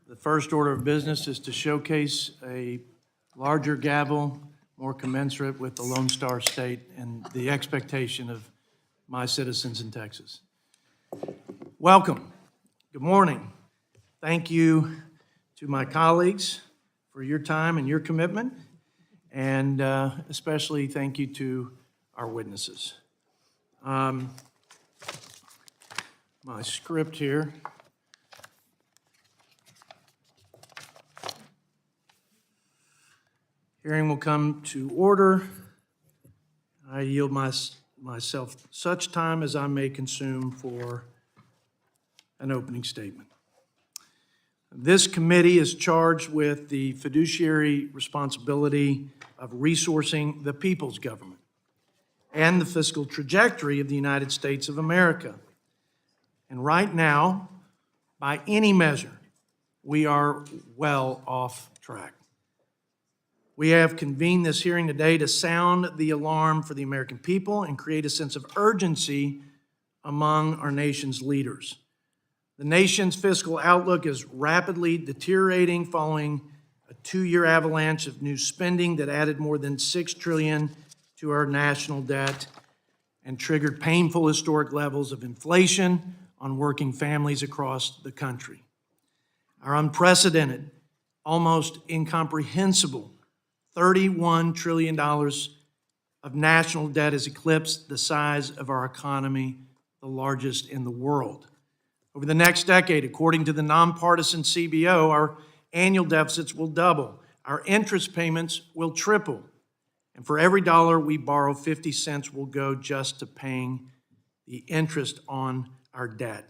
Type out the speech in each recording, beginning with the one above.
The first order of business is to showcase a larger gavel, more commensurate with the Lone Star State and the expectation of my citizens in Texas. Welcome. Good morning. Thank you to my colleagues for your time and your commitment, and especially thank you to our witnesses. My script here. Hearing will come to order. I yield myself such time as I may consume for an opening statement. This committee is charged with the fiduciary responsibility of resourcing the people's government and the fiscal trajectory of the United States of America. And right now, by any measure, we are well off track. We have convened this hearing today to sound the alarm for the American people and create a sense of urgency among our nation's leaders. The nation's fiscal outlook is rapidly deteriorating following a 2-year avalanche of new spending that added more than $6 trillion to our national debt and triggered painful historic levels of inflation on working families across the country. Our unprecedented, almost incomprehensible $31 trillion of national debt has eclipsed the size of our economy, the largest in the world. Over the next decade, according to the nonpartisan CBO, our annual deficits will double, our interest payments will triple, and for every dollar we borrow, 50 cents will go just to paying the interest on our debt.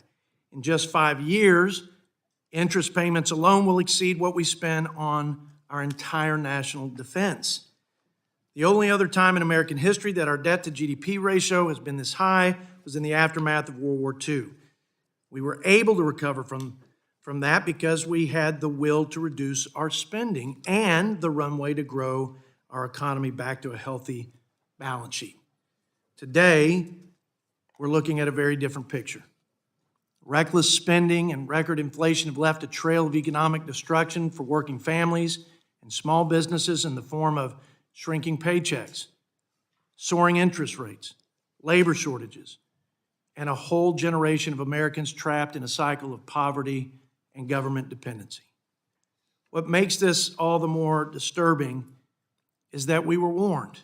In just 5 years, interest payments alone will exceed what we spend on our entire national defense. The only other time in American history that our debt to GDP ratio has been this high was in the aftermath of World War II. We were able to recover from that because we had the will to reduce our spending and the runway to grow our economy back to a healthy balance sheet. Today, we're looking at a very different picture. Reckless spending and record inflation have left a trail of economic destruction for working families and small businesses in the form of shrinking paychecks, soaring interest rates, labor shortages, and a whole generation of Americans trapped in a cycle of poverty and government dependency. What makes this all the more disturbing is that we were warned.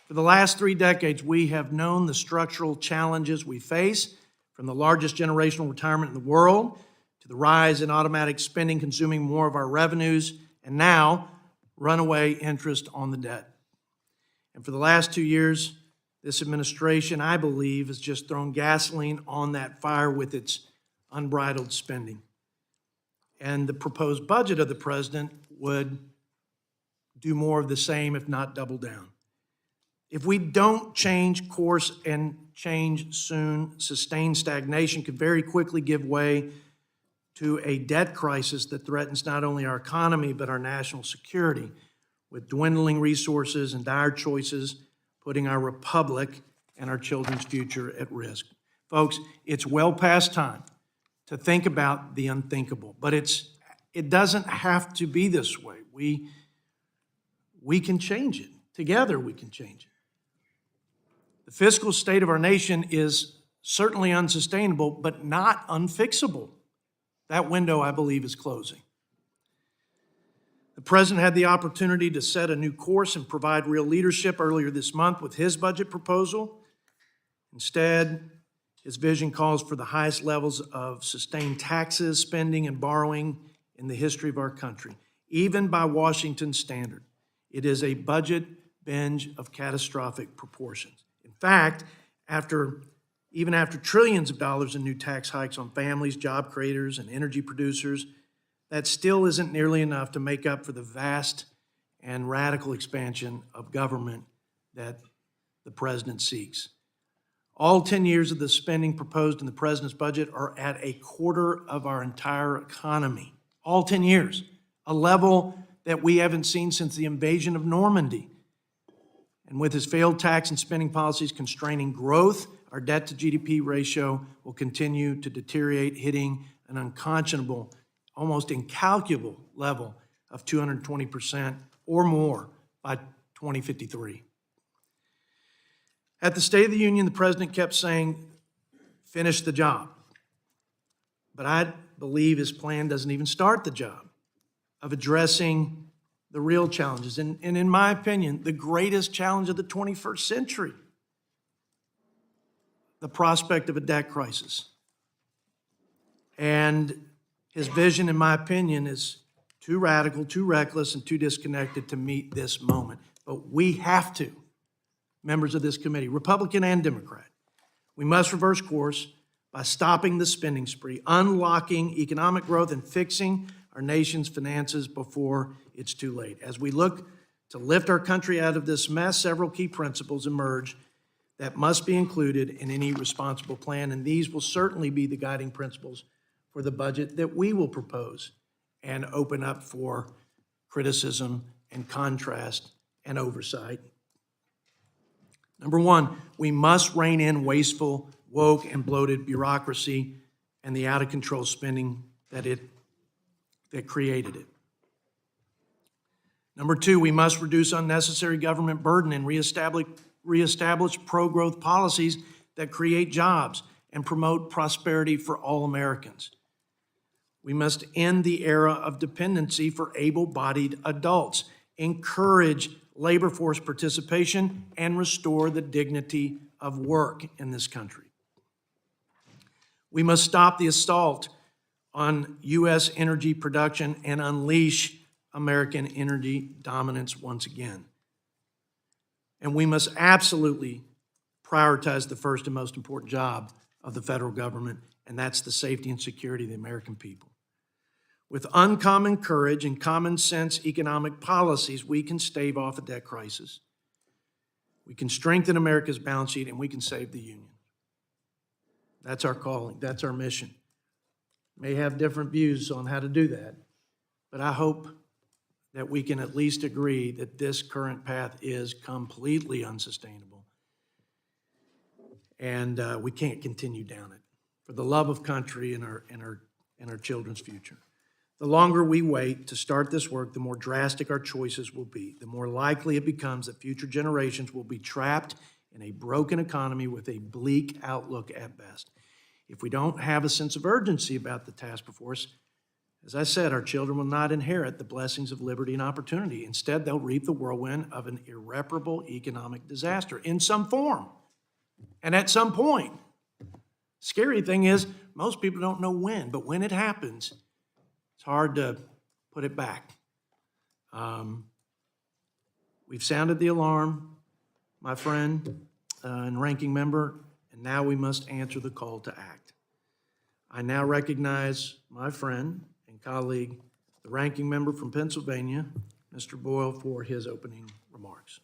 For the last 3 decades, we have known the structural challenges we face, from the largest generational retirement in the world to the rise in automatic spending consuming more of our revenues, and now runaway interest on the debt. And for the last 2 years, this administration, I believe, has just thrown gasoline on that fire with its unbridled spending. And the proposed budget of the president would do more of the same, if not double down. If we don't change course and change soon, sustained stagnation could very quickly give way to a debt crisis that threatens not only our economy, but our national security, with dwindling resources and dire choices putting our republic and our children's future at risk. Folks, it's well past time to think about the unthinkable, but it doesn't have to be this way. We can change it. Together we can change it. The fiscal state of our nation is certainly unsustainable, but not unfixable. That window, I believe, is closing. The president had the opportunity to set a new course and provide real leadership earlier this month with his budget proposal. Instead, his vision calls for the highest levels of sustained taxes, spending, and borrowing in the history of our country. Even by Washington standard, it is a budget binge of catastrophic proportions. In fact, even after trillions of dollars in new tax hikes on families, job creators, and energy producers, that still isn't nearly enough to make up for the vast and radical expansion of government that the president seeks. All 10 years of the spending proposed in the president's budget are at a quarter of our entire economy. All 10 years, a level that we haven't seen since the invasion of Normandy. And with his failed tax and spending policies constraining growth, our debt to GDP ratio will continue to deteriorate, hitting an unconscionable almost incalculable level of 220% or more by 2053. At the State of the Union, the President kept saying, finish the job. But I believe his plan doesn't even start the job of addressing the real challenges, and in my opinion, the greatest challenge of the 21st century, the prospect of a debt crisis. And his vision, in my opinion, is too radical, too reckless, and too disconnected to meet this moment. But we have to, members of this committee, Republican and Democrat, we must reverse course by stopping the spending spree, unlocking economic growth, and fixing our nation's finances before it's too late. As we look to lift our country out of this mess, several key principles emerge that must be included in any responsible plan, and these will certainly be the guiding principles for the budget that we will propose and open up for criticism and contrast and oversight. Number one, we must rein in wasteful, woke, and bloated bureaucracy and the out-of-control spending that created it. Number two, we must reduce unnecessary government burden and reestablish pro-growth policies that create jobs and promote prosperity for all Americans. We must end the era of dependency for able-bodied adults, encourage labor force participation, and restore the dignity of work in this country. We must stop the assault on U.S. energy production and unleash American energy dominance once again. And we must absolutely prioritize the first and most important job of the federal government, and that's the safety and security of the American people. With uncommon courage and common sense economic policies, we can stave off a debt crisis. We can strengthen America's balance sheet, and we can save the Union. That's our calling. That's our mission. May have different views on how to do that, but I hope that we can at least agree that this current path is completely unsustainable, and we can't continue down it for the love of country and our children's future. The longer we wait to start this work, the more drastic our choices will be. The more likely it becomes that future generations will be trapped in a broken economy with a bleak outlook at best. If we don't have a sense of urgency about the task before us, as I said, our children will not inherit the blessings of liberty and opportunity. Instead, they'll reap the whirlwind of an irreparable economic disaster in some form and at some point. Scary thing is, most people don't know when, but when it happens, it's hard to put it back. We've sounded the alarm, my friend and ranking member, and now we must answer the call to act. I now recognize my friend and colleague, the ranking member from Pennsylvania, Mr. Boyle, for his opening remarks.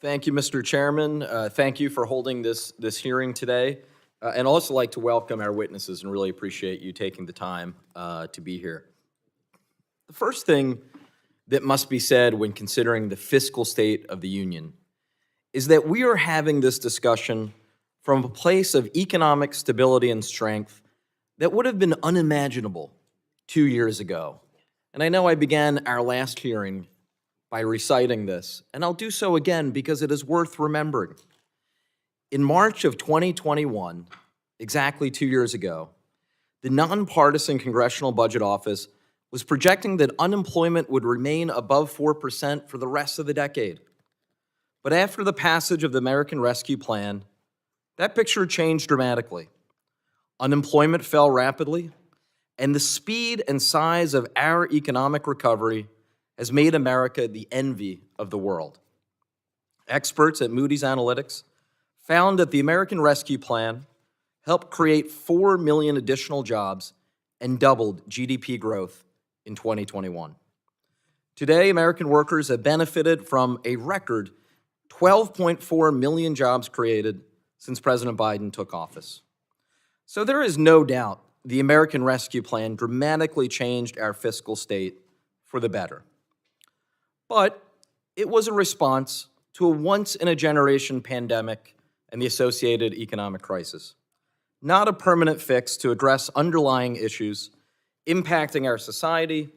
Thank you, Mr. Chairman. Thank you for holding this hearing today. And also like to welcome our witnesses and really appreciate you taking the time to be here. The first thing that must be said when considering the fiscal state of the Union is that we are having this discussion from a place of economic stability and strength that would have been unimaginable 2 years ago. And I know I began our last hearing by reciting this, and I'll do so again because it is worth remembering. In March of 2021, exactly 2 years ago, the nonpartisan Congressional Budget Office was projecting that unemployment would remain above 4% for the rest of the decade. But after the passage of the American Rescue Plan, that picture changed dramatically. Unemployment fell rapidly, and the speed and size of our economic recovery has made America the envy of the world. Experts at Moody's Analytics found that the American Rescue Plan helped create 4 million additional jobs and doubled GDP growth in 2021. Today, American workers have benefited from a record 12.4 million jobs created since President Biden took office. So there is no doubt the American Rescue Plan dramatically changed our fiscal state for the better. But it was a response to a once-in-a-generation pandemic and the associated economic crisis, not a permanent fix to address underlying issues impacting our society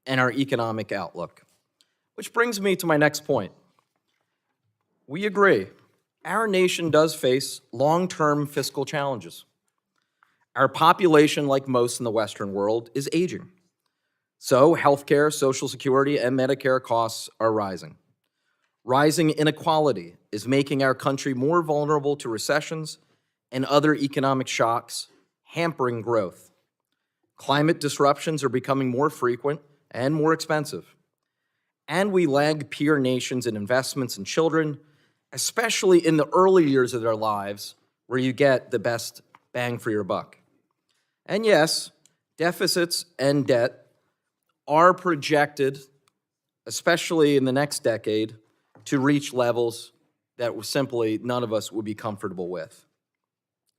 and our economic outlook. Which brings me to my next point. We agree, our nation does face long-term fiscal challenges. Our population, like most in the Western world, is aging. So healthcare, Social Security, and Medicare costs are rising. Rising inequality is making our country more vulnerable to recessions and other economic shocks, hampering growth. Climate disruptions are becoming more frequent and more expensive. And we lag peer nations in investments in children, especially in the early years of their lives, where you get the best bang for your buck. And yes, deficits and debt are projected, especially in the next decade, to reach levels that simply none of us would be comfortable with.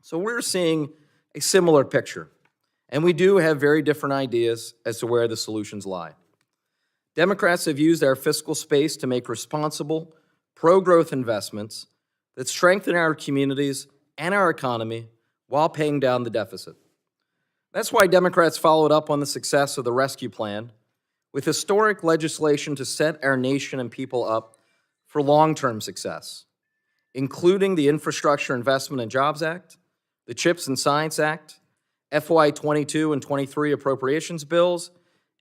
So we're seeing a similar picture, and we do have very different ideas as to where the solutions lie. Democrats have used our fiscal space to make responsible, pro-growth investments that strengthen our communities and our economy while paying down the deficit. That's why Democrats followed up on the success of the Rescue Plan with historic legislation to set our nation and people up for long-term success, including the Infrastructure Investment and Jobs Act, the CHIPS and Science Act, FY 22 and 23 appropriations bills,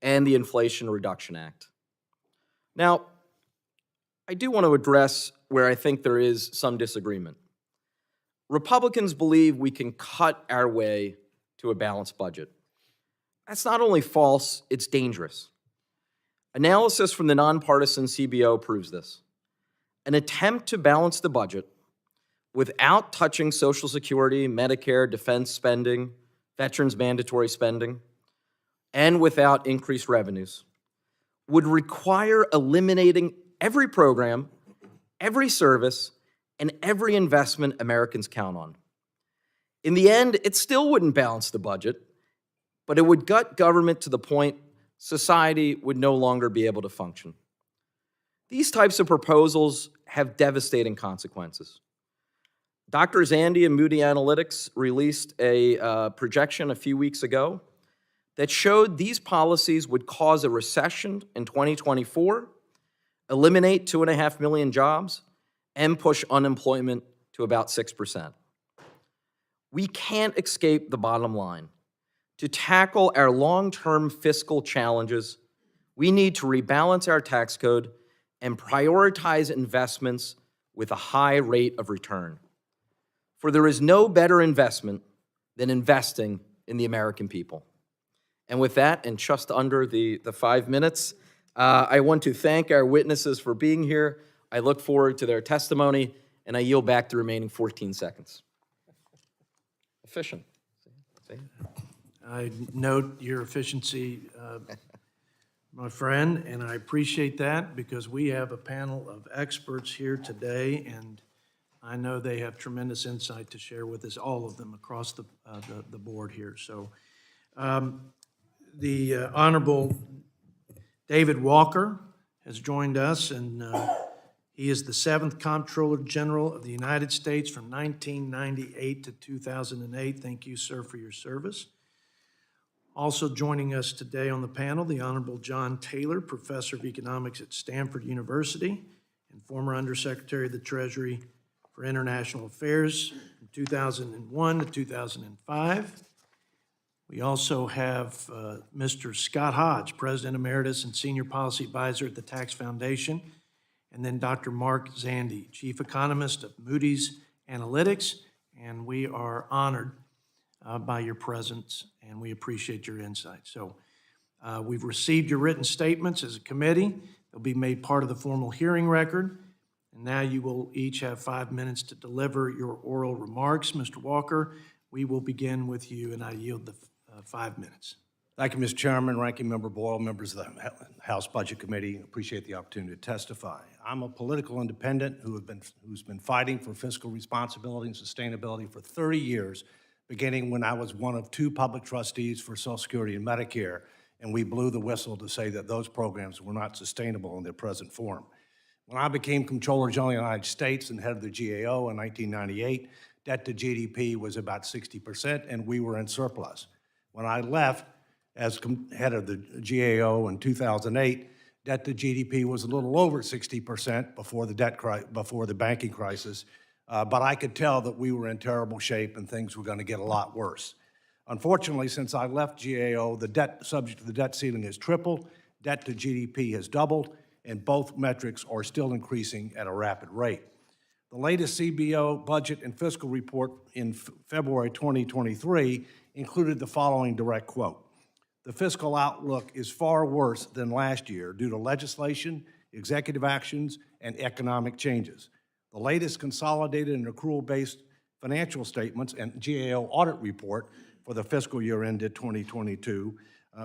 and the Inflation Reduction Act. Now, I do want to address where I think there is some disagreement. Republicans believe we can cut our way to a balanced budget. That's not only false, it's dangerous. Analysis from the nonpartisan CBO proves this. An attempt to balance the budget without touching Social Security, Medicare, defense spending, veterans mandatory spending, and without increased revenues would require eliminating every program, every service, and every investment Americans count on. In the end, it still wouldn't balance the budget, but it would gut government to the point society would no longer be able to function. These types of proposals have devastating consequences. Dr. Zandy and Moody Analytics released a projection a few weeks ago that showed these policies would cause a recession in 2024, eliminate 2.5 million jobs, and push unemployment to about 6%. We can't escape the bottom line. To tackle our long-term fiscal challenges, we need to rebalance our tax code and prioritize investments with a high rate of return. For there is no better investment than investing in the American people. And with that, and just under the 5 minutes, I want to thank our witnesses for being here. I look forward to their testimony, and I yield back the remaining 14 seconds. Efficient. See? I note your efficiency, my friend, and I appreciate that because we have a panel of experts here today, and I know they have tremendous insight to share with us, all of them across the board here. So the Honorable David Walker has joined us, and he is the 7th Comptroller General of the United States from 1998 to 2008. Thank you, sir, for your service. Also joining us today on the panel, the Honorable John Taylor, Professor of Economics at Stanford University and former Undersecretary of the Treasury for International Affairs from 2001 to 2005. We also have Mr. Scott Hodge, President Emeritus and Senior Policy Advisor at the Tax Foundation, and then Dr. Mark Zandy, Chief Economist of Moody's Analytics, and we are honored by your presence, and we appreciate your insight. So we've received your written statements as a committee. They'll be made part of the formal hearing record, and now you will each have 5 minutes to deliver your oral remarks. Mr. Walker, we will begin with you, and I yield the 5 minutes. Thank you, Mr. Chairman, Ranking Member Boyle, members of the House Budget Committee. Appreciate the opportunity to testify. I'm a political independent who's been fighting for fiscal responsibility and sustainability for 30 years, beginning when I was one of 2 public trustees for Social Security and Medicare, and we blew the whistle to say that those programs were not sustainable in their present form. When I became Comptroller General of the United States and head of the GAO in 1998, debt to GDP was about 60%, and we were in surplus. When I left, as head of the GAO in 2008, debt to GDP was a little over 60% before the banking crisis, but I could tell that we were in terrible shape and things were going to get a lot worse. Unfortunately, since I left GAO, the debt subject to the debt ceiling has tripled, debt to GDP has doubled, and both metrics are still increasing at a rapid rate. The latest CBO budget and fiscal report in February 2023 included the following direct quote: "The fiscal outlook is far worse than last year due to legislation, executive actions, and economic changes. The latest consolidated and accrual-based financial statements and GAO audit report for the fiscal year ended 2022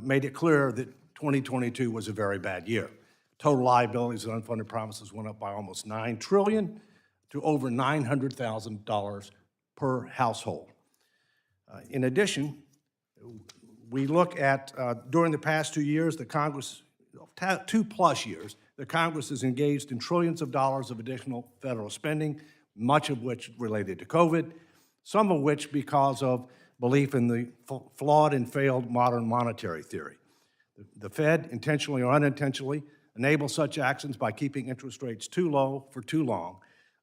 made it clear that 2022 was a very bad year. Total liabilities and unfunded promises went up by almost $9 trillion to over $900,000 per household." In addition, we look at, during the past 2 years, the Congress, 2+ years, the Congress has engaged in trillions of dollars of additional federal spending, much of which related to COVID, some of which because of belief in the flawed and failed modern monetary theory. The Fed, intentionally or unintentionally, enabled such actions by keeping interest rates too low for too long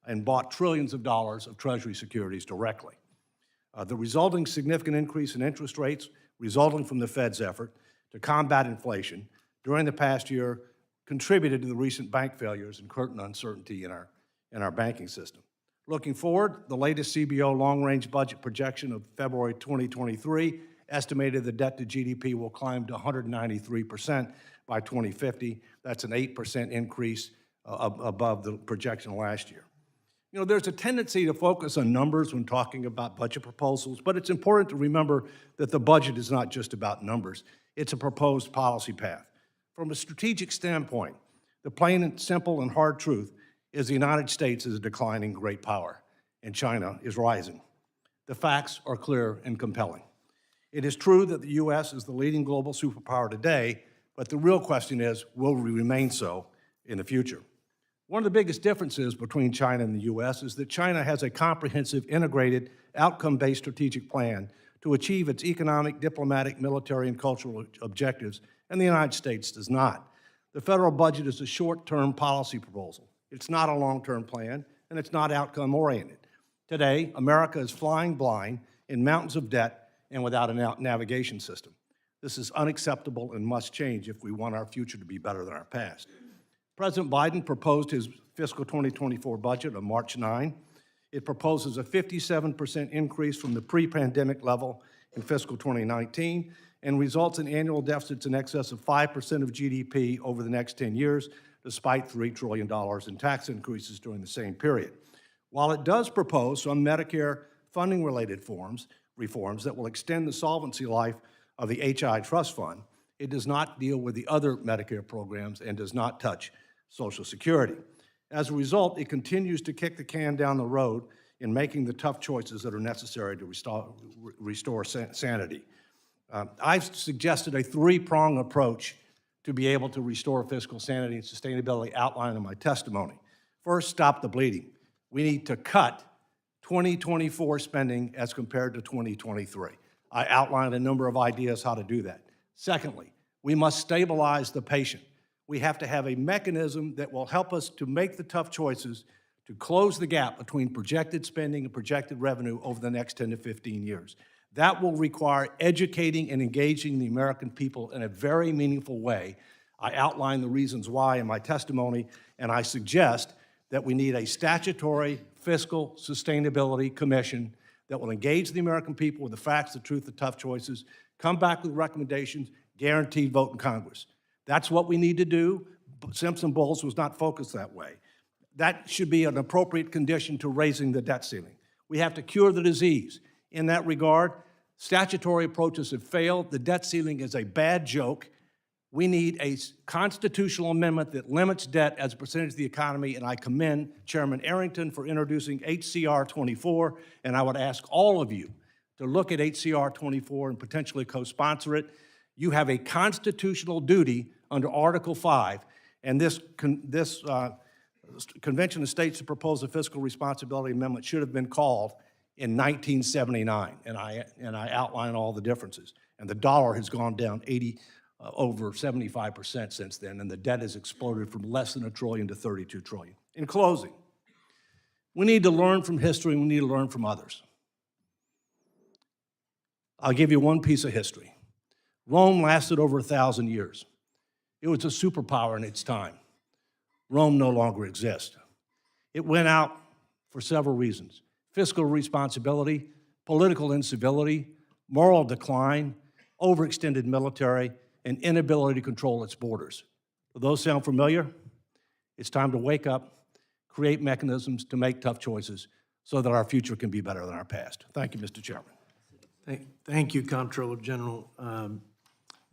and bought trillions of dollars of Treasury securities directly. The resulting significant increase in interest rates resulting from the Fed's effort to combat inflation during the past year contributed to the recent bank failures and current uncertainty in our banking system. Looking forward, the latest CBO long-range budget projection of February 2023 estimated the debt to GDP will climb to 193% by 2050. That's an 8% increase above the projection last year. You know, there's a tendency to focus on numbers when talking about budget proposals, but it's important to remember that the budget is not just about numbers. It's a proposed policy path. From a strategic standpoint, the plain and simple and hard truth is the United States is a declining great power, and China is rising. The facts are clear and compelling. It is true that the U.S. is the leading global superpower today, but the real question is, will we remain so in the future? One of the biggest differences between China and the U.S. is that China has a comprehensive, integrated, outcome-based strategic plan to achieve its economic, diplomatic, military, and cultural objectives, and the United States does not. The federal budget is a short-term policy proposal. It's not a long-term plan, and it's not outcome-oriented. Today, America is flying blind in mountains of debt and without a navigation system. This is unacceptable and must change if we want our future to be better than our past. President Biden proposed his fiscal 2024 budget on March 9. It proposes a 57% increase from the pre-pandemic level in fiscal 2019 and results in annual deficits in excess of 5% of GDP over the next 10 years, despite $3 trillion in tax increases during the same period. While it does propose some Medicare funding-related reforms that will extend the solvency life of the HI Trust Fund, it does not deal with the other Medicare programs and does not touch Social Security. As a result, it continues to kick the can down the road in making the tough choices that are necessary to restore sanity. I've suggested a three-pronged approach to be able to restore fiscal sanity and sustainability outlined in my testimony. First, stop the bleeding. We need to cut 2024 spending as compared to 2023. I outlined a number of ideas how to do that. Secondly, we must stabilize the patient. We have to have a mechanism that will help us to make the tough choices to close the gap between projected spending and projected revenue over the next 10 to 15 years. That will require educating and engaging the American people in a very meaningful way. I outline the reasons why in my testimony, and I suggest that we need a statutory fiscal sustainability commission that will engage the American people with the facts, the truth, the tough choices, come back with recommendations, guaranteed vote in Congress. That's what we need to do. Simpson-Bowles was not focused that way. That should be an appropriate condition to raising the debt ceiling. We have to cure the disease. In that regard, statutory approaches have failed. The debt ceiling is a bad joke. We need a constitutional amendment that limits debt as a percentage of the economy, and I commend Chairman Arrington for introducing HCR 24, and I would ask all of you to look at HCR 24 and potentially co-sponsor it. You have a constitutional duty under Article 5, and this Convention of States to propose a fiscal responsibility amendment should have been called in 1979, and I outline all the differences. And the dollar has gone down over 75% since then, and the debt has exploded from less than $1 trillion to $32 trillion. In closing, we need to learn from history, and we need to learn from others. I'll give you one piece of history. Rome lasted over 1,000 years. It was a superpower in its time. Rome no longer exists. It went out for several reasons: fiscal responsibility, political incivility, moral decline, overextended military, and inability to control its borders. Do those sound familiar? It's time to wake up, create mechanisms to make tough choices so that our future can be better than our past. Thank you, Mr. Chairman. Thank you, Comptroller General.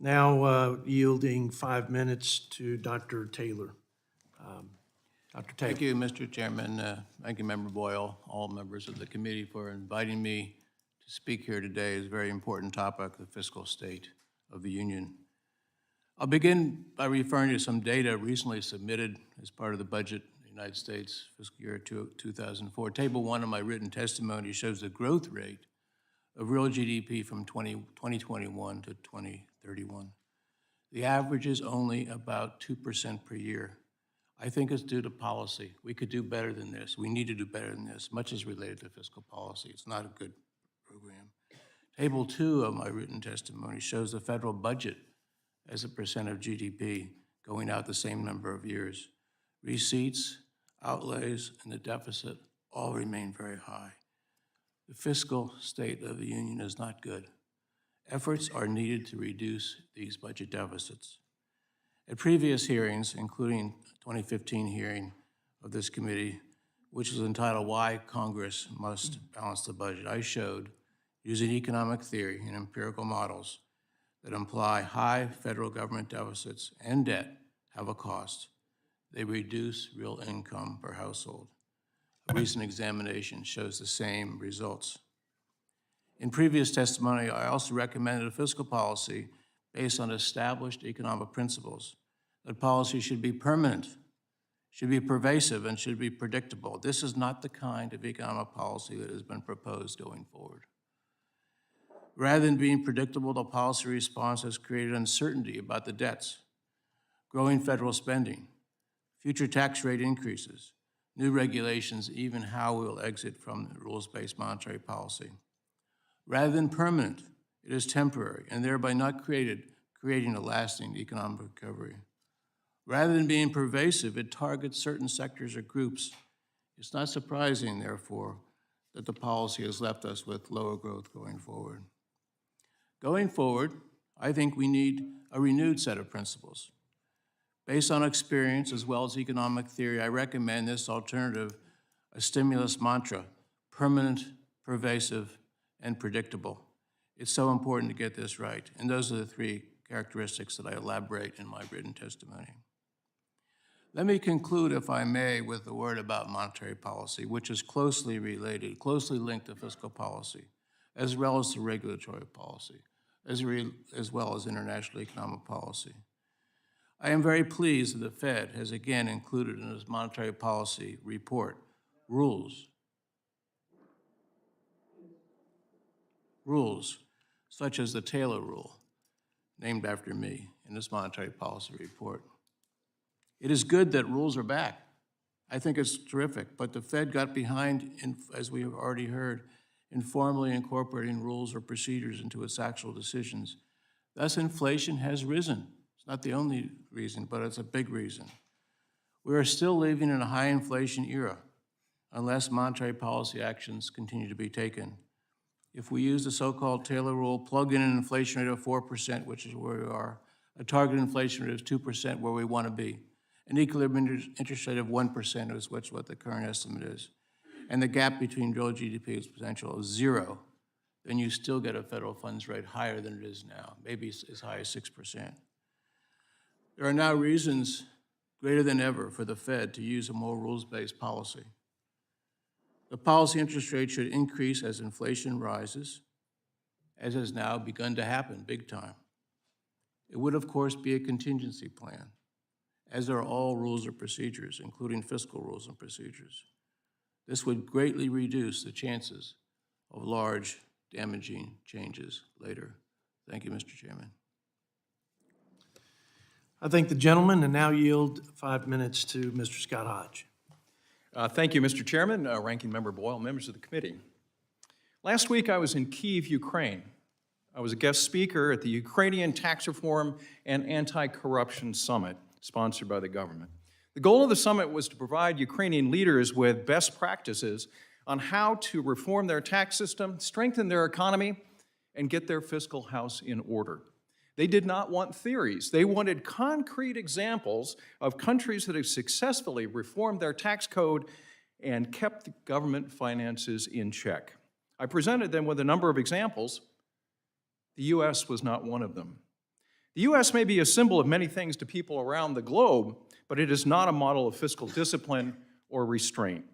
Now yielding 5 minutes to Dr. Taylor. Dr. Taylor. Thank you, Mr. Chairman. Thank you, Member Boyle, all members of the committee for inviting me to speak here today. It's a very important topic, the fiscal state of the Union. I'll begin by referring to some data recently submitted as part of the budget of the United States fiscal year 2004. Table 1 of my written testimony shows the growth rate of real GDP from 2021 to 2031. The average is only about 2% per year. I think it's due to policy. We could do better than this. We need to do better than this. Much is related to fiscal policy. It's not a good program. Table 2 of my written testimony shows the federal budget as a percent of GDP going out the same number of years. Receipts, outlays, and the deficit all remain very high. The fiscal state of the Union is not good. Efforts are needed to reduce these budget deficits. At previous hearings, including 2015 hearing of this committee, which was entitled Why Congress Must Balance the Budget, I showed, using economic theory and empirical models, that imply high federal government deficits and debt have a cost. They reduce real income per household. A recent examination shows the same results. In previous testimony, I also recommended a fiscal policy based on established economic principles. That policy should be permanent, should be pervasive, and should be predictable. This is not the kind of economic policy that has been proposed going forward. Rather than being predictable, the policy response has created uncertainty about the debts, growing federal spending, future tax rate increases, new regulations, even how we will exit from the rules-based monetary policy. Rather than permanent, it is temporary and thereby not creating a lasting economic recovery. Rather than being pervasive, it targets certain sectors or groups. It's not surprising, therefore, that the policy has left us with lower growth going forward. Going forward, I think we need a renewed set of principles. Based on experience as well as economic theory, I recommend this alternative, a stimulus mantra: permanent, pervasive, and predictable. It's so important to get this right, and those are the 3 characteristics that I elaborate in my written testimony. Let me conclude, if I may, with a word about monetary policy, which is closely related, closely linked to fiscal policy, as well as to regulatory policy, as well as international economic policy. I am very pleased that the Fed has again included in its monetary policy report rules such as the Taylor Rule, named after me, in this monetary policy report. It is good that rules are back. I think it's terrific, but the Fed got behind, as we have already heard, in formally incorporating rules or procedures into its actual decisions. Thus, inflation has risen. It's not the only reason, but it's a big reason. We are still living in a high inflation era unless monetary policy actions continue to be taken. If we use the so-called Taylor Rule, plug in an inflation rate of 4%, which is where we are, a target inflation rate of 2%, where we want to be, an equilibrium interest rate of 1% is what the current estimate is, and the gap between real GDP's potential is 0, then you still get a federal funds rate higher than it is now, maybe as high as 6%. There are now reasons greater than ever for the Fed to use a more rules-based policy. The policy interest rate should increase as inflation rises, as has now begun to happen big time. It would, of course, be a contingency plan, as are all rules or procedures, including fiscal rules and procedures. This would greatly reduce the chances of large, damaging changes later. Thank you, Mr. Chairman. I thank the gentleman and now yield 5 minutes to Mr. Scott Hodge. Thank you, Mr. Chairman, Ranking Member Boyle, members of the committee. Last week, I was in Kyiv, Ukraine. I was a guest speaker at the Ukrainian Tax Reform and Anti-Corruption Summit, sponsored by the government. The goal of the summit was to provide Ukrainian leaders with best practices on how to reform their tax system, strengthen their economy, and get their fiscal house in order. They did not want theories. They wanted concrete examples of countries that have successfully reformed their tax code and kept the government finances in check. I presented them with a number of examples. The U.S. was not one of them. The U.S. may be a symbol of many things to people around the globe, but it is not a model of fiscal discipline or restraint.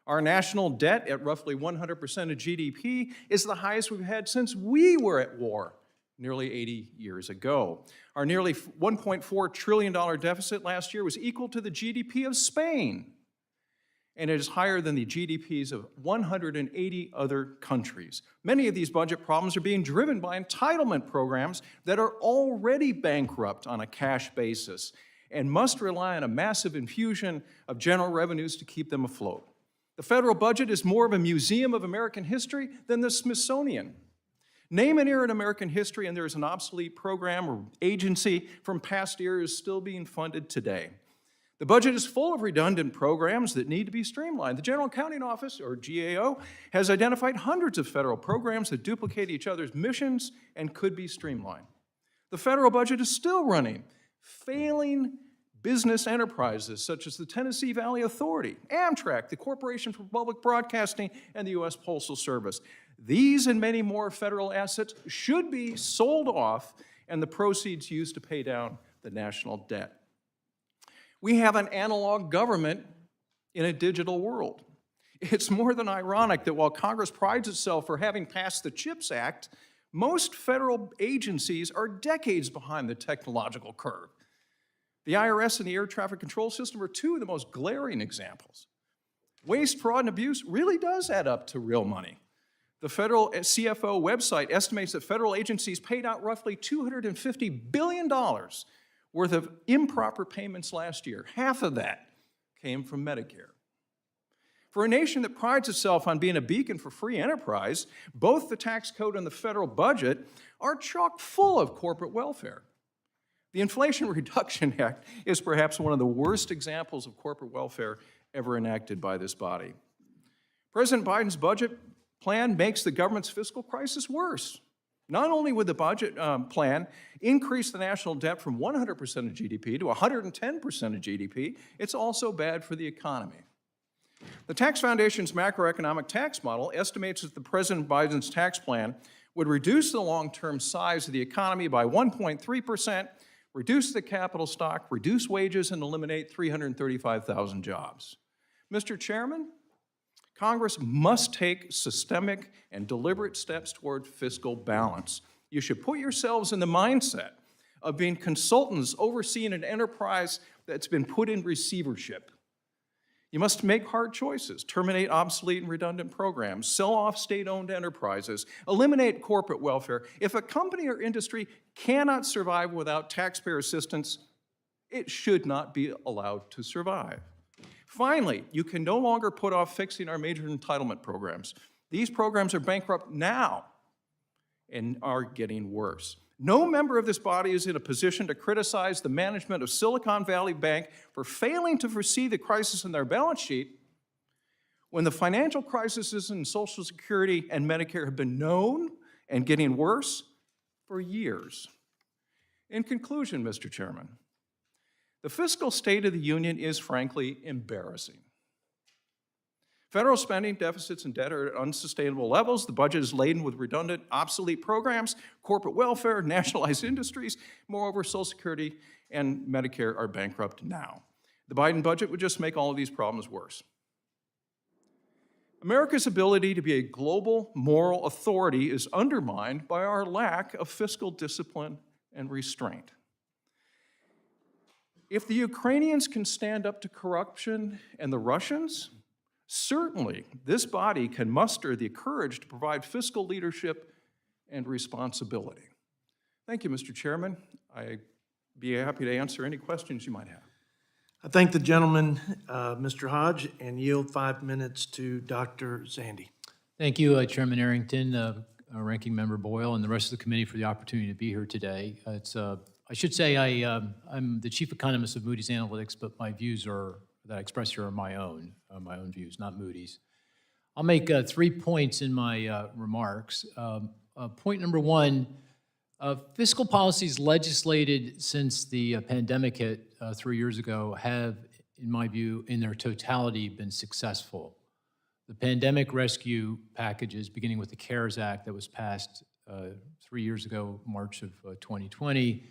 Our national debt at roughly 100% of GDP is the highest we've had since we were at war nearly 80 years ago. Our nearly $1.4 trillion deficit last year was equal to the GDP of Spain, and it is higher than the GDPs of 180 other countries. Many of these budget problems are being driven by entitlement programs that are already bankrupt on a cash basis and must rely on a massive infusion of general revenues to keep them afloat. The federal budget is more of a museum of American history than the Smithsonian. Name an era in American history and there is an obsolete program or agency from past eras still being funded today. The budget is full of redundant programs that need to be streamlined. The General Accounting Office, or GAO, has identified hundreds of federal programs that duplicate each other's missions and could be streamlined. The federal budget is still running failing business enterprises such as the Tennessee Valley Authority, Amtrak, the Corporation for Public Broadcasting, and the U.S. Postal Service. These and many more federal assets should be sold off and the proceeds used to pay down the national debt. We have an analog government in a digital world. It's more than ironic that while Congress prides itself for having passed the CHIPS Act, most federal agencies are decades behind the technological curve. The IRS and the air traffic control system are two of the most glaring examples. Waste, fraud, and abuse really does add up to real money. The federal CFO website estimates that federal agencies paid out roughly $250 billion worth of improper payments last year. Half of that came from Medicare. For a nation that prides itself on being a beacon for free enterprise, both the tax code and the federal budget are chock full of corporate welfare. The Inflation Reduction Act is perhaps one of the worst examples of corporate welfare ever enacted by this body. President Biden's budget plan makes the government's fiscal crisis worse. Not only would the budget plan increase the national debt from 100% of GDP to 110% of GDP, it's also bad for the economy. The Tax Foundation's macroeconomic tax model estimates that the President Biden's tax plan would reduce the long-term size of the economy by 1.3%, reduce the capital stock, reduce wages, and eliminate 335,000 jobs. Mr. Chairman, Congress must take systemic and deliberate steps toward fiscal balance. You should put yourselves in the mindset of being consultants overseeing an enterprise that's been put in receivership. You must make hard choices, terminate obsolete and redundant programs, sell off state-owned enterprises, eliminate corporate welfare. If a company or industry cannot survive without taxpayer assistance, it should not be allowed to survive. Finally, you can no longer put off fixing our major entitlement programs. These programs are bankrupt now and are getting worse. No member of this body is in a position to criticize the management of Silicon Valley Bank for failing to foresee the crisis in their balance sheet when the financial crises in Social Security and Medicare have been known and getting worse for years. In conclusion, Mr. Chairman, the fiscal state of the union is frankly embarrassing. Federal spending, deficits, and debt are at unsustainable levels. The budget is laden with redundant, obsolete programs, corporate welfare, nationalized industries. Moreover, Social Security and Medicare are bankrupt now. The Biden budget would just make all of these problems worse. America's ability to be a global moral authority is undermined by our lack of fiscal discipline and restraint. If the Ukrainians can stand up to corruption and the Russians, certainly this body can muster the courage to provide fiscal leadership and responsibility. Thank you, Mr. Chairman. I'd be happy to answer any questions you might have. I thank the gentleman, Mr. Hodge, and yield 5 minutes to Dr. Zandy. Thank you, Chairman Arrington, Ranking Member Boyle, and the rest of the committee for the opportunity to be here today. I should say I'm the chief economist of Moody's Analytics, but my views that I express here are my own views, not Moody's. I'll make 3 points in my remarks. Point number one, fiscal policies legislated since the pandemic hit 3 years ago have, in my view, in their totality been successful. The pandemic rescue packages, beginning with the CARES Act that was passed 3 years ago, March of 2020,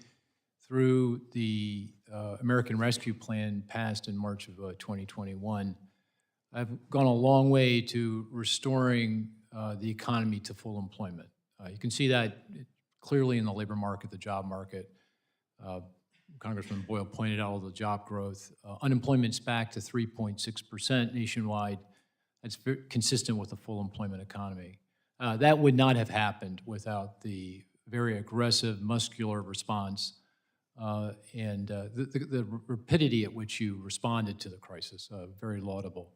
through the American Rescue Plan passed in March of 2021, have gone a long way to restoring the economy to full employment. You can see that clearly in the labor market, the job market. Congressman Boyle pointed out all the job growth. Unemployment's back to 3.6% nationwide. That's consistent with a full employment economy. That would not have happened without the very aggressive, muscular response and the rapidity at which you responded to the crisis, very laudable.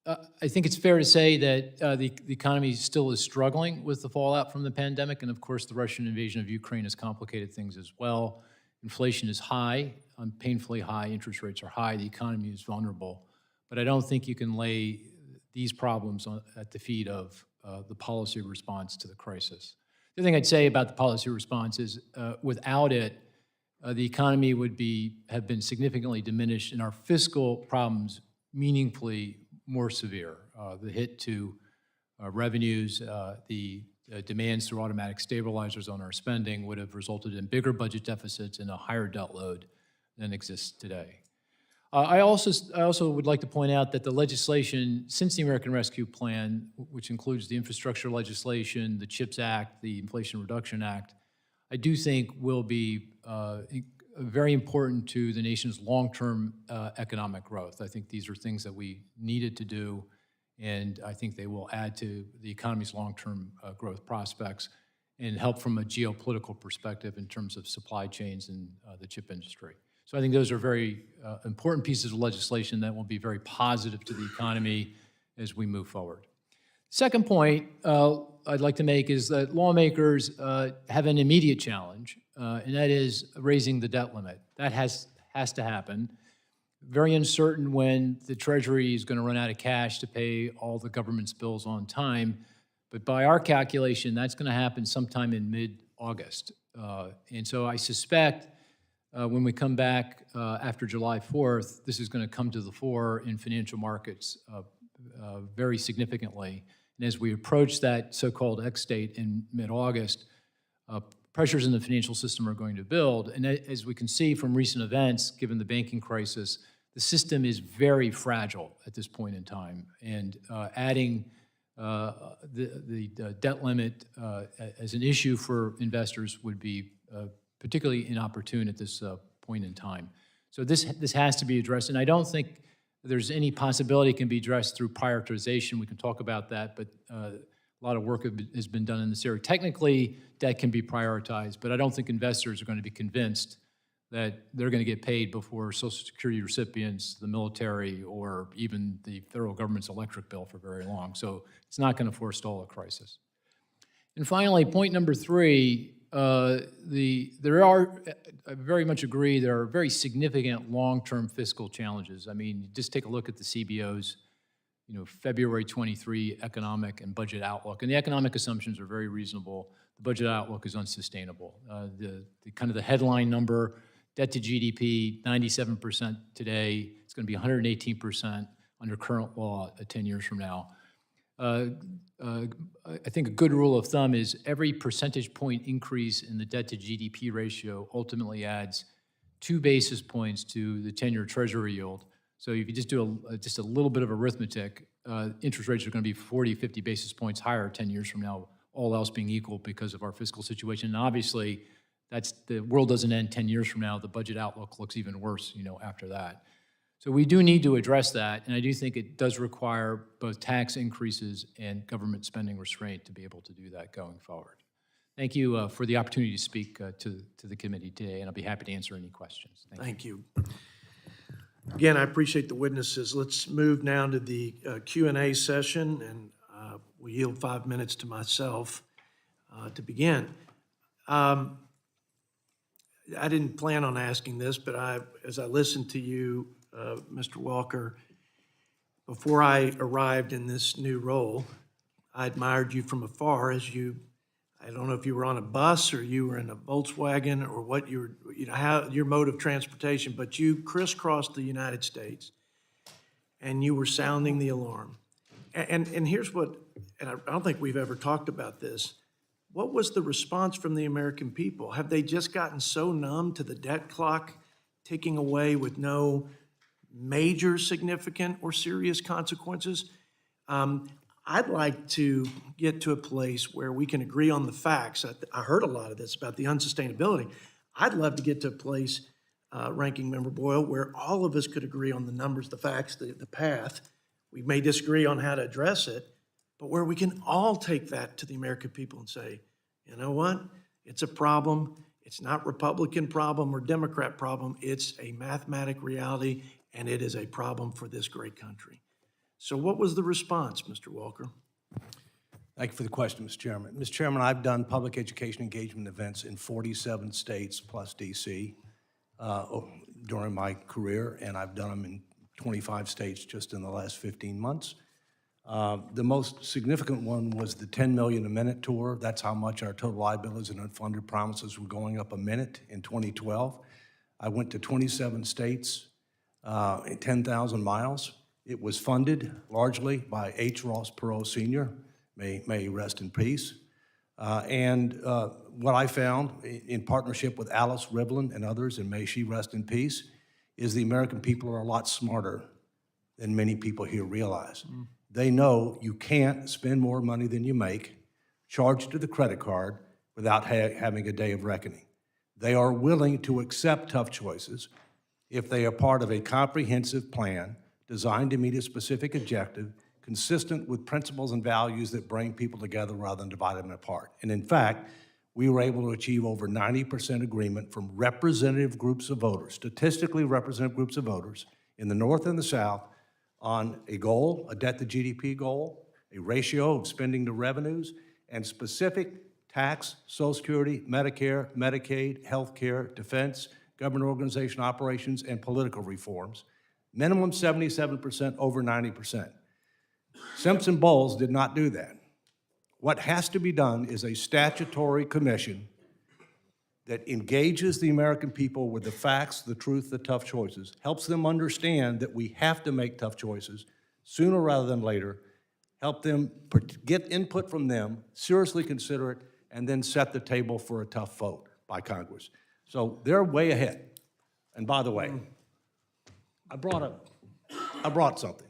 I think it's fair to say that the economy still is struggling with the fallout from the pandemic, and of course the Russian invasion of Ukraine has complicated things as well. Inflation is high, painfully high, interest rates are high, the economy is vulnerable, but I don't think you can lay these problems at the feet of the policy response to the crisis. The other thing I'd say about the policy response is without it, the economy would have been significantly diminished and our fiscal problems meaningfully more severe. The hit to revenues, the demands through automatic stabilizers on our spending would have resulted in bigger budget deficits and a higher debt load than exists today. I also would like to point out that the legislation since the American Rescue Plan, which includes the infrastructure legislation, the CHIPS Act, the Inflation Reduction Act, I do think will be very important to the nation's long-term economic growth. I think these are things that we needed to do, and I think they will add to the economy's long-term growth prospects and help from a geopolitical perspective in terms of supply chains and the chip industry. So I think those are very important pieces of legislation that will be very positive to the economy as we move forward. Second point I'd like to make is that lawmakers have an immediate challenge, and that is raising the debt limit. That has to happen. Very uncertain when the Treasury is going to run out of cash to pay all the government's bills on time, but by our calculation, that's going to happen sometime in mid-August. And so I suspect when we come back after July 4th, this is going to come to the fore in financial markets very significantly. And as we approach that so-called X date in mid-August, pressures in the financial system are going to build. And as we can see from recent events, given the banking crisis, the system is very fragile at this point in time. And adding the debt limit as an issue for investors would be particularly inopportune at this point in time. So this has to be addressed, and I don't think there's any possibility it can be addressed through prioritization. We can talk about that, but a lot of work has been done in this area. Technically, debt can be prioritized, but I don't think investors are going to be convinced that they're going to get paid before Social Security recipients, the military, or even the federal government's electric bill for very long. So it's not going to forestall a crisis. And finally, point number three, I very much agree, there are very significant long-term fiscal challenges. I mean, just take a look at the CBO's, February 23 economic and budget outlook. And the economic assumptions are very reasonable. The budget outlook is unsustainable. The headline number, debt to GDP, 97% today. It's going to be 118% under current law 10 years from now. I think a good rule of thumb is every percentage point increase in the debt to GDP ratio ultimately adds 2 basis points to the 10-year Treasury yield. So if you just do just a little bit of arithmetic, interest rates are going to be 40, 50 basis points higher 10 years from now, all else being equal because of our fiscal situation. And obviously, the world doesn't end 10 years from now. The budget outlook looks even worse, after that. So we do need to address that, and I do think it does require both tax increases and government spending restraint to be able to do that going forward. Thank you for the opportunity to speak to the committee today, and I'll be happy to answer any questions. Thank you. Thank you. Again, I appreciate the witnesses. Let's move now to the Q&A session, and we'll yield 5 minutes to myself to begin. I didn't plan on asking this, but as I listened to you, Mr. Walker, before I arrived in this new role, I admired you from afar as I don't know if you were on a bus or you were in a Volkswagen or what how your mode of transportation, but you crisscrossed the United States and you were sounding the alarm. And here's what, and I don't think we've ever talked about this. What was the response from the American people? Have they just gotten so numb to the debt clock ticking away with no major significant or serious consequences? I'd like to get to a place where we can agree on the facts. I heard a lot of this about the unsustainability. I'd love to get to a place, Ranking Member Boyle, where all of us could agree on the numbers, the facts, the path. We may disagree on how to address it, but where we can all take that to the American people and say, you know what? It's a problem. It's not Republican problem or Democrat problem. It's a mathematic reality, and it is a problem for this great country. So what was the response, Mr. Walker? Thank you for the question, Mr. Chairman. Mr. Chairman, I've done public education engagement events in 47 states plus D.C. During my career, and I've done them in 25 states just in the last 15 months. The most significant one was the 10 million a minute tour. That's how much our total liabilities and unfunded promises were going up a minute in 2012. I went to 27 states in 10,000 miles. It was funded largely by H. Ross Perot Sr., may he rest in peace. What I found in partnership with Alice Rivlin and others, and may she rest in peace, is the American people are a lot smarter than many people here realize. They know you can't spend more money than you make, charge to the credit card without having a day of reckoning. They are willing to accept tough choices if they are part of a comprehensive plan designed to meet a specific objective, consistent with principles and values that bring people together rather than divide them apart. And in fact, we were able to achieve over 90% agreement from representative groups of voters, statistically representative groups of voters in the North and the South on a goal, a debt to GDP goal, a ratio of spending to revenues, and specific tax, Social Security, Medicare, Medicaid, healthcare, defense, government organization operations, and political reforms. Minimum 77%, over 90%. Simpson-Bowles did not do that. What has to be done is a statutory commission that engages the American people with the facts, the truth, the tough choices, helps them understand that we have to make tough choices sooner rather than later, help them get input from them, seriously consider it, and then set the table for a tough vote by Congress. So they're way ahead. And by the way, I brought something.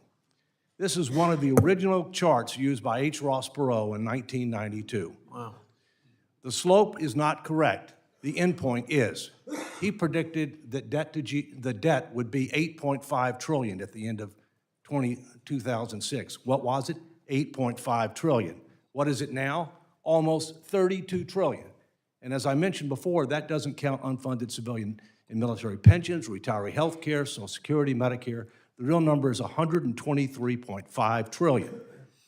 This is one of the original charts used by H. Ross Perot in 1992. Wow. The slope is not correct. The endpoint is. He predicted that the debt would be $8.5 trillion at the end of 2006. What was it? $8.5 trillion. What is it now? Almost $32 trillion. And as I mentioned before, that doesn't count unfunded civilian and military pensions, retiree health care, Social Security, Medicare. The real number is $123.5 trillion,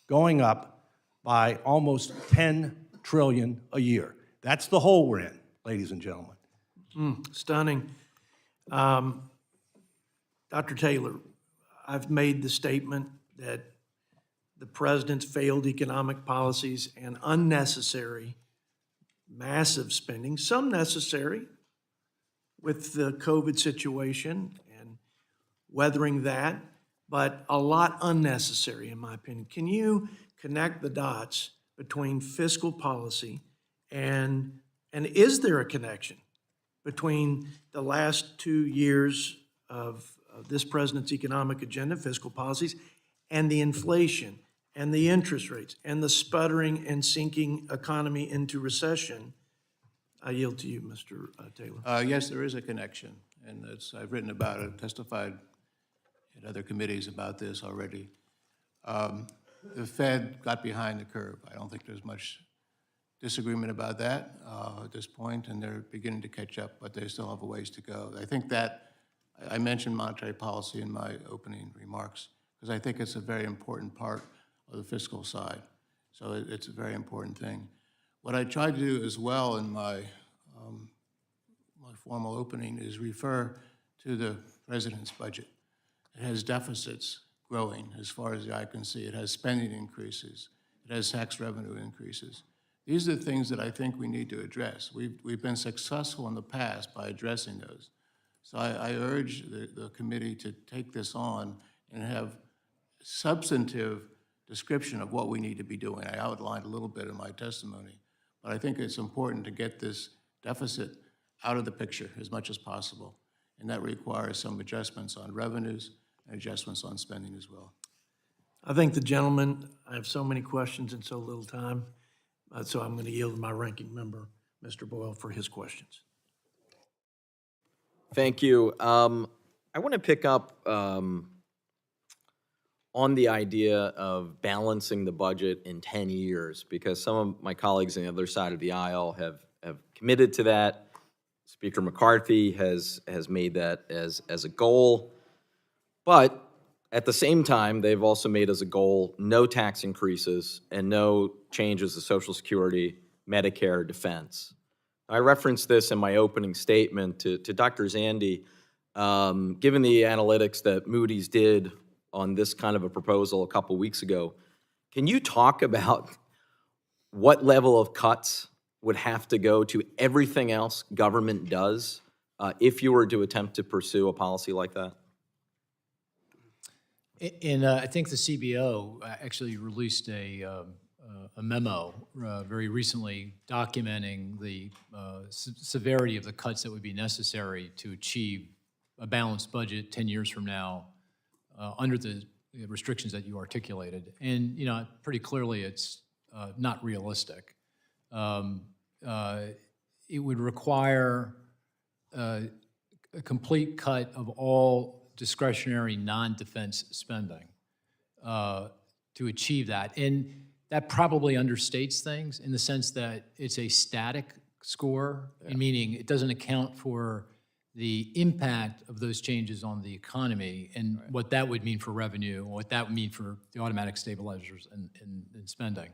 going up by almost $10 trillion a year. That's the hole we're in, ladies and gentlemen. Stunning. Dr. Taylor, I've made the statement that the president's failed economic policies and unnecessary, massive spending, some necessary with the COVID situation and weathering that, but a lot unnecessary, in my opinion. Can you connect the dots between fiscal policy and is there a connection between the last 2 years of this president's economic agenda, fiscal policies, and the inflation and the interest rates and the sputtering and sinking economy into recession? I yield to you, Mr. Taylor. Yes, there is a connection, and I've written about it, testified at other committees about this already. The Fed got behind the curve. I don't think there's much disagreement about that at this point, and they're beginning to catch up, but they still have a ways to go. I think that, I mentioned monetary policy in my opening remarks, because I think it's a very important part of the fiscal side. So it's a very important thing. What I tried to do as well in my formal opening is refer to the president's budget. It has deficits growing as far as the eye can see. It has spending increases. It has tax revenue increases. These are the things that I think we need to address. We've been successful in the past by addressing those. So I urge the committee to take this on and have substantive description of what we need to be doing. I outlined a little bit in my testimony, but I think it's important to get this deficit out of the picture as much as possible. And that requires some adjustments on revenues and adjustments on spending as well. I think the gentleman, I have so many questions in so little time, so I'm going to yield to my ranking member, Mr. Boyle, for his questions. Thank you. I want to pick up on the idea of balancing the budget in 10 years, because some of my colleagues on the other side of the aisle have committed to that. Speaker McCarthy has made that as a goal. But at the same time, they've also made as a goal no tax increases and no changes to Social Security, Medicare, defense. I referenced this in my opening statement to Dr. Zandy. Given the analytics that Moody's did on this kind of a proposal a couple weeks ago, can you talk about what level of cuts would have to go to everything else government does if you were to attempt to pursue a policy like that? And I think the CBO actually released a memo very recently documenting the severity of the cuts that would be necessary to achieve a balanced budget 10 years from now under the restrictions that you articulated. And, you know, pretty clearly it's not realistic. It would require a complete cut of all discretionary non-defense spending to achieve that. And that probably understates things in the sense that it's a static score, meaning it doesn't account for the impact of those changes on the economy and what that would mean for revenue, what that would mean for the automatic stabilizers and spending.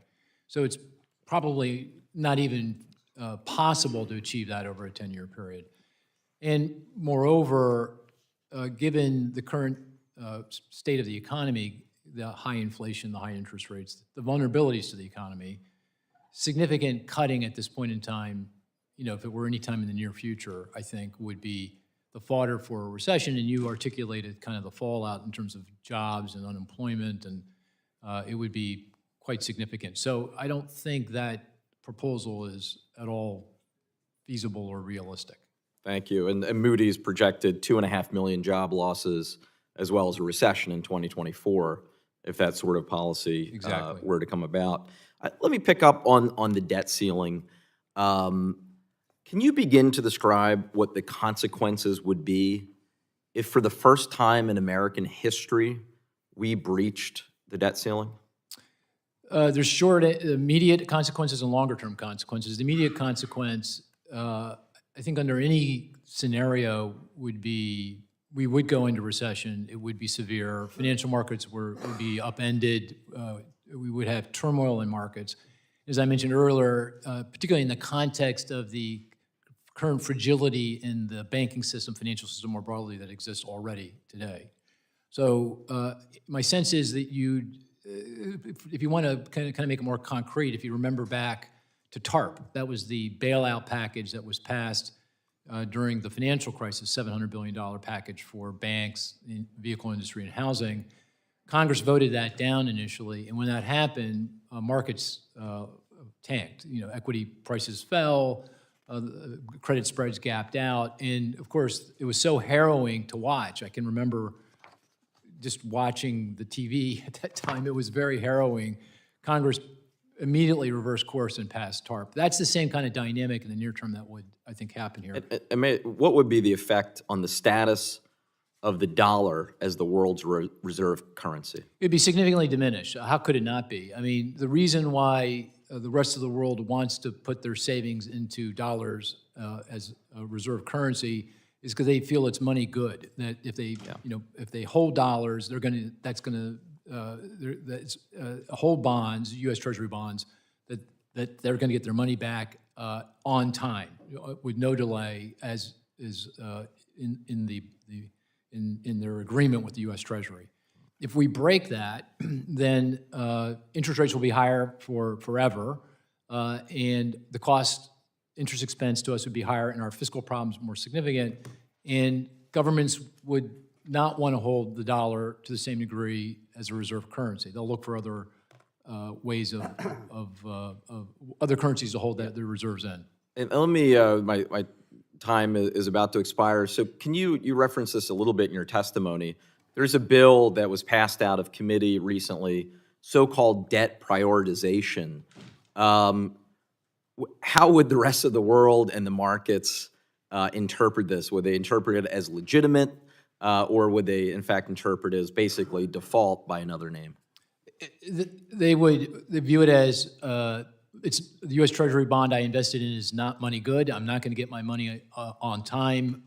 So it's probably not even possible to achieve that over a 10-year period. And moreover, given the current state of the economy, the high inflation, the high interest rates, the vulnerabilities to the economy, significant cutting at this point in time, you know, if it were any time in the near future, I think would be the fodder for a recession. And you articulated kind of the fallout in terms of jobs and unemployment, and it would be quite significant. So I don't think that proposal is at all feasible or realistic. Thank you. And Moody's projected 2.5 million job losses as well as a recession in 2024 if that sort of policy were to come about. Let me pick up on the debt ceiling. Can you begin to describe what the consequences would be if for the first time in American history we breached the debt ceiling? There's short, immediate consequences and longer-term consequences. The immediate consequence, I think under any scenario would be, we would go into recession, it would be severe, financial markets would be upended, we would have turmoil in markets. As I mentioned earlier, particularly in the context of the current fragility in the banking system, financial system more broadly that exists already today. So my sense is that if you want to kind of make it more concrete, if you remember back to TARP, that was the bailout package that was passed during the financial crisis, $700 billion package for banks, vehicle industry, and housing. Congress voted that down initially, and when that happened, markets tanked. You know, equity prices fell, credit spreads gapped out, and of course, it was so harrowing to watch. I can remember just watching the TV at that time. It was very harrowing. Congress immediately reversed course and passed TARP. That's the same kind of dynamic in the near term that would, I think, happen here. What would be the effect on the status of the dollar as the world's reserve currency? It'd be significantly diminished. How could it not be? I mean, the reason why the rest of the world wants to put their savings into dollars as a reserve currency is because they feel it's money good. That if they, if they hold dollars, hold bonds, U.S. Treasury bonds, that they're going to get their money back on time with no delay, as is in their agreement with the U.S. Treasury. If we break that, then interest rates will be higher for forever, and the interest expense to us would be higher, and our fiscal problems more significant, and governments would not want to hold the dollar to the same degree as a reserve currency. They'll look for other ways of other currencies to hold their reserves in. And let me, my time is about to expire, so can you reference this a little bit in your testimony? There's a bill that was passed out of committee recently, so-called debt prioritization. How would the rest of the world and the markets interpret this? Would they interpret it as legitimate, or would they, in fact, interpret it as basically default by another name? They view it as it's the U.S. Treasury bond I invested in is not money good. I'm not going to get my money on time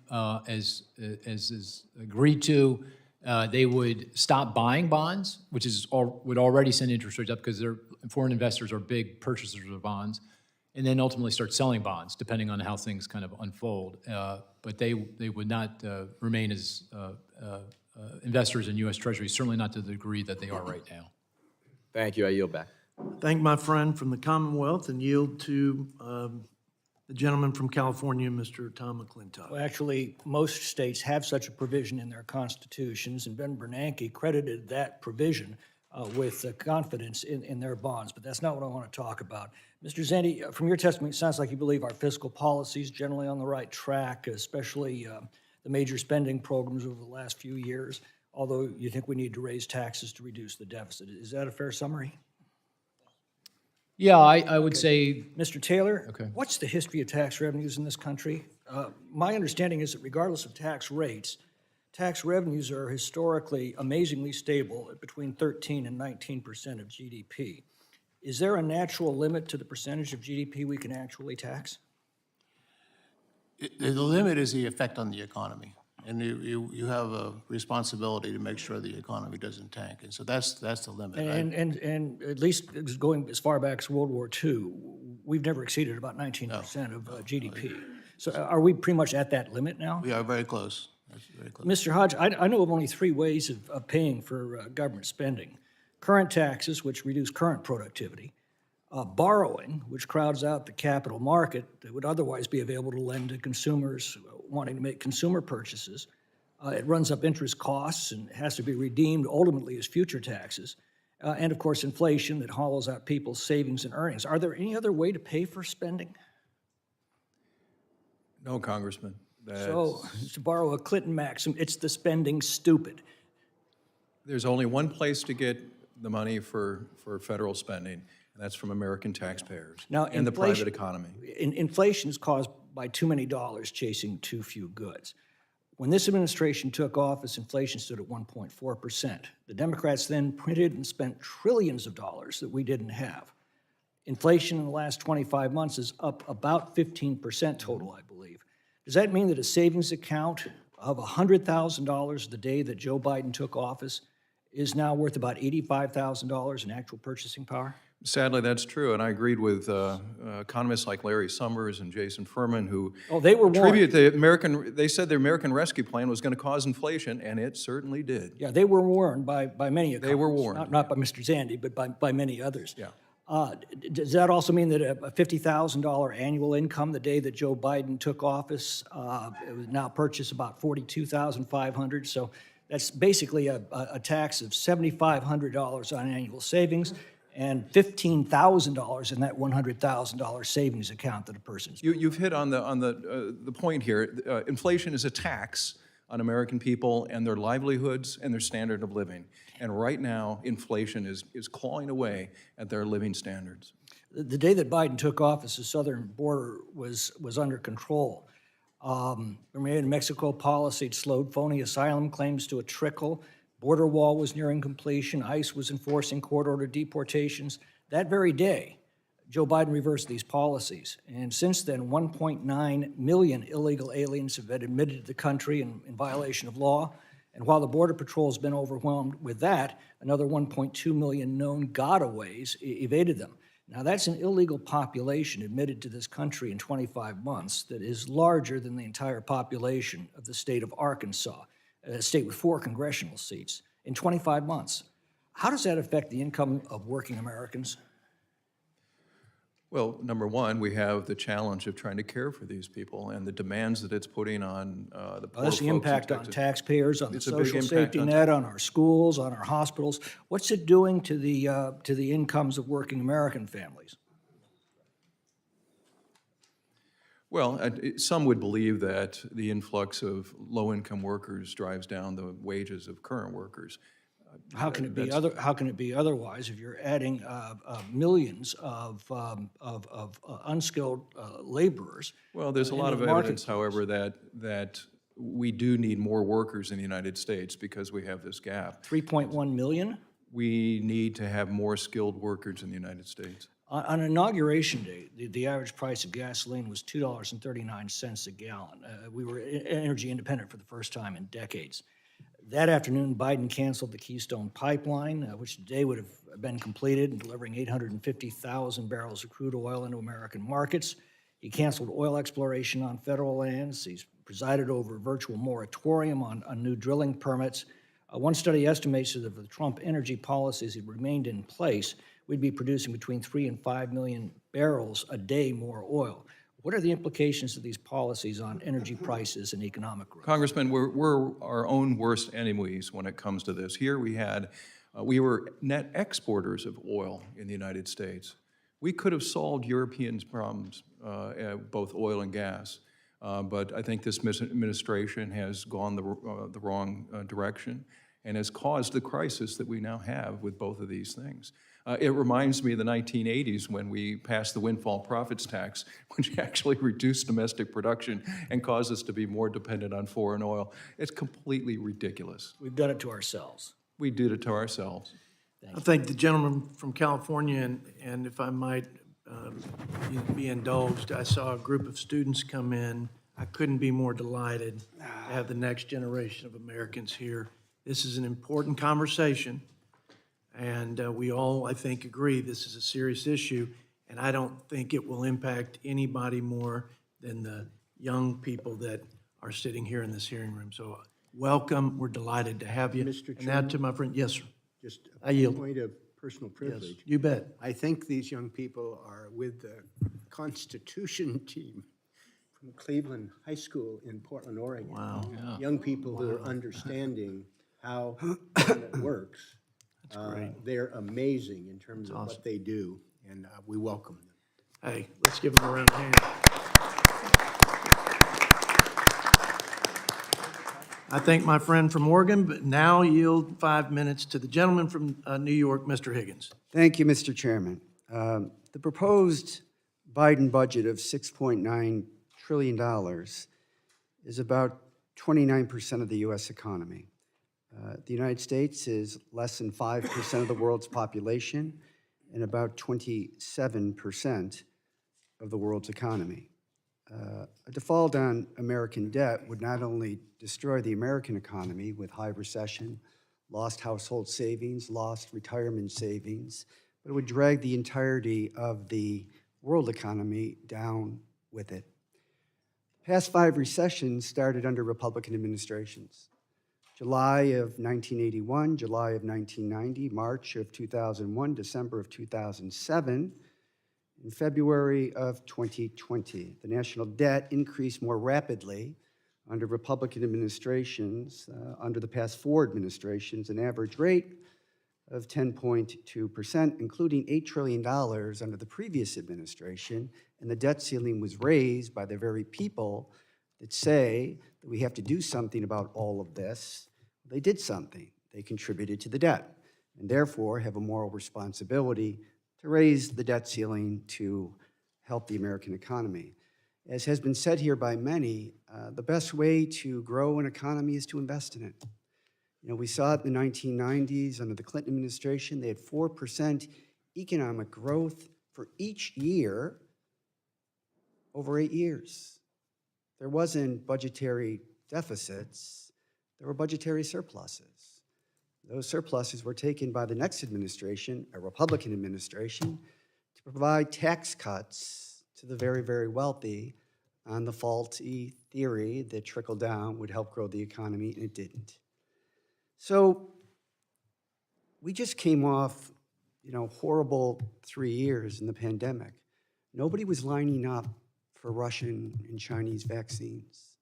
as is agreed to. They would stop buying bonds, which would already send interest rates up because foreign investors are big purchasers of bonds, and then ultimately start selling bonds, depending on how things kind of unfold. But they would not remain as investors in U.S. Treasury, certainly not to the degree that they are right now. Thank you. I yield back. Thank my friend from the Commonwealth and yield to the gentleman from California, Mr. Tom McClintock. Well, actually, most states have such a provision in their constitutions, and Ben Bernanke credited that provision with confidence in their bonds, but that's not what I want to talk about. Mr. Zandy, from your testimony, it sounds like you believe our fiscal policy is generally on the right track, especially the major spending programs over the last few years, although you think we need to raise taxes to reduce the deficit. Is that a fair summary? Yeah, I would say. Mr. Taylor, Okay. What's the history of tax revenues in this country? My understanding is that regardless of tax rates, tax revenues are historically amazingly stable at between 13 and 19% of GDP. Is there a natural limit to the percentage of GDP we can actually tax? The limit is the effect on the economy. And you have a responsibility to make sure the economy doesn't tank. And so that's the limit. And at least going as far back as World War II, we've never exceeded about 19% of GDP. So are we pretty much at that limit now? We are very close. That's very close. Mr. Hodge, I know of only three ways of paying for government spending. Current taxes, which reduce current productivity. Borrowing, which crowds out the capital market that would otherwise be available to lend to consumers wanting to make consumer purchases. It runs up interest costs and has to be redeemed ultimately as future taxes. And of course, inflation that hollows out people's savings and earnings. Are there any other way to pay for spending? No, Congressman. So, to borrow a Clinton maxim, it's the spending stupid. There's only one place to get the money for federal spending, and that's from American taxpayers and the private economy. Inflation is caused by too many dollars chasing too few goods. When this administration took office, inflation stood at 1.4%. The Democrats then printed and spent trillions of dollars that we didn't have. Inflation in the last 25 months is up about 15% total, I believe. Does that mean that a savings account of $100,000 the day that Joe Biden took office is now worth about $85,000 in actual purchasing power? Sadly, that's true, and I agreed with economists like Larry Summers and Jason Furman, who they were warned. They said the American Rescue Plan was going to cause inflation, and it certainly did. Yeah, they were warned by many economists. They were warned. Not by Mr. Zandy, but by many others. Yeah. Does that also mean that a $50,000 annual income the day that Joe Biden took office it would now purchase about $42,500? So that's basically a tax of $7,500 on annual savings and $15,000 in that $100,000 savings account that a person's. You've hit on the point here. Inflation is a tax on American people and their livelihoods and their standard of living. And right now, inflation is clawing away at their living standards. The day that Biden took office, the southern border was under control. The Mexico policy had slowed phony asylum claims to a trickle. Border wall was nearing completion. ICE was enforcing court-ordered deportations. That very day, Joe Biden reversed these policies. And since then, 1.9 million illegal aliens have been admitted to the country in violation of law. And while the Border Patrol has been overwhelmed with that, another 1.2 million known gotaways evaded them. Now, that's an illegal population admitted to this country in 25 months that is larger than the entire population of the state of Arkansas, a state with 4 congressional seats, in 25 months. How does that affect the income of working Americans? Well, number one, we have the challenge of trying to care for these people and the demands that it's putting on the poor Well, folks. that's the in impact on Texas. taxpayers, on the It's a big social impact safety on- net, on our schools, on our hospitals. What's it doing to the incomes of working American families? Well, some would believe that the influx of low-income workers drives down the wages of current workers. How can it be How can it be otherwise if you're adding millions of unskilled laborers? Well, there's a lot of into the evidence, marketplace? however, that we do need more workers in the United States because we have this gap. 3.1 million? We need to have more skilled workers in the United States. On Inauguration Day, the average price of gasoline was $2.39 a gallon. We were energy independent for the first time in decades. That afternoon, Biden canceled the Keystone Pipeline, which today would have been completed and delivering 850,000 barrels of crude oil into American markets. He canceled oil exploration on federal lands. He's presided over a virtual moratorium on new drilling permits. One study estimates that if the Trump energy policies had remained in place, we'd be producing between 3 and 5 million barrels a day more oil. What are the implications of these policies on energy prices and economic growth? Congressman, we're our own worst enemies when it comes to this. Here we were net exporters of oil in the United States. We could have solved Europeans' problems, both oil and gas, but I think this administration has gone the wrong direction and has caused the crisis that we now have with both of these things. It reminds me of the 1980s when we passed the windfall profits tax, which actually reduced domestic production and caused us to be more dependent on foreign oil. It's completely ridiculous. We've done it to ourselves. We did it to ourselves. I thank the gentleman from California, and if I might be indulged, I saw a group of students come in. I couldn't be more delighted to have the next generation of Americans here. This is an important conversation, and we all, I think, agree this is a serious issue, and I don't think it will impact anybody more than the young people that are sitting here in this hearing room. So welcome, we're delighted to have you. Mr. And now to my friend, yes, sir. Just I a yield. point of personal Yes, privilege. you bet. I think these young people are with the Constitution team from Cleveland High School in Portland, Oregon. Wow. Young people who are understanding how it works. They're amazing in terms of what they do, and we welcome them. Hey, let's give them a round of hand. I thank my friend from Oregon, but now yield 5 minutes to the gentleman from New York, Mr. Higgins. Thank you, Mr. Chairman. The proposed Biden budget of $6.9 trillion is about 29% of the U.S. economy. The United States is less than 5% of the world's population and about 27% of the world's economy. A default on American debt would not only destroy the American economy with high recession, lost household savings, lost retirement savings, but it would drag the entirety of the world economy down with it. Past 5 recessions started under Republican administrations. July of 1981, July of 1990, March of 2001, December of 2007, in February of 2020. The national debt increased more rapidly under Republican administrations, under the past 4 administrations, an average rate of 10.2%, including $8 trillion under the previous administration, and the debt ceiling was raised by the very people that say that we have to do something about all of this. They did something. They contributed to the debt, and therefore have a moral responsibility to raise the debt ceiling to help the American economy. As has been said here by many, the best way to grow an economy is to invest in it. You know, we saw it in the 1990s under the Clinton administration. They had 4% economic growth for each year over 8 years. There wasn't budgetary deficits, there were budgetary surpluses. Those surpluses were taken by the next administration, a Republican administration, to provide tax cuts to the very, very wealthy on the faulty theory that trickle down would help grow the economy, and it didn't. So we just came off, horrible 3 years in the pandemic. Nobody was lining up for Russian and Chinese vaccines.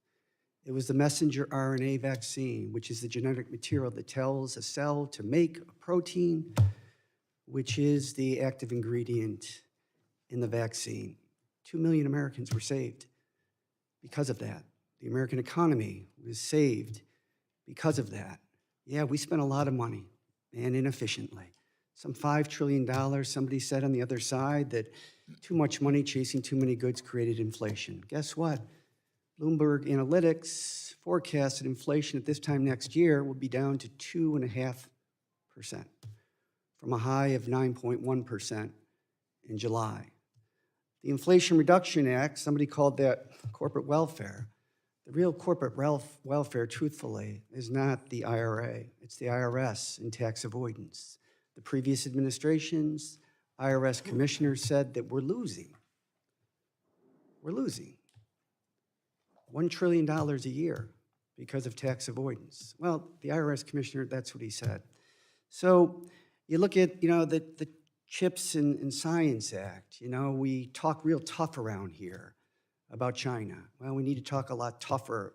It was the messenger RNA vaccine, which is the genetic material that tells a cell to make a protein, which is the active ingredient in the vaccine. 2 million Americans were saved because of that. The American economy was saved because of that. Yeah, we spent a lot of money, and inefficiently. Some $5 trillion, somebody said on the other side that too much money chasing too many goods created inflation. Guess what? Bloomberg Analytics forecast that inflation at this time next year will be down to 2.5% from a high of 9.1% in July. The Inflation Reduction Act, somebody called that corporate welfare. The real corporate welfare, truthfully, is not the IRA. It's the IRS and tax avoidance. The previous administration's IRS commissioner said that we're losing. We're losing $1 trillion a year because of tax avoidance. Well, the IRS commissioner, that's what he said. So you look at, the CHIPS and Science Act. We talk real tough around here about China. Well, we need to talk a lot tougher.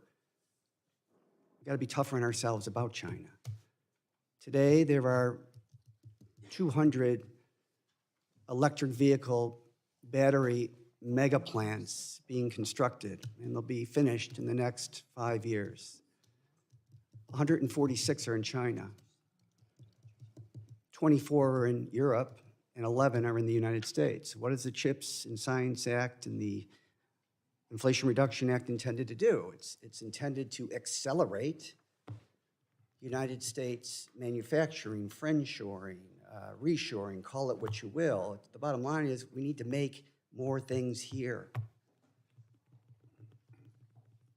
We've got to be tougher on ourselves about China. Today, there are 200 electric vehicle battery mega plants being constructed, and they'll be finished in the next 5 years. 146 are in China. 24 are in Europe, and 11 are in the United States. What is the CHIPS and Science Act and the Inflation Reduction Act intended to do? It's intended to accelerate United States manufacturing, friendshoring, reshoring, call it what you will. The bottom line is we need to make more things here.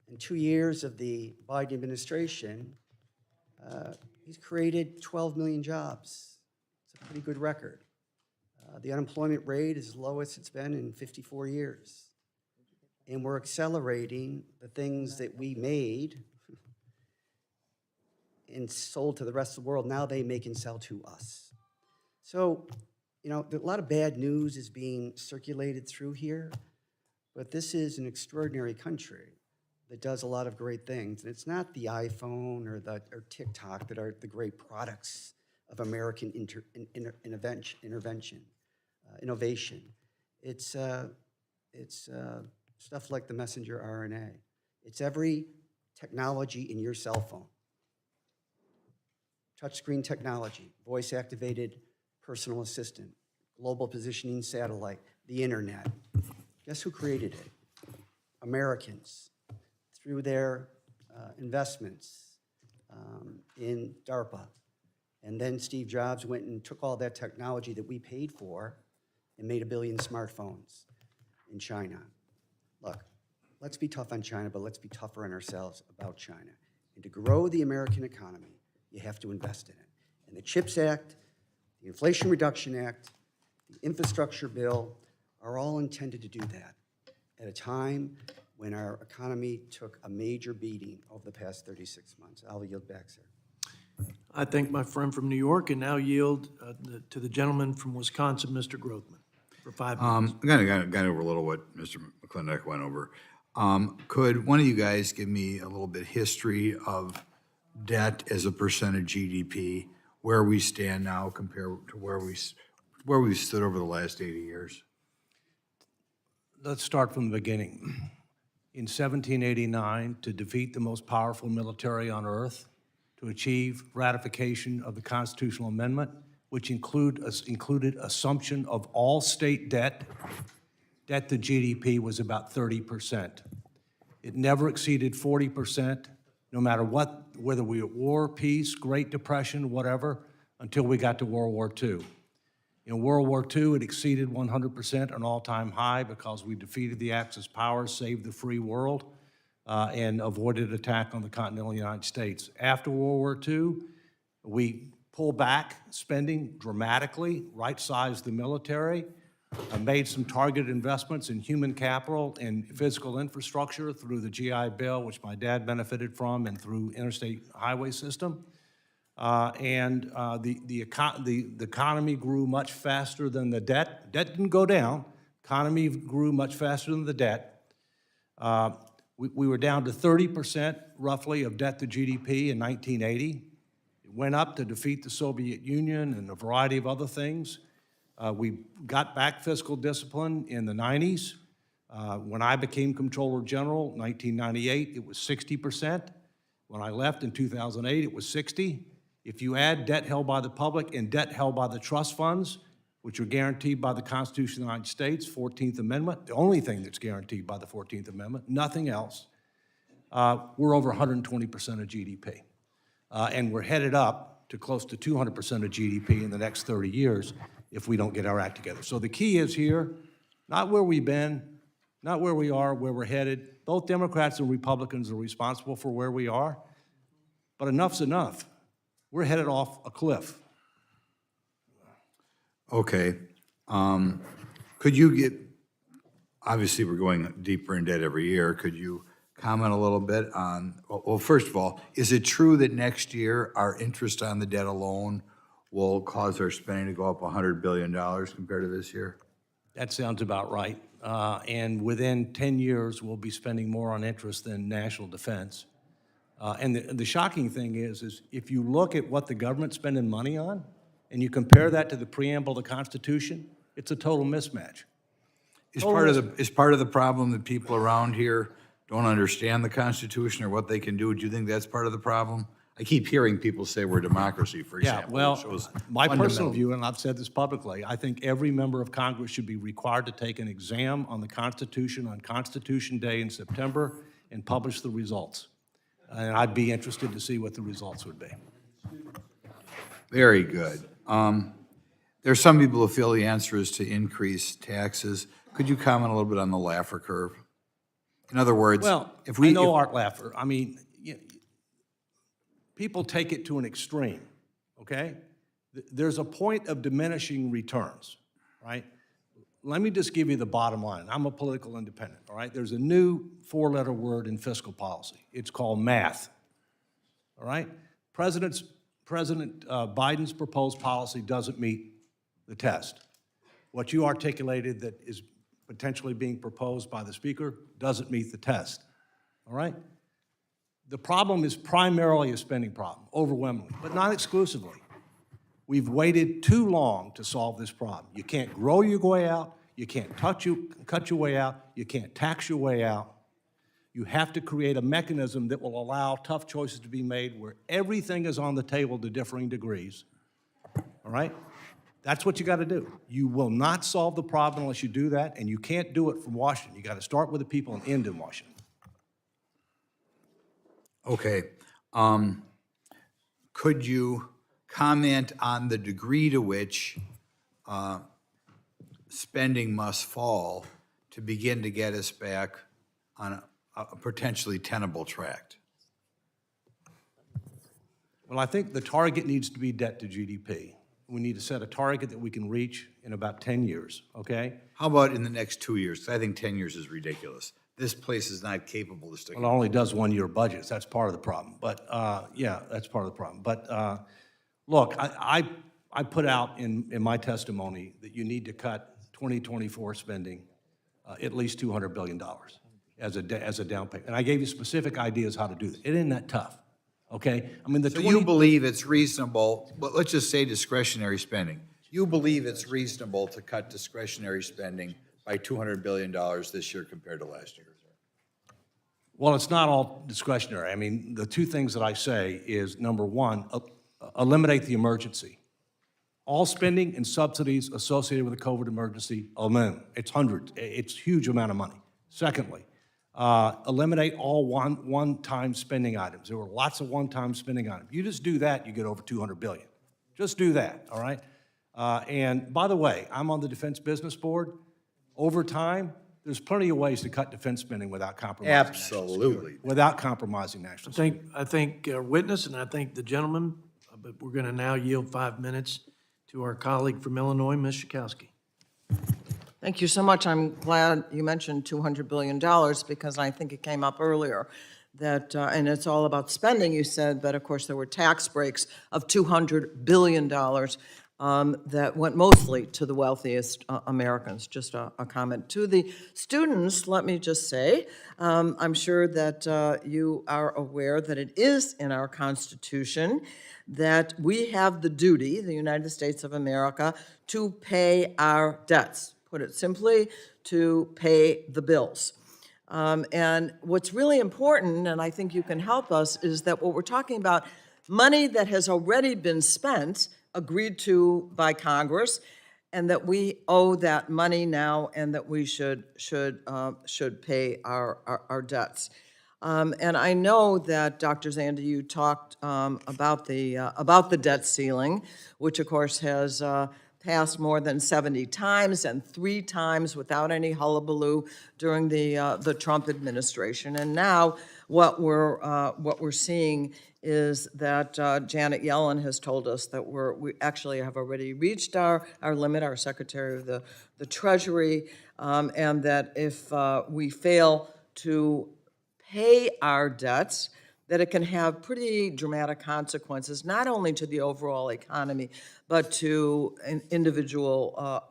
In 2 years of the Biden administration, he's created 12 million jobs. It's a pretty good record. The unemployment rate is the lowest it's been in 54 years. And we're accelerating the things that we made and sold to the rest of the world. Now they make and sell to us. So, a lot of bad news is being circulated through here, but this is an extraordinary country that does a lot of great things. And it's not the iPhone or TikTok that are the great products of American innovation. It's stuff like the messenger RNA. It's every technology in your cell phone. Touchscreen technology, voice-activated personal assistant, global positioning satellite, the internet. Guess who created it? Americans, through their investments in DARPA. And then Steve Jobs went and took all that technology that we paid for and made 1 billion smartphones in China. Look, let's be tough on China, but let's be tougher on ourselves about China. And to grow the American economy, you have to invest in it. And the CHIPS Act, the Inflation Reduction Act, the Infrastructure Bill are all intended to do that at a time when our economy took a major beating over the past 36 months. I'll yield back, sir. I thank my friend from New York and now yield to the gentleman from Wisconsin, Mr. Grothman, for 5 minutes. I got over a little what Mr. McClintock went over. Could one of you guys give me a little bit history of debt as a percent of GDP, where we stand now compared to where we stood over the last 80 years? Let's start from the beginning. In 1789, to defeat the most powerful military on earth, to achieve ratification of the Constitutional Amendment, which included assumption of all state debt to GDP was about 30%. It never exceeded 40%, no matter what, whether we were at war, peace, Great Depression, whatever, until we got to World War II. In World War II, it exceeded 100%, an all-time high, because we defeated the Axis powers, saved the free world, and avoided attack on the continental United States. After World War II, we pulled back spending dramatically, right-sized the military, made some targeted investments in human capital and physical infrastructure through the GI Bill, which my dad benefited from, and through interstate highway system. The economy grew much faster than the debt. Debt didn't go down. Economy grew much faster than the debt. We were down to 30% roughly of debt to GDP in 1980. It went up to defeat the Soviet Union and a variety of other things. We got back fiscal discipline in the 90s. When I became Comptroller General, 1998, it was 60%. When I left in 2008, it was 60%. If you add debt held by the public and debt held by the trust funds, which are guaranteed by the Constitution of the United States, 14th Amendment, the only thing that's guaranteed by the 14th Amendment, nothing else, we're over 120% of GDP. And we're headed up to close to 200% of GDP in the next 30 years if we don't get our act together. So the key is here, not where we've been, not where we are, where we're headed. Both Democrats and Republicans are responsible for where we are, but enough's enough. We're headed off a cliff. Okay. Could you get, obviously, we're going deeper in debt every year. Could you comment a little bit on, well, first of all, is it true that next year our interest on the debt alone will cause our spending to go up $100 billion compared to this year? That sounds about right. And within 10 years, we'll be spending more on interest than national defense. And the shocking thing is if you look at what the government's spending money on, and you compare that to the preamble of the Constitution, it's a total mismatch. Is part of the problem that people around here don't understand the Constitution or what they can do? Do you think that's part of the problem? I keep hearing people say we're a democracy, for Yeah, example. well, which shows my personal fundamental- view, and I've said this publicly, I think every member of Congress should be required to take an exam on the Constitution on Constitution Day in September and publish the results. And I'd be interested to see what the results would be. Very good. There's some people who feel the answer is to increase taxes. Could you comment a little bit on the Laffer curve? In other words, Well, if we... I know if- Art Laffer. I mean, people take it to an extreme, okay? There's a point of diminishing returns, right? Let me just give you the bottom line. I'm a political independent, all right? There's a new four-letter word in fiscal policy. It's called math, all right? President Biden's proposed policy doesn't meet the test. What you articulated that is potentially being proposed by the Speaker doesn't meet the test, all right? The problem is primarily a spending problem, overwhelmingly, but not exclusively. We've waited too long to solve this problem. You can't grow your way out, you can't cut your way out, you can't tax your way out. You have to create a mechanism that will allow tough choices to be made where everything is on the table to differing degrees, all right? That's what you got to do. You will not solve the problem unless you do that, and you can't do it from Washington. You got to start with the people and end in Washington. Okay. Could you comment on the degree to which spending must fall to begin to get us back on a potentially tenable track? Well, I think the target needs to be debt to GDP. We need to set a target that we can reach in about 10 years, okay? How about in the next 2 years? 'Cause I think 10 years is ridiculous. This place is not capable of sticking. Well, it only does one-year budgets. That's part of the problem. But, yeah, that's part of the problem. But, look, I put out in my testimony that you need to cut 2024 spending at least $200 billion as a down payment. And I gave you specific ideas how to do that. It isn't that tough, okay? I mean, So you believe it's reasonable, but let's just say discretionary spending. You believe it's reasonable to cut discretionary spending by $200 billion this year compared to last year? Well, it's not all discretionary. I mean, the two things that I say is, number one, eliminate the emergency. All spending and subsidies associated with the COVID emergency, eliminate. It's hundreds. It's a huge amount of money. Secondly, eliminate all one-time spending items. There were lots of one-time spending items. You just do that, you get over $200 billion. Just do that, all right? And by the way, I'm on the Defense Business Board. Over time, there's plenty of ways to cut defense spending without compromising national security. Absolutely. Without compromising national security. I thank our witness, and I thank the gentleman, but we're going to now yield 5 minutes to our colleague from Illinois, Ms. Schakowsky. Thank you so much. I'm glad you mentioned $200 billion because I think it came up earlier that, and it's all about spending, you said, but of course there were tax breaks of $200 billion that went mostly to the wealthiest Americans. Just a comment. To the students, let me just say, I'm sure that you are aware that it is in our Constitution that we have the duty, the United States of America, to pay our debts. Put it simply, to pay the bills. And what's really important, and I think you can help us, is that what we're talking about, money that has already been spent, agreed to by Congress, and that we owe that money now, and that we should pay our debts. And I know that, Dr. Zandy, you talked about the debt ceiling, which of course has passed more than 70 times, and 3 times without any hullabaloo during the Trump administration. And now what we're seeing is that Janet Yellen has told us that we actually have already reached our limit, our Secretary of the Treasury, and that if we fail to pay our debts, that it can have pretty dramatic consequences, not only to the overall economy, but to individual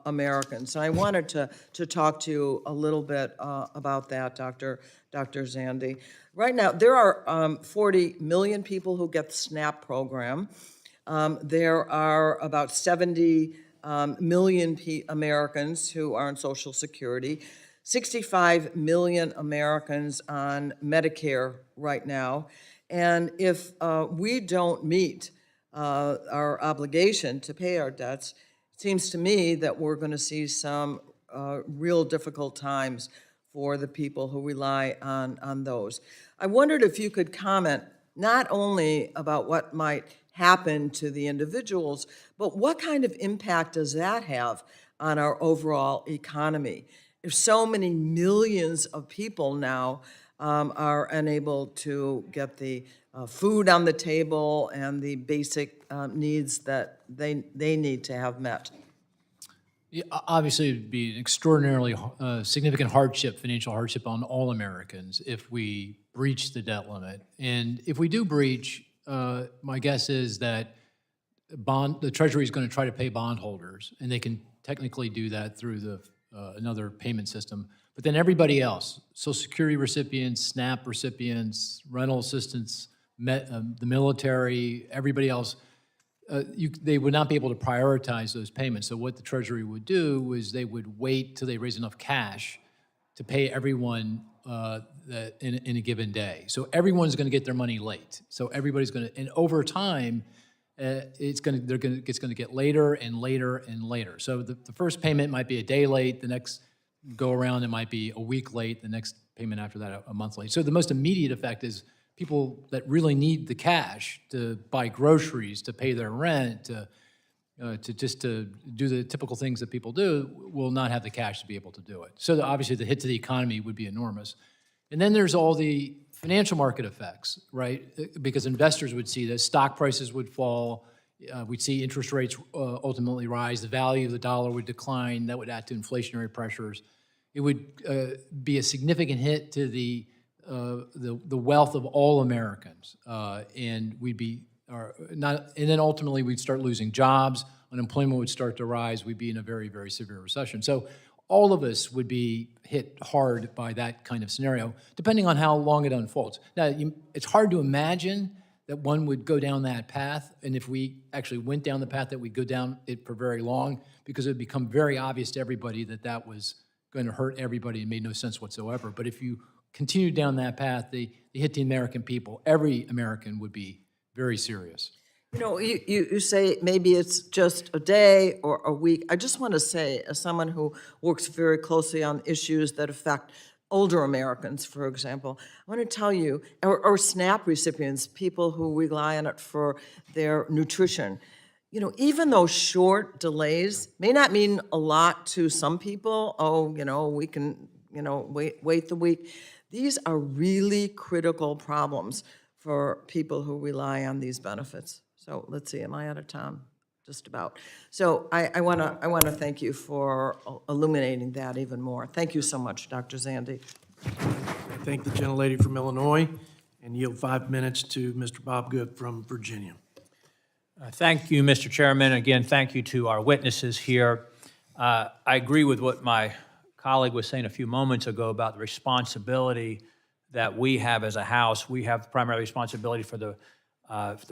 Americans. And I wanted to talk to you a little bit about that, Dr. Zandy. Right now, there are 40 million people who get the SNAP program. There are about 70 million Americans who are on Social Security. 65 million Americans on Medicare right now. And if we don't meet our obligation to pay our debts, it seems to me that we're going to see some real difficult times for the people who rely on those. I wondered if you could comment not only about what might happen to the individuals, but what kind of impact does that have on our overall economy? If so many millions of people now are unable to get the food on the table and the basic needs that they need to have met. Yeah, obviously, it would be an extraordinarily significant hardship, financial hardship on all Americans if we breach the debt limit. And if we do breach, my guess is that the Treasury is going to try to pay bondholders, and they can technically do that through another payment system. But then everybody else, Social Security recipients, SNAP recipients, rental assistance, the military, everybody else, they would not be able to prioritize those payments. So what the Treasury would do is they would wait till they raise enough cash to pay everyone in a given day. So everyone's going to get their money late. So everybody's going to, and over time, it's going to get later and later and later. So the first payment might be a day late. The next go around, it might be a week late. The next payment after that, a month late. So the most immediate effect is people that really need the cash to buy groceries, to pay their rent, to do the typical things that people do, will not have the cash to be able to do it. So obviously the hit to the economy would be enormous. And then there's all the financial market effects, right? Because investors would see this, stock prices would fall, we'd see interest rates ultimately rise, the value of the dollar would decline, that would add to inflationary pressures. It would be a significant hit to the wealth of all Americans, and we'd be and then ultimately we'd start losing jobs, unemployment would start to rise, we'd be in a very, very severe recession. So all of us would be hit hard by that kind of scenario, depending on how long it unfolds. Now, it's hard to imagine that one would go down that path, and if we actually went down the path that we'd go down it for very long, because it would become very obvious to everybody that that was going to hurt everybody and made no sense whatsoever. But if you continue down that path, they hit the American people. Every American would be very serious. You know, you say maybe it's just a day or a week. I just want to say, as someone who works very closely on issues that affect older Americans, for example, I want to tell you, or SNAP recipients, people who rely on it for their nutrition, you know, even those short delays may not mean a lot to some people. Oh, you know, we can, you know, wait the week. These are really critical problems for people who rely on these benefits. So let's see, am I out of time? Just about. So I want to thank you for illuminating that even more. Thank you so much, Dr. Zandy. I thank the gentlelady from Illinois and yield 5 minutes to Mr. Bob Good from Virginia. Thank you, Mr. Chairman. Again, thank you to our witnesses here. I agree with what my colleague was saying a few moments ago about the responsibility that we have as a House. We have primary responsibility for the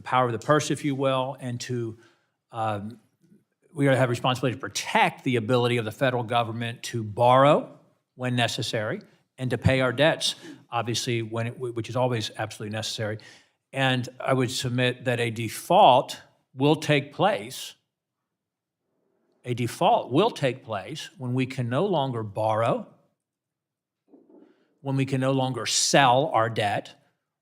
power of the purse, if you will, and we have responsibility to protect the ability of the federal government to borrow when necessary and to pay our debts, obviously, which is always absolutely necessary. And I would submit that a default will take place. A default will take place when we can no longer borrow, when we can no longer sell our debt,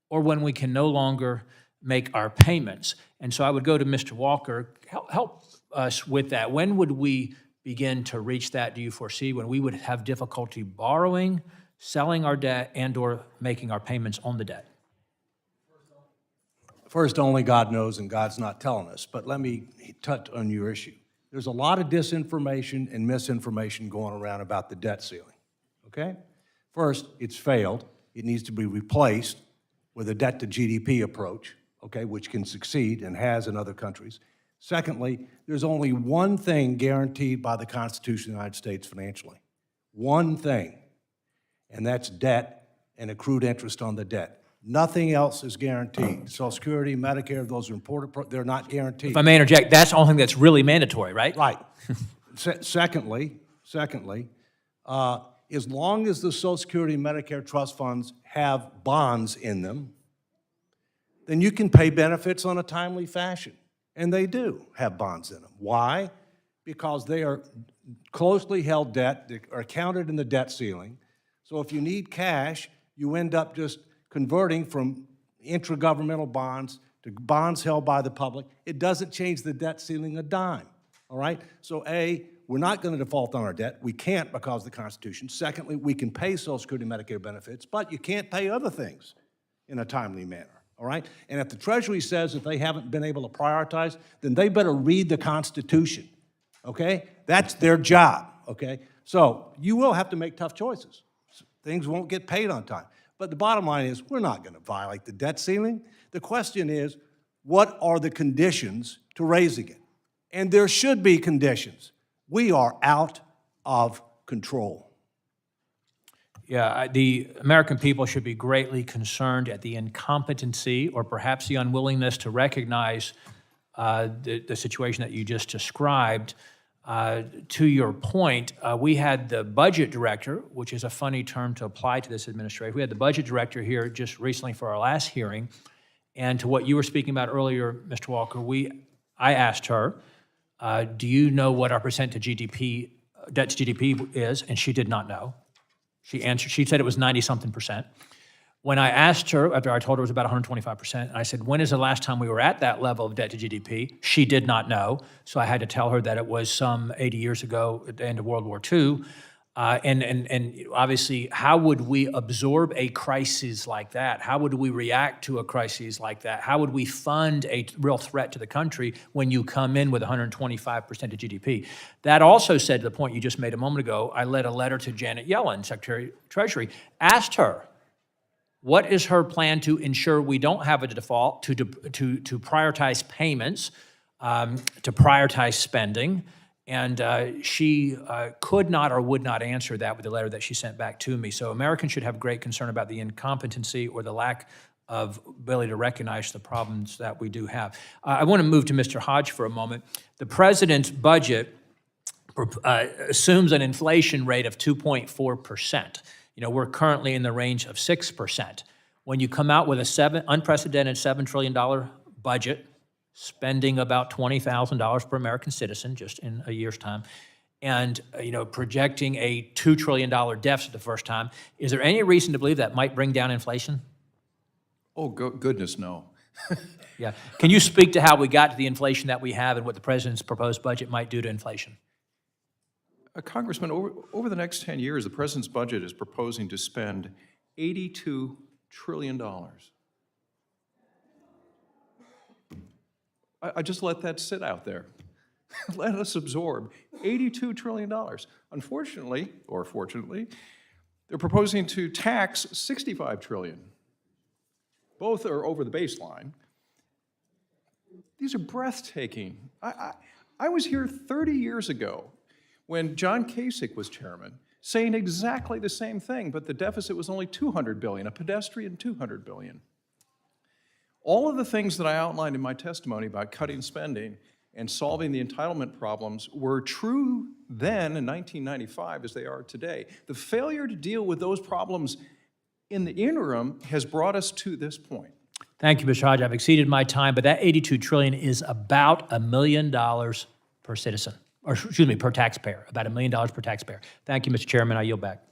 or when we can no longer make our payments. And so I would go to Mr. Walker, help us with that. When would we begin to reach that, do you foresee, when we would have difficulty borrowing, selling our debt, and/or making our payments on the debt? First, only God knows, and God's not telling us. But let me touch on your issue. There's a lot of disinformation and misinformation going around about the debt ceiling, okay? First, it's failed. It needs to be replaced with a debt-to-GDP approach, okay, which can succeed and has in other countries. Secondly, there's only one thing guaranteed by the Constitution of the United States financially. One thing, and that's debt and accrued interest on the debt. Nothing else is guaranteed. Social Security, Medicare, those are important, they're not guaranteed. If I may interject, that's the only thing that's really mandatory, right? Right. Secondly, as long as the Social Security and Medicare trust funds have bonds in them, then you can pay benefits on a timely fashion. And they do have bonds in them. Why? Because they are closely held debt, they are counted in the debt ceiling. So if you need cash, you end up just converting from intragovernmental bonds to bonds held by the public. It doesn't change the debt ceiling a dime, all right? So A, we're not going to default on our debt. We can't because of the Constitution. Secondly, we can pay Social Security and Medicare benefits, but you can't pay other things in a timely manner, all right? And if the Treasury says that they haven't been able to prioritize, then they better read the Constitution, okay? That's their job, okay? So you will have to make tough choices. Things won't get paid on time. But the bottom line is, we're not going to violate the debt ceiling. The question is, what are the conditions to raising it? And there should be conditions. We are out of control. Yeah, the American people should be greatly concerned at the incompetency or perhaps the unwillingness to recognize the situation that you just described. To your point, we had the budget director, which is a funny term to apply to this administration. We had the budget director here just recently for our last hearing. And to what you were speaking about earlier, Mr. Walker, I asked her, do you know what our percent to GDP, debt to GDP is? And she did not know. She said it was 90-something%. When I asked her, after I told her it was about 125%, I said, when is the last time we were at that level of debt to GDP? She did not know, so I had to tell her that it was some 80 years ago at the end of World War II. And obviously, how would we absorb a crisis like that? How would we react to a crisis like that? How would we fund a real threat to the country when you come in with 125% of GDP? That also said, to the point you just made a moment ago, I led a letter to Janet Yellen, Secretary of Treasury, asked her, what is her plan to ensure we don't have a default, to prioritize payments, to prioritize spending? And she could not or would not answer that with the letter that she sent back to me. So Americans should have great concern about the incompetency or the lack of ability to recognize the problems that we do have. I want to move to Mr. Hodge for a moment. The president's budget assumes an inflation rate of 2.4%. You know, we're currently in the range of 6%. When you come out with a unprecedented $7 trillion budget, spending about $20,000 per American citizen just in a year's time, and projecting a $2 trillion deficit the first time, is there any reason to believe that might bring down inflation? Oh, goodness, no. Yeah. Can you speak to how we got to the inflation that we have and what the president's proposed budget might do to inflation? Congressman, over the next 10 years, the president's budget is proposing to spend $82 trillion. I just let that sit out there. Let us absorb $82 trillion. Unfortunately, or fortunately, they're proposing to tax $65 trillion. Both are over the baseline. These are breathtaking. I was here 30 years ago when John Kasich was chairman, saying exactly the same thing, but the deficit was only $200 billion, a pedestrian $200 billion. All of the things that I outlined in my testimony about cutting spending and solving the entitlement problems were true then in 1995 as they are today. The failure to deal with those problems in the interim has brought us to this point. Thank you, Mr. Hodge. I've exceeded my time, but that $82 trillion is about $1 million per citizen, or excuse me, per taxpayer, about $1 million per taxpayer. Thank you, Mr. Chairman. I yield back.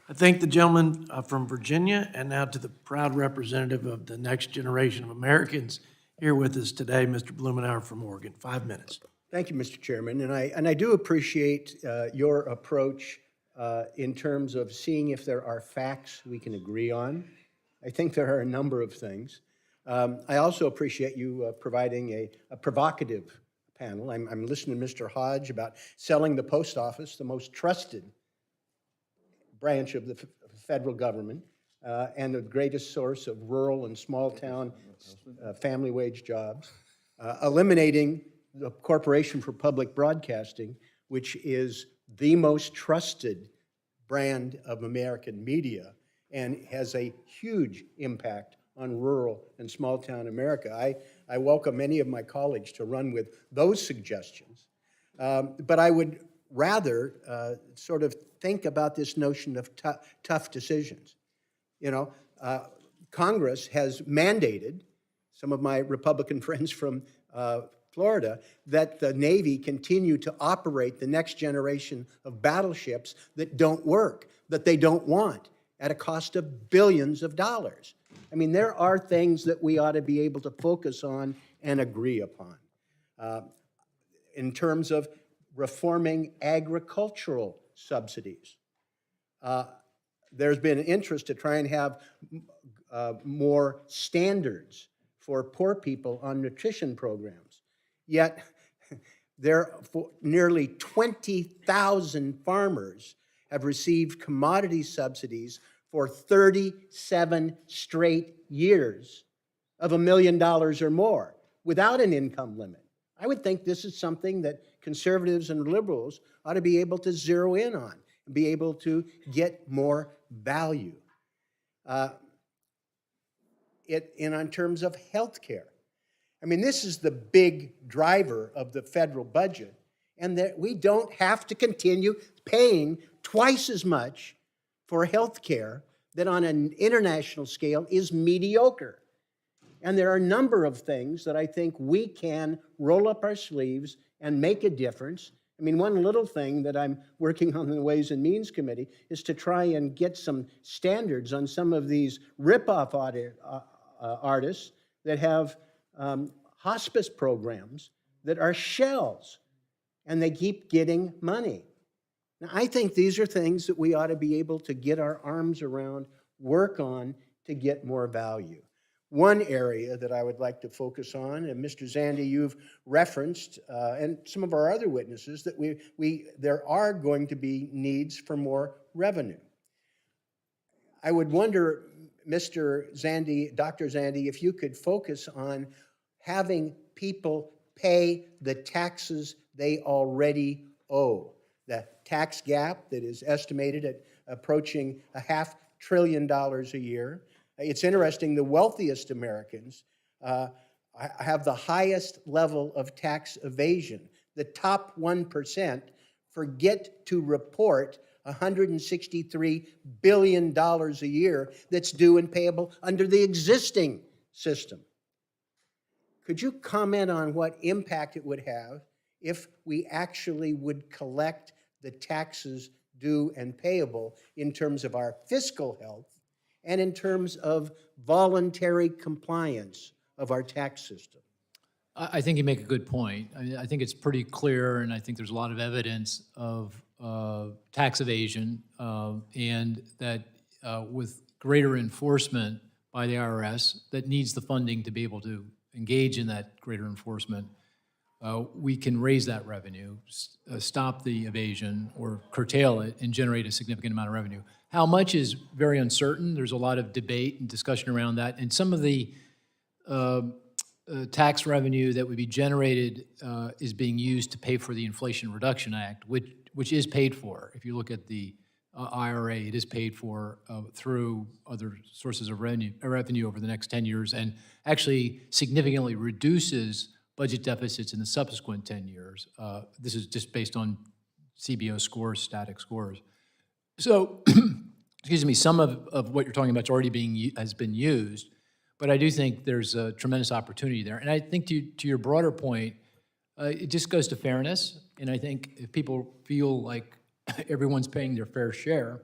I thank the gentleman from Virginia, and now to the proud representative of the next generation of Americans here with us today, Mr. Blumenauer from Oregon. 5 minutes. Thank you, Mr. Chairman, and I do appreciate your approach in terms of seeing if there are facts we can agree on. I think there are a number of things. I also appreciate you providing a provocative panel. I'm listening to Mr. Hodge about selling the post office, the most trusted branch of the federal government, and the greatest source of rural and small town family wage jobs, eliminating the Corporation for Public Broadcasting, which is the most trusted brand of American media and has a huge impact on rural and small town America. I welcome many of my colleagues to run with those suggestions, but I would rather sort of think about this notion of tough decisions. You know, Congress has mandated, some of my Republican friends from Florida, that the Navy continue to operate the next generation of battleships that don't work, that they don't want, at a cost of billions of dollars. I mean, there are things that we ought to be able to focus on and agree upon. In terms of reforming agricultural subsidies, there's been interest to try and have more standards for poor people on nutrition programs. Yet, nearly 20,000 farmers have received commodity subsidies for 37 straight years of $1 million or more without an income limit. I would think this is something that conservatives and liberals ought to be able to zero in on and be able to get more value. In terms of health care, I mean, this is the big driver of the federal budget, and that we don't have to continue paying twice as much for health care that on an international scale is mediocre. And there are a number of things that I think we can roll up our sleeves and make a difference. I mean, one little thing that I'm working on in the Ways and Means Committee is to try and get some standards on some of these rip-off artists that have hospice programs that are shells, and they keep getting money. Now, I think these are things that we ought to be able to get our arms around, work on to get more value. One area that I would like to focus on, and Mr. Zandy, you've referenced, and some of our other witnesses, that there are going to be needs for more revenue. I would wonder, Mr. Zandy, Dr. Zandy, if you could focus on having people pay the taxes they already owe. The tax gap that is estimated at approaching $500 billion a year. It's interesting, the wealthiest Americans have the highest level of tax evasion. The top 1% forget to report $163 billion a year that's due and payable under the existing system. Could you comment on what impact it would have if we actually would collect the taxes due and payable in terms of our fiscal health and in terms of voluntary compliance of our tax system? I think you make a good point. I mean, I think it's pretty clear, and I think there's a lot of evidence of tax evasion, and that with greater enforcement by the IRS that needs the funding to be able to engage in that greater enforcement, we can raise that revenue, stop the evasion or curtail it, and generate a significant amount of revenue. How much is very uncertain. There's a lot of debate and discussion around that, and some of the tax revenue that would be generated is being used to pay for the Inflation Reduction Act, which is paid for. If you look at the IRA, it is paid for through other sources of revenue over the next 10 years, and actually significantly reduces budget deficits in the subsequent 10 years. This is just based on CBO scores, static scores. So, excuse me, some of what you're talking about has been used, but I do think there's a tremendous opportunity there. And I think to your broader point, it just goes to fairness. And I think if people feel like everyone's paying their fair share,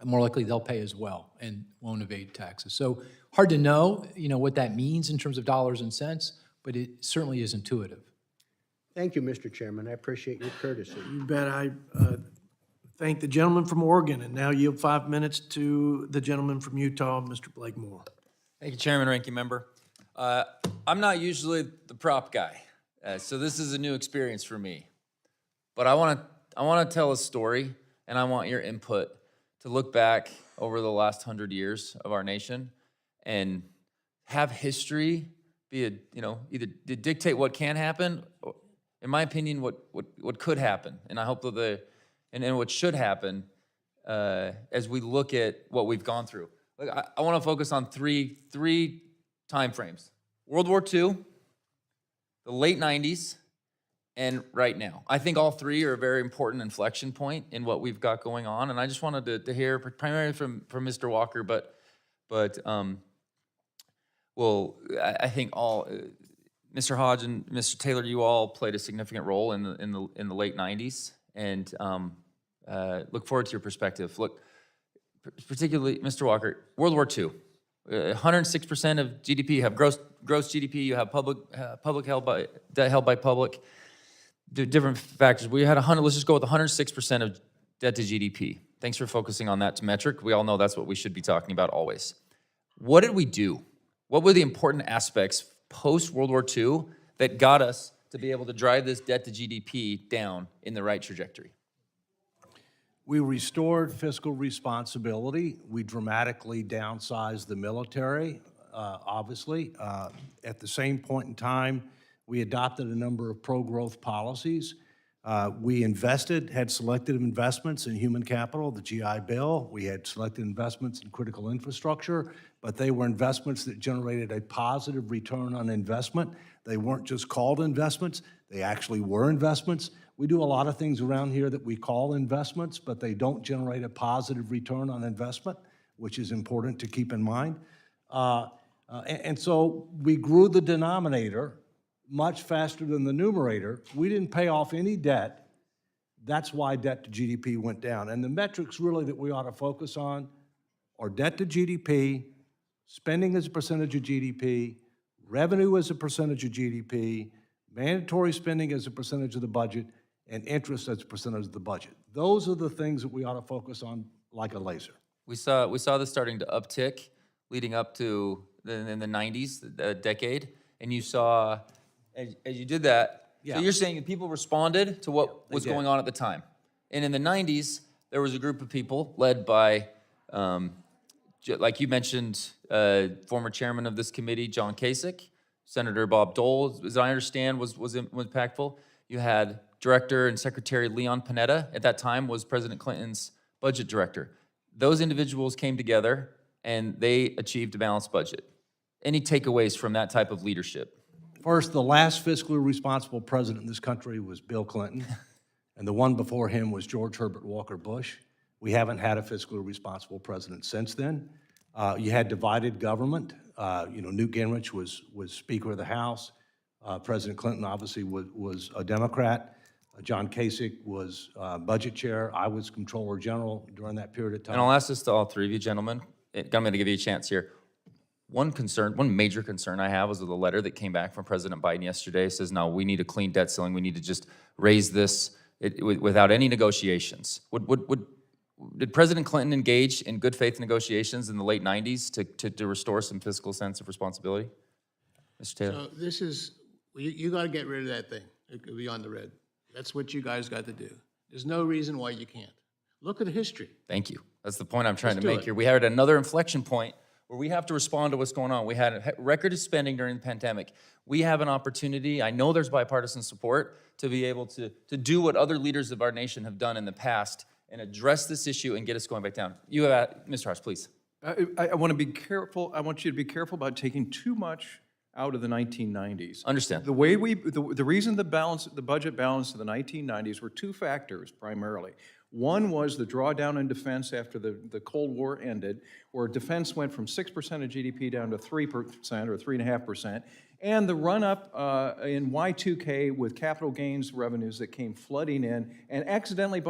more likely they'll pay as well and won't evade taxes. So hard to know, what that means in terms of dollars and cents, but it certainly is intuitive. Thank you, Mr. Chairman. I appreciate your courtesy. You bet. I thank the gentleman from Oregon, and now yield 5 minutes to the gentleman from Utah, Mr. Blake Moore. Thank you, Chairman, Ranking Member. I'm not usually the prop guy, so this is a new experience for me. But I want to tell a story, and I want your input to look back over the last 100 years of our nation and have history be either dictate what can happen, or, in my opinion, what could happen, and I hope that and what should happen as we look at what we've gone through. Look, I want to focus on three time frames: World War II, the late 90s, and right now. I think all three are a very important inflection point in what we've got going on, and I just wanted to hear primarily from Mr. Walker, but I think all Mr. Hodge and Mr. Taylor, you all played a significant role in the late 90s, and look forward to your perspective. Look, particularly Mr. Walker, World War II, 106% of GDP. You have gross GDP. You have public debt held by public. Different factors. We had let's just go with 106% of debt to GDP. Thanks for focusing on that metric. We all know that's what we should be talking about always. What did we do? What were the important aspects post-World War II that got us to be able to drive this debt to GDP down in the right trajectory? We restored fiscal responsibility. We dramatically downsized the military, obviously. At the same point in time, we adopted a number of pro-growth policies. We had selected investments in human capital, the GI Bill. We had selected investments in critical infrastructure, but they were investments that generated a positive return on investment. They weren't just called investments, they actually were investments. We do a lot of things around here that we call investments, but they don't generate a positive return on investment, which is important to keep in mind. And so we grew the denominator much faster than the numerator. We didn't pay off any debt. That's why debt to GDP went down. And the metrics really that we ought to focus on are debt to GDP, spending as a percentage of GDP, revenue as a percentage of GDP, mandatory spending as a percentage of the budget, and interest as a percentage of the budget. Those are the things that we ought to focus on like a laser. We saw this starting to uptick leading up to in the 90s, the decade, and you saw, as you did that, so you're saying that people responded to what was going on at the time. And in the 90s, there was a group of people led by, like you mentioned, former chairman of this committee, John Kasich, Senator Bob Dole, as I understand, was impactful. You had Director and Secretary Leon Panetta, at that time was President Clinton's budget director. Those individuals came together and they achieved a balanced budget. Any takeaways from that type of leadership? First, the last fiscally responsible president in this country was Bill Clinton, and the one before him was George Herbert Walker Bush. We haven't had a fiscally responsible president since then. You had divided government. Newt Gingrich was Speaker of the House. President Clinton obviously was a Democrat. John Kasich was budget chair. I was Comptroller General during that period of time. And I'll ask this to all three of you gentlemen. I'm going to give you a chance here. One major concern I have was with the letter that came back from President Biden yesterday. It says, no, we need a clean debt ceiling. We need to just raise this without any negotiations. Did President Clinton engage in good faith negotiations in the late 90s to restore some fiscal sense of responsibility? Mr. Taylor? So this is, you got to get rid of that thing beyond the red. That's what you guys got to do. There's no reason why you can't. Look at the history. Thank you. That's the point I'm trying Let's to do make it. here. We had another inflection point where we have to respond to what's going on. We had a record of spending during the pandemic. We have an opportunity, I know there's bipartisan support, to be able to do what other leaders of our nation have done in the past and address this issue and get us going back down. You have, Mr. Hodge, please. I want to be careful, I want you to be careful about taking too much out of the 1990s. Understand. The way the reason the budget balance of the 1990s were two factors primarily. One was the drawdown in defense after the Cold War ended, where defense went from 6% of GDP down to 3% or 3.5%, and the run-up in Y2K with capital gains revenues that came flooding in, and accidentally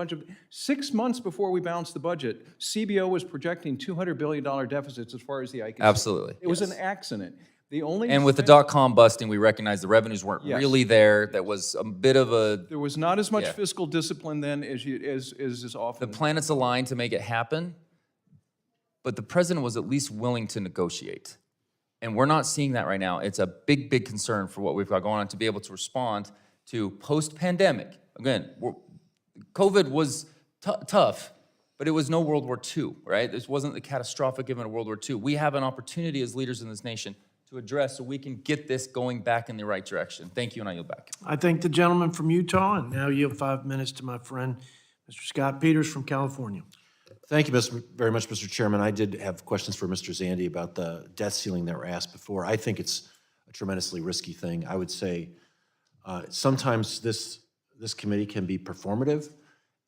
6 months before we balanced the budget, CBO was projecting $200 billion deficits as far as the eye can see. Absolutely. It was an accident. The only And with the dot-com busting, we recognized the revenues weren't Yes. really there. That was a bit of a, there was not as much Yeah. fiscal discipline then as is the often. planets aligned to make it happen, but the president was at least willing to negotiate. And we're not seeing that right now. It's a big, big concern for what we've got going on to be able to respond to post-pandemic. Again, COVID was tough, but it was no World War II, right? This wasn't the catastrophic event of World War II. We have an opportunity as leaders in this nation to address so we can get this going back in the right direction. Thank you, and I yield back. I thank the gentleman from Utah, and now yield 5 minutes to my friend, Mr. Scott Peters from California. Thank you very much, Mr. Chairman. I did have questions for Mr. Zandy about the debt ceiling that were asked before. I think it's a tremendously risky thing. I would say sometimes this committee can be performative,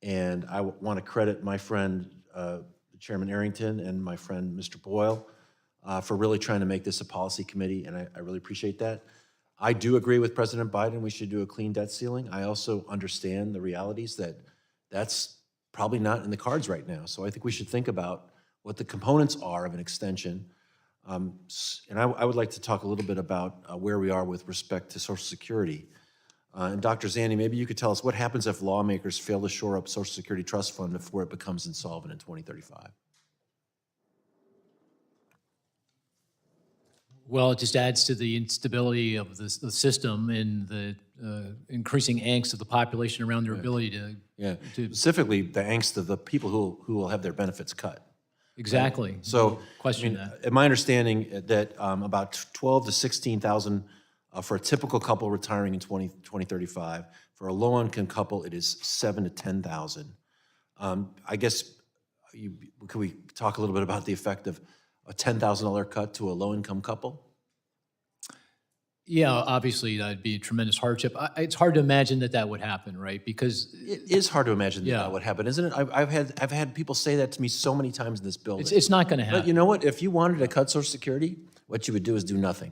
and I want to credit my friend, Chairman Arrington, and my friend, Mr. Boyle, for really trying to make this a policy committee, and I really appreciate that. I do agree with President Biden, we should do a clean debt ceiling. I also understand the realities that that's probably not in the cards right now. So I think we should think about what the components are of an extension. And I would like to talk a little bit about where we are with respect to Social Security. And Dr. Zandy, maybe you could tell us what happens if lawmakers fail to shore up Social Security Trust Fund before it becomes insolvent in 2035? Well, it just adds to the instability of the system and the increasing angst of the population around their ability to. Yeah, specifically the angst of the people who will have their benefits cut. Exactly. So, Question that. my understanding that about 12 to 16,000 for a typical couple retiring in 2035. For a low-income couple, it is 7 to 10,000. I guess, could we talk a little bit about the effect of a $10,000 cut to a low-income couple? Yeah, obviously, that'd be a tremendous hardship. It's hard to imagine that would happen, right? Because It is hard to imagine Yeah. that would happen, isn't it? I've had people say that to me so many times in this building. it's not going to happen. But you know what? If you wanted to cut Social Security, what you would do is do nothing.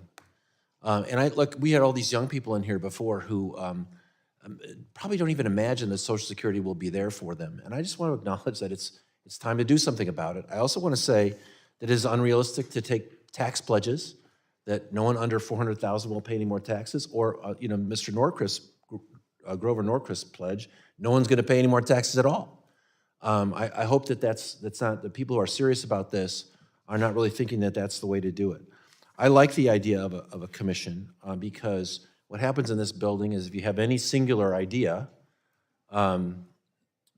Look, we had all these young people in here before who probably don't even imagine that Social Security will be there for them. And I just want to acknowledge that it's time to do something about it. I also want to say that it is unrealistic to take tax pledges, that no one under $400,000 will pay any more taxes, or Mr. Grover Norquist's pledge, no one's going to pay any more taxes at all. I hope that's not, the people who are serious about this are not really thinking that that's the way to do it. I like the idea of a commission because what happens in this building is if you have any singular idea, and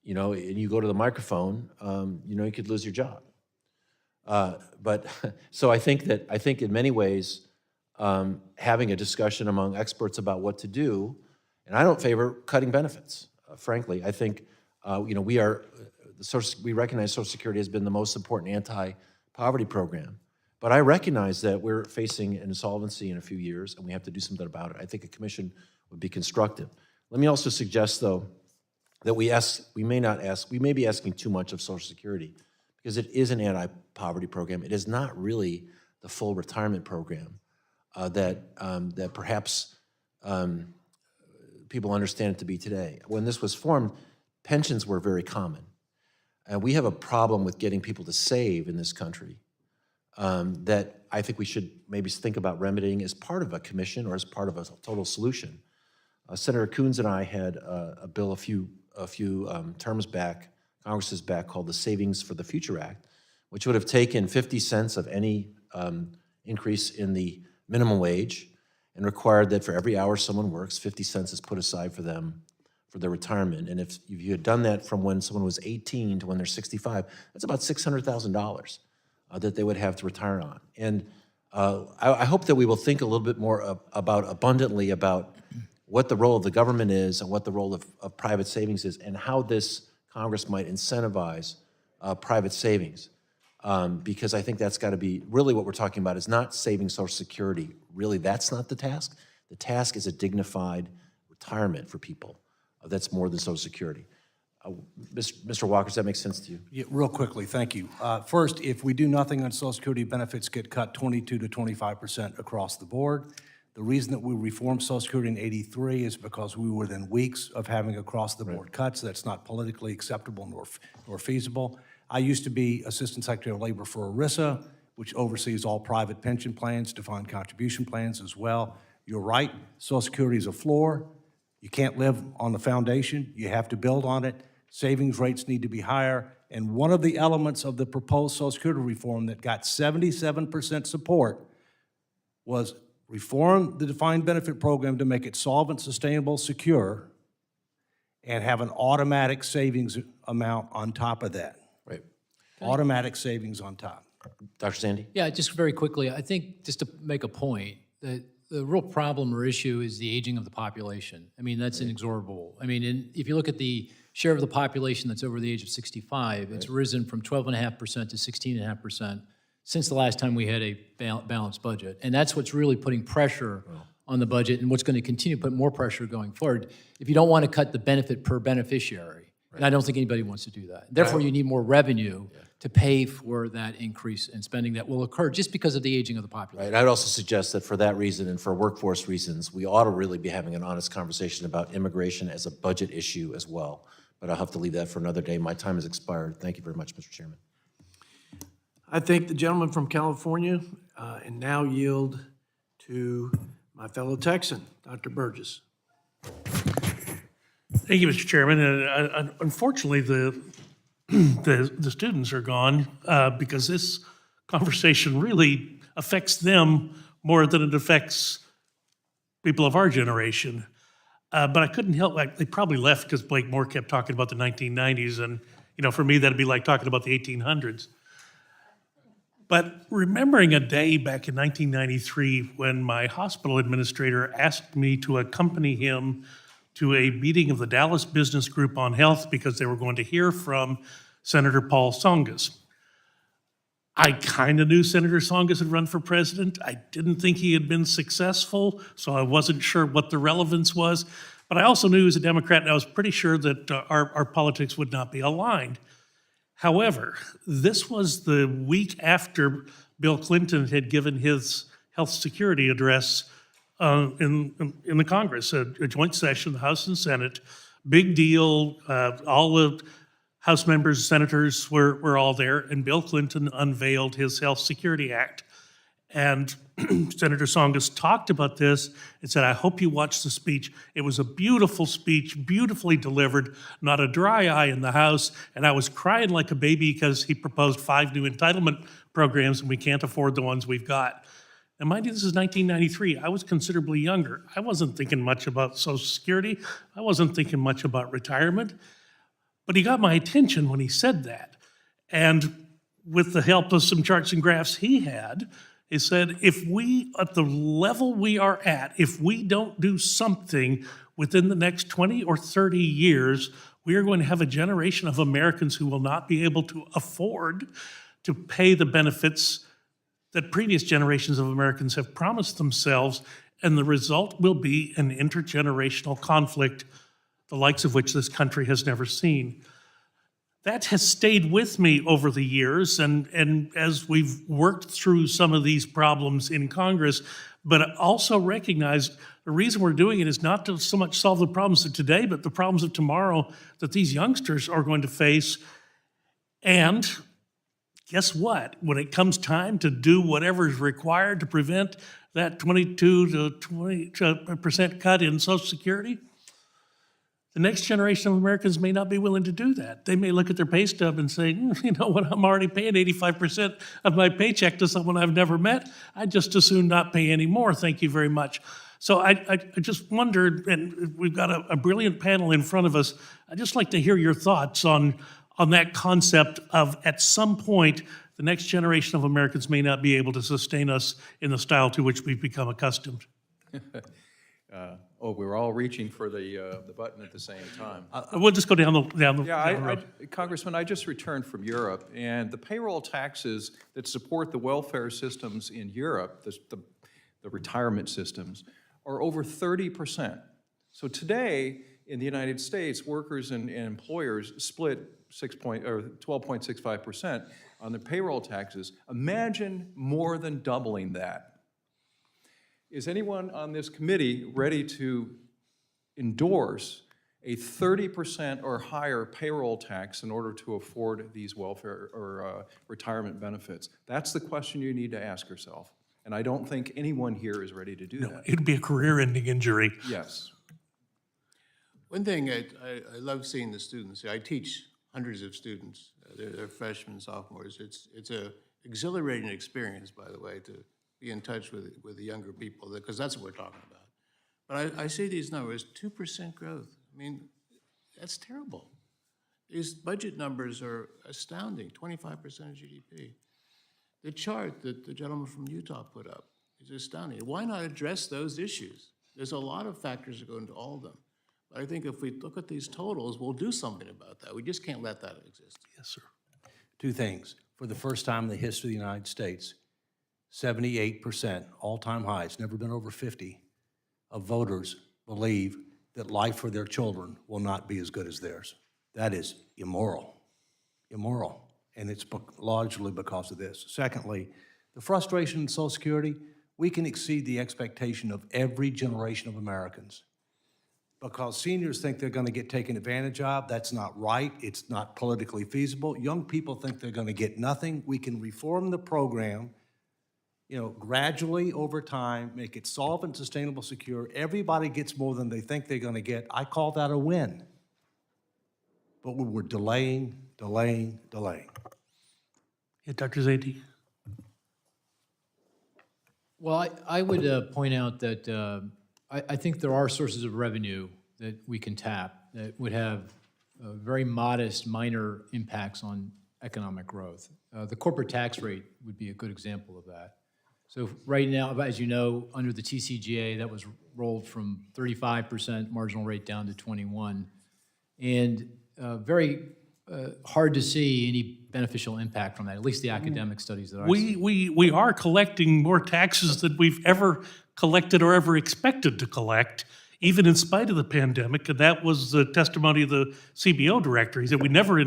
you go to the microphone, you could lose your job. So I think in many ways, having a discussion among experts about what to do, and I don't favor cutting benefits, frankly. I think, we recognize Social Security has been the most important anti-poverty program. But I recognize that we're facing an insolvency in a few years, and we have to do something about it. I think a commission would be constructive. Let me also suggest, though, that we may be asking too much of Social Security, because it is an anti-poverty program. It is not really the full retirement program that perhaps people understand it to be today. When this was formed, pensions were very common. And we have a problem with getting people to save in this country. that I think we should maybe think about remedying as part of a commission or as part of a total solution. Senator Coons and I had a bill a few terms back, Congresses back, called the Savings for the Future Act, which would have taken 50 cents of any increase in the minimum wage and required that for every hour someone works, 50 cents is put aside for them for their retirement. And if you had done that from when someone was 18 to when they're 65, that's about $600,000 that they would have to retire on. And I hope that we will think a little bit more abundantly about what the role of the government is and what the role of private savings is and how this Congress might incentivize private savings. Because I think that's got to be, really what we're talking about is not saving Social Security. Really, that's not the task. The task is a dignified retirement for people. That's more than Social Security. Mr. Walker, does that make sense to you? Yeah, real quickly, thank you. First, if we do nothing on Social Security, benefits get cut 22 to 25% across the board. The reason that we reformed Social Security in '83 is because we were within weeks of having across-the-board cuts. That's not politically acceptable nor feasible. I used to be Assistant Secretary of Labor for ERISA, which oversees all private pension plans, defined contribution plans as well. You're right, Social Security is a floor. You can't live on the foundation. You have to build on it. Savings rates need to be higher. And one of the elements of the proposed Social Security reform that got 77% support was reform the defined benefit program to make it solvent, sustainable, secure, and have an automatic savings amount on top of that. Right. Automatic savings on top. Dr. Zandy? Yeah, just very quickly, I think just to make a point, that the real problem or issue is the aging of the population. I mean, that's inexorable. I mean, if you look at the share of the population that's over the age of 65, it's risen from 12.5% to 16.5% since the last time we had a balanced budget. And that's what's really putting pressure on the budget and what's going to continue to put more pressure going forward if you don't want to cut the benefit per beneficiary. And I don't think anybody wants to do that. Therefore, you need more revenue to pay for that increase in spending that will occur just because of the aging of the population. Right. I'd also suggest that for that reason and for workforce reasons, we ought to really be having an honest conversation about immigration as a budget issue as well. But I'll have to leave that for another day. My time has expired. Thank you very much, Mr. Chairman. I thank the gentleman from California and now yield to my fellow Texan, Dr. Burgess. Thank you, Mr. Chairman. And unfortunately, the students are gone because this conversation really affects them more than it affects people of our generation. But I couldn't help, they probably left because Blake Moore kept talking about the 1990s. And, for me, that'd be like talking about the 1800s. But remembering a day back in 1993 when my hospital administrator asked me to accompany him to a meeting of the Dallas Business Group on Health because they were going to hear from Senator Paul Tsongas. I kind of knew Senator Tsongas had run for president. I didn't think he had been successful, so I wasn't sure what the relevance was. But I also knew he was a Democrat, and I was pretty sure that our politics would not be aligned. However, this was the week after Bill Clinton had given his health security address in the Congress, a joint session, the House and Senate. Big deal. All the House members, senators were all there, and Bill Clinton unveiled his Health Security Act. And Senator Tsongas talked about this and said, I hope you watch the speech. It was a beautiful speech, beautifully delivered, not a dry eye in the House. And I was crying like a baby because he proposed 5 new entitlement programs and we can't afford the ones we've got. And mind you, this is 1993. I was considerably younger. I wasn't thinking much about Social Security. I wasn't thinking much about retirement. But he got my attention when he said that. And with the help of some charts and graphs he had, he said, if we, at the level we are at, if we don't do something within the next 20 or 30 years, we are going to have a generation of Americans who will not be able to afford to pay the benefits that previous generations of Americans have promised themselves, and the result will be an intergenerational conflict, the likes of which this country has never seen. That has stayed with me over the years, and as we've worked through some of these problems in Congress, but also recognize the reason we're doing it is not to so much solve the problems of today, but the problems of tomorrow that these youngsters are going to face. And guess what? When it comes time to do whatever is required to prevent that 22 to 20% cut in Social Security, the next generation of Americans may not be willing to do that. They may look at their pay stub and say, you know what, I'm already paying 85% of my paycheck to someone I've never met. I'd just as soon not pay any more, thank you very much. So I just wondered, and we've got a brilliant panel in front of us, I'd just like to hear your thoughts on that concept of, at some point, the next generation of Americans may not be able to sustain us in the style to which we've become accustomed. We're all reaching for the button at the same time. We'll just go down the Yeah, road. Congressman, I just returned from Europe, and the payroll taxes that support the welfare systems in Europe, the retirement systems, are over 30%. So today, in the United States, workers and employers split 12.65% on the payroll taxes. Imagine more than doubling that. Is anyone on this committee ready to endorse a 30% or higher payroll tax in order to afford these welfare or retirement benefits? That's the question you need to ask yourself. And I don't think anyone here is ready to do that. It'd be a career-ending injury. Yes. One thing I love seeing the students. I teach hundreds of students. They're freshmen, sophomores. It's a exhilarating experience, by the way, to be in touch with the younger people, because that's what we're talking about. But I see these numbers, 2% growth. I mean, that's terrible. These budget numbers are astounding, 25% of GDP. The chart that the gentleman from Utah put up is astounding. Why not address those issues? There's a lot of factors that go into all of them. But I think if we look at these totals, we'll do something about that. We just can't let that exist. Yes, sir. Two things. For the first time in the history of the United States, 78%, all-time high, it's never been over 50, of voters believe that life for their children will not be as good as theirs. That is immoral, and it's largely because of this. Secondly, the frustration in Social Security, we can exceed the expectation of every generation of Americans. Because seniors think they're going to get taken advantage of. That's not right. It's not politically feasible. Young people think they're going to get nothing. We can reform the program, gradually over time, make it solvent, sustainable, secure. Everybody gets more than they think they're going to get. I call that a win. But we were delaying. Yeah, Dr. Zandy. Well, I would point out that I think there are sources of revenue that we can tap that would have very modest, minor impacts on economic growth. The corporate tax rate would be a good example of that. So right now, as you know, under the TCJA, that was rolled from 35% marginal rate down to 21%. And very hard to see any beneficial impact from that, at least the academic studies that I've seen. We are collecting more taxes than we've ever collected or ever expected to collect, even in spite of the pandemic. And that was the testimony of the CBO director. He said we never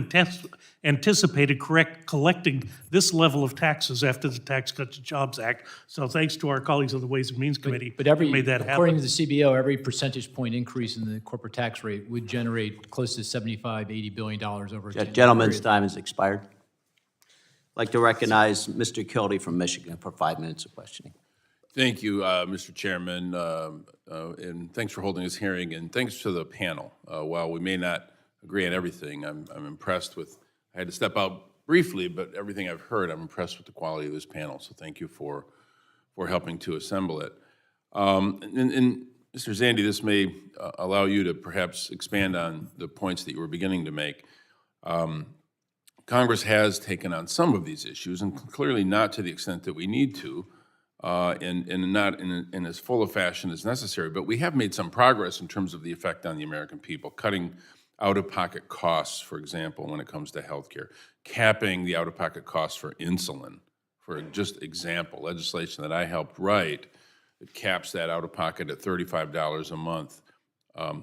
anticipated collecting this level of taxes after the Tax Cuts and Jobs Act. So thanks to our colleagues on the Ways and Means Committee, But made that happen. according to the CBO, every percentage point increase in the corporate tax rate would generate close to $75, $80 billion over a 10-year Gentleman's period. time has expired. I'd like to recognize Mr. Kildee from Michigan for 5 minutes of questioning. Thank you, Mr. Chairman, and thanks for holding this hearing, and thanks to the panel. While we may not agree on everything, I'm impressed with, I had to step out briefly, but everything I've heard, I'm impressed with the quality of this panel, so thank you for helping to assemble it. And Mr. Zandy, this may allow you to perhaps expand on the points that you were beginning to make. Congress has taken on some of these issues, and clearly not to the extent that we need to, and not in as full a fashion as necessary, but we have made some progress in terms of the effect on the American people, cutting out-of-pocket costs, for example, when it comes to healthcare, capping the out-of-pocket costs for insulin, for just example, legislation that I helped write that caps that out-of-pocket at $35 a month.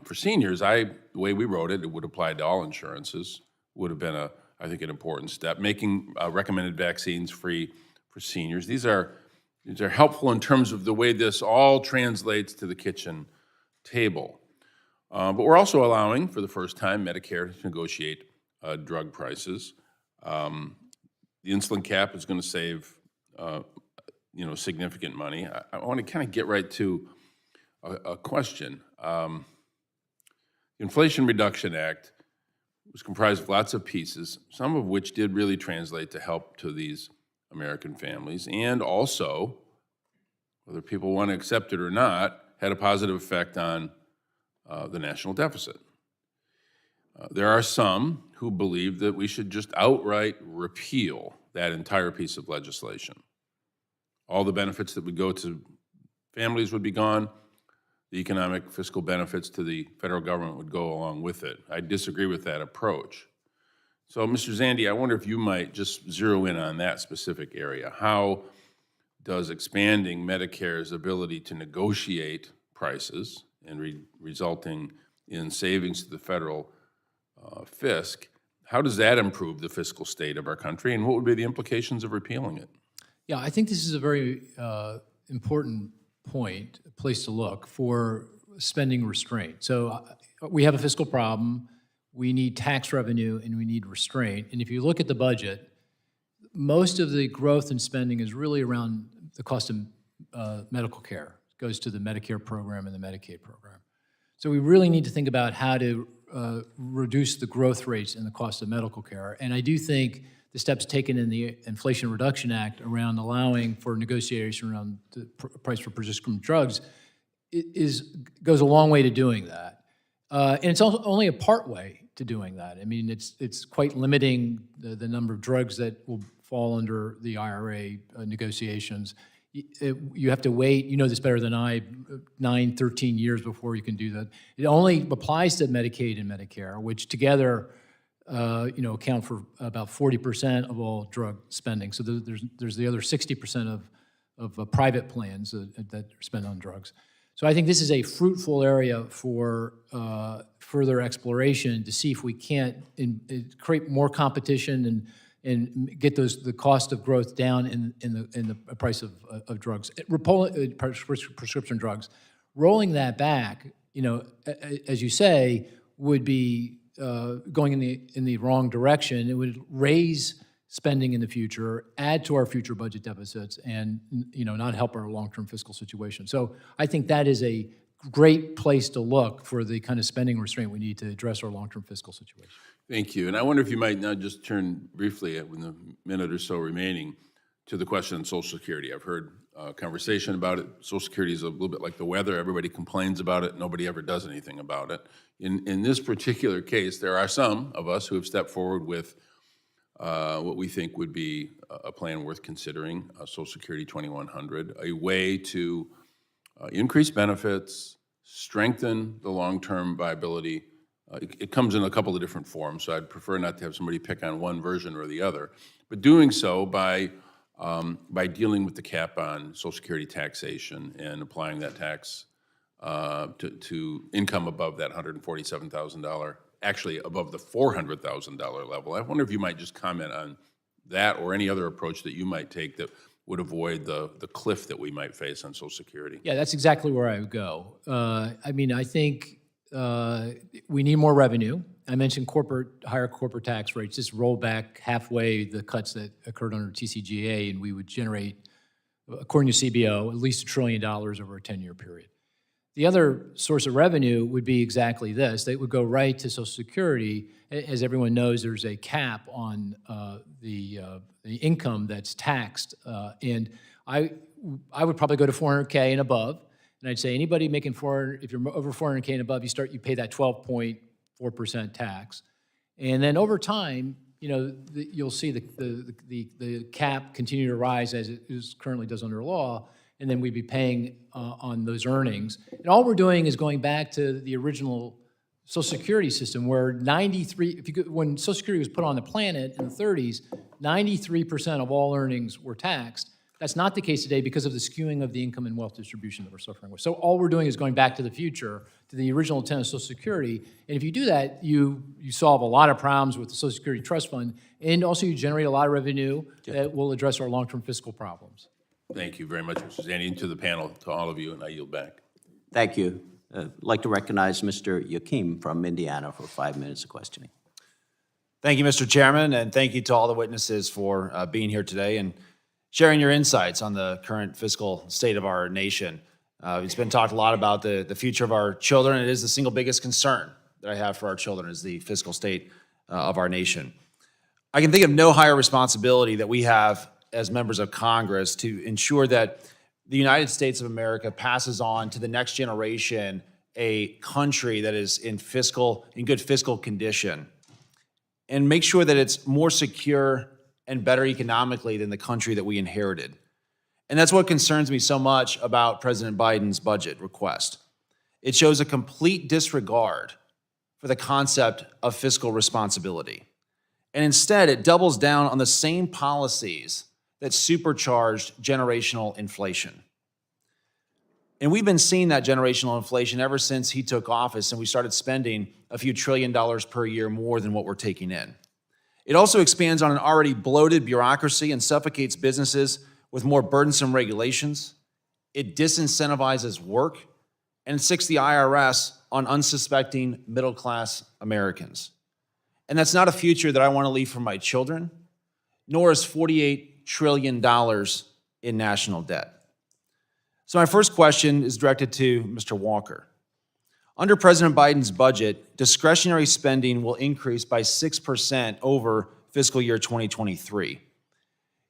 For seniors, the way we wrote it, it would apply to all insurances, would have been, I think, an important step. Making recommended vaccines free for seniors. These are helpful in terms of the way this all translates to the kitchen table. But we're also allowing, for the first time, Medicare to negotiate drug prices. The insulin cap is going to save, significant money. I want to kind of get right to a question. The Inflation Reduction Act was comprised of lots of pieces, some of which did really translate to help to these American families, and also, whether people want to accept it or not, had a positive effect on the national deficit. There are some who believe that we should just outright repeal that entire piece of legislation. All the benefits that would go to families would be gone. The economic fiscal benefits to the federal government would go along with it. I disagree with that approach. So, Mr. Zandy, I wonder if you might just zero in on that specific area. How does expanding Medicare's ability to negotiate prices and resulting in savings to the federal fisc, how does that improve the fiscal state of our country, and what would be the implications of repealing it? Yeah, I think this is a very important point, a place to look for spending restraint. So we have a fiscal problem, we need tax revenue, and we need restraint. And if you look at the budget, most of the growth in spending is really around the cost of medical care. It goes to the Medicare program and the Medicaid program. So we really need to think about how to reduce the growth rates in the cost of medical care. And I do think the steps taken in the Inflation Reduction Act around allowing for negotiation around the price for prescription drugs goes a long way to doing that. And it's also only a part way to doing that. I mean, it's quite limiting the number of drugs that will fall under the IRA negotiations. You have to wait, you know this better than I, 9, 13 years before you can do that. It only applies to Medicaid and Medicare, which together account for about 40% of all drug spending. So there's the other 60% of private plans that spend on drugs. So I think this is a fruitful area for further exploration to see if we can't create more competition and get the cost of growth down in the price of drugs, prescription drugs. Rolling that back, as you say, would be going in the wrong direction. It would raise spending in the future, add to our future budget deficits, and not help our long-term fiscal situation. So I think that is a great place to look for the kind of spending restraint we need to address our long-term fiscal situation. Thank you. And I wonder if you might now just turn briefly, in the minute or so remaining, to the question on Social Security. I've heard conversation about it. Social Security is a little bit like the weather. Everybody complains about it. Nobody ever does anything about it. In this particular case, there are some of us who have stepped forward with what we think would be a plan worth considering, Social Security 2100, a way to increase benefits, strengthen the long-term viability. It comes in a couple of different forms, so I'd prefer not to have somebody pick on one version or the other. But doing so by dealing with the cap on Social Security taxation and applying that tax to income above that $147,000, actually above the $400,000 level. I wonder if you might just comment on that or any other approach that you might take that would avoid the cliff that we might face on Social Security. Yeah, that's exactly where I would go. I think we need more revenue. I mentioned higher corporate tax rates. Just roll back halfway the cuts that occurred under TCJA, and we would generate, according to CBO, at least $1 trillion over a 10-year period. The other source of revenue would be exactly this. They would go right to Social Security. As everyone knows, there's a cap on the income that's taxed. And I would probably go to 400K and above. And I'd say anybody making if you're over 400K and above, you pay that 12.4% tax. And then over time, you'll see the cap continue to rise as it currently does under law, and then we'd be paying on those earnings. And all we're doing is going back to the original Social Security system where when Social Security was put on the planet in the 30s, 93% of all earnings were taxed. That's not the case today because of the skewing of the income and wealth distribution that we're suffering with. So all we're doing is going back to the future, to the original intent of Social Security. And if you do that, you solve a lot of problems with the Social Security Trust Fund, and also you generate a lot of revenue that will address our long-term fiscal problems. Thank you very much, Mr. Zandy, and to the panel, to all of you, and I yield back. Thank you. I'd like to recognize Mr. Yakim from Indiana for 5 minutes of questioning. Thank you, Mr. Chairman, and thank you to all the witnesses for being here today and sharing your insights on the current fiscal state of our nation. It's been talked a lot about the future of our children. It is the single biggest concern that I have for our children is the fiscal state of our nation. I can think of no higher responsibility that we have as members of Congress to ensure that the United States of America passes on to the next generation a country that is in good fiscal condition, and make sure that it's more secure and better economically than the country that we inherited. And that's what concerns me so much about President Biden's budget request. It shows a complete disregard for the concept of fiscal responsibility. And instead, it doubles down on the same policies that supercharged generational inflation. And we've been seeing that generational inflation ever since he took office and we started spending a few $1 trillion per year more than what we're taking in. It also expands on an already bloated bureaucracy and suffocates businesses with more burdensome regulations. It disincentivizes work and sicks the IRS on unsuspecting middle-class Americans. And that's not a future that I want to leave for my children, nor is $48 trillion in national debt. So my first question is directed to Mr. Walker. Under President Biden's budget, discretionary spending will increase by 6% over fiscal year 2023.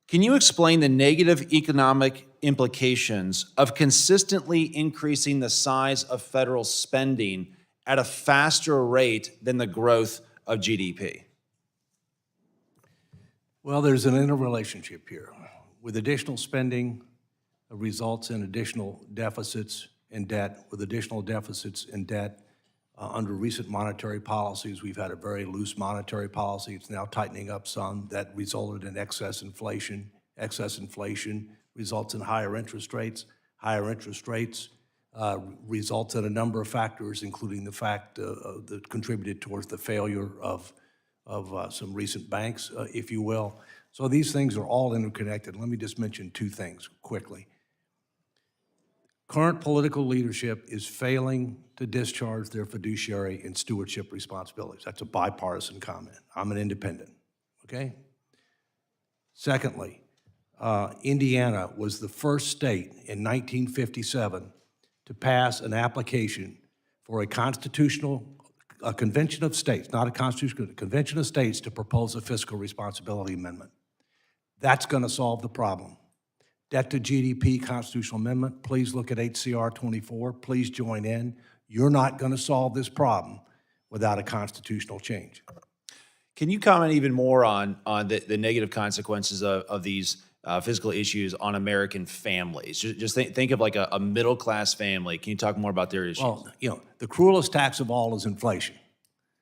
Can you explain the negative economic implications of consistently increasing the size of federal spending at a faster rate than the growth of GDP? Well, there's an interrelationship here. With additional spending results in additional deficits in debt. With additional deficits in debt, under recent monetary policies, we've had a very loose monetary policy. It's now tightening up some. That resulted in excess inflation. Excess inflation results in higher interest rates. Higher interest rates results in a number of factors, including the fact that contributed towards the failure of some recent banks, if you will. So these things are all interconnected. Let me just mention two things quickly. Current political leadership is failing to discharge their fiduciary and stewardship responsibilities. That's a bipartisan comment. I'm an independent, okay? Secondly, Indiana was the first state in 1957 to pass an application for a convention of states, not a constitution, a convention of states to propose a fiscal responsibility amendment. That's going to solve the problem. Debt to GDP constitutional amendment, please look at HCR 24, please join in. You're not going to solve this problem without a constitutional change. Can you comment even more on the negative consequences of these fiscal issues on American families? Just think of like a middle-class family. Can you talk more about their issues? Well, the cruelest tax of all is inflation.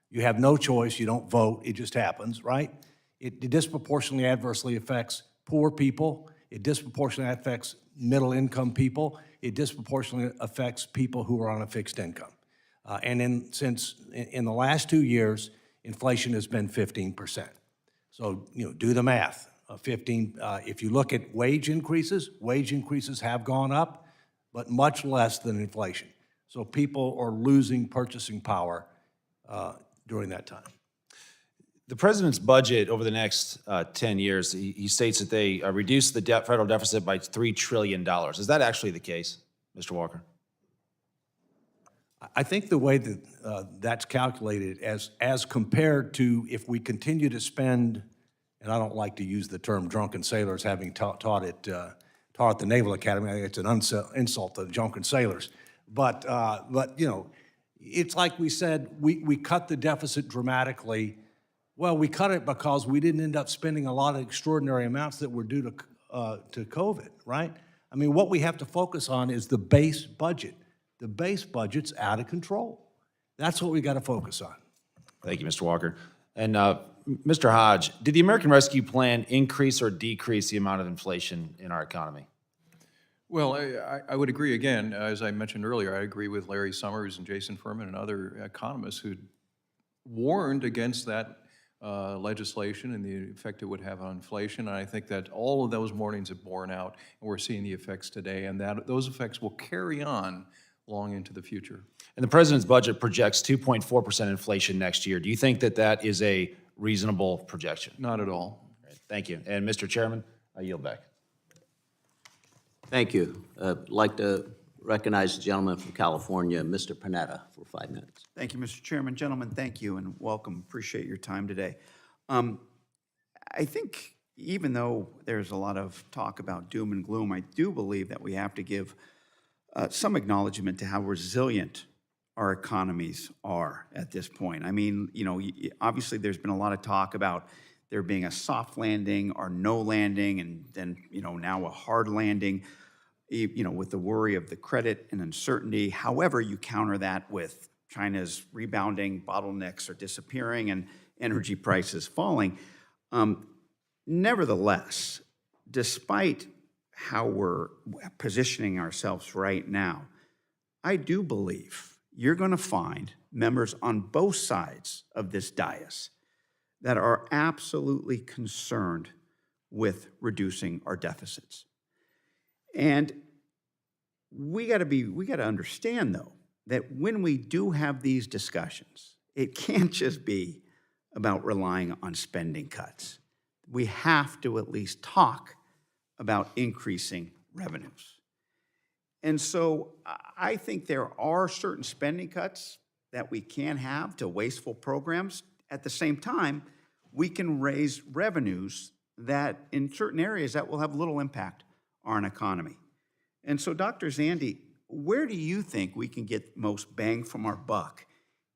You have no choice, you don't vote, it just happens, right? It disproportionately adversely affects poor people. It disproportionately affects middle-income people. It disproportionately affects people who are on a fixed income. And since in the last 2 years, inflation has been 15%. So, do the math. If you look at wage increases have gone up, but much less than inflation. So people are losing purchasing power during that time. The president's budget over the next 10 years, he states that they reduce the federal deficit by $3 trillion. Is that actually the case, Mr. Walker? I think the way that that's calculated as compared to if we continue to spend, and I don't like to use the term drunken sailors, having taught at the Naval Academy. I think it's an insult to drunken sailors. But it's like we said, we cut the deficit dramatically. Well, we cut it because we didn't end up spending a lot of extraordinary amounts that were due to COVID, right? I mean, what we have to focus on is the base budget. The base budget's out of control. That's what we got to focus on. Thank you, Mr. Walker. And Mr. Hodge, did the American Rescue Plan increase or decrease the amount of inflation in our economy? Well, I would agree again. As I mentioned earlier, I agree with Larry Summers and Jason Furman and other economists who warned against that legislation and the effect it would have on inflation. And I think that all of those warnings have borne out, and we're seeing the effects today, and that those effects will carry on long into the future. And the president's budget projects 2.4% inflation next year. Do you think that that is a reasonable projection? Not at all. Thank you. And Mr. Chairman, I yield back. Thank you. I'd like to recognize the gentleman from California, Mr. Panetta, for 5 minutes. Thank you, Mr. Chairman. Gentlemen, thank you and welcome. Appreciate your time today. I think even though there's a lot of talk about doom and gloom, I do believe that we have to give some acknowledgement to how resilient our economies are at this point. I mean, you know, obviously there's been a lot of talk about there being a soft landing or no landing, and then, you know, now a hard landing, you know, with the worry of the credit and uncertainty. However, you counter that with China's rebounding, bottlenecks are disappearing, and energy prices falling. Nevertheless, despite how we're positioning ourselves right now, I do believe you're going to find members on both sides of this dais that are absolutely concerned with reducing our deficits. And we got to understand, though, that when we do have these discussions, it can't just be about relying on spending cuts. We have to at least talk about increasing revenues. And so I think there are certain spending cuts that we can have to wasteful programs. At the same time, we can raise revenues that in certain areas that will have little impact on our economy. And so, Dr. Zandy, where do you think we can get most bang from our buck,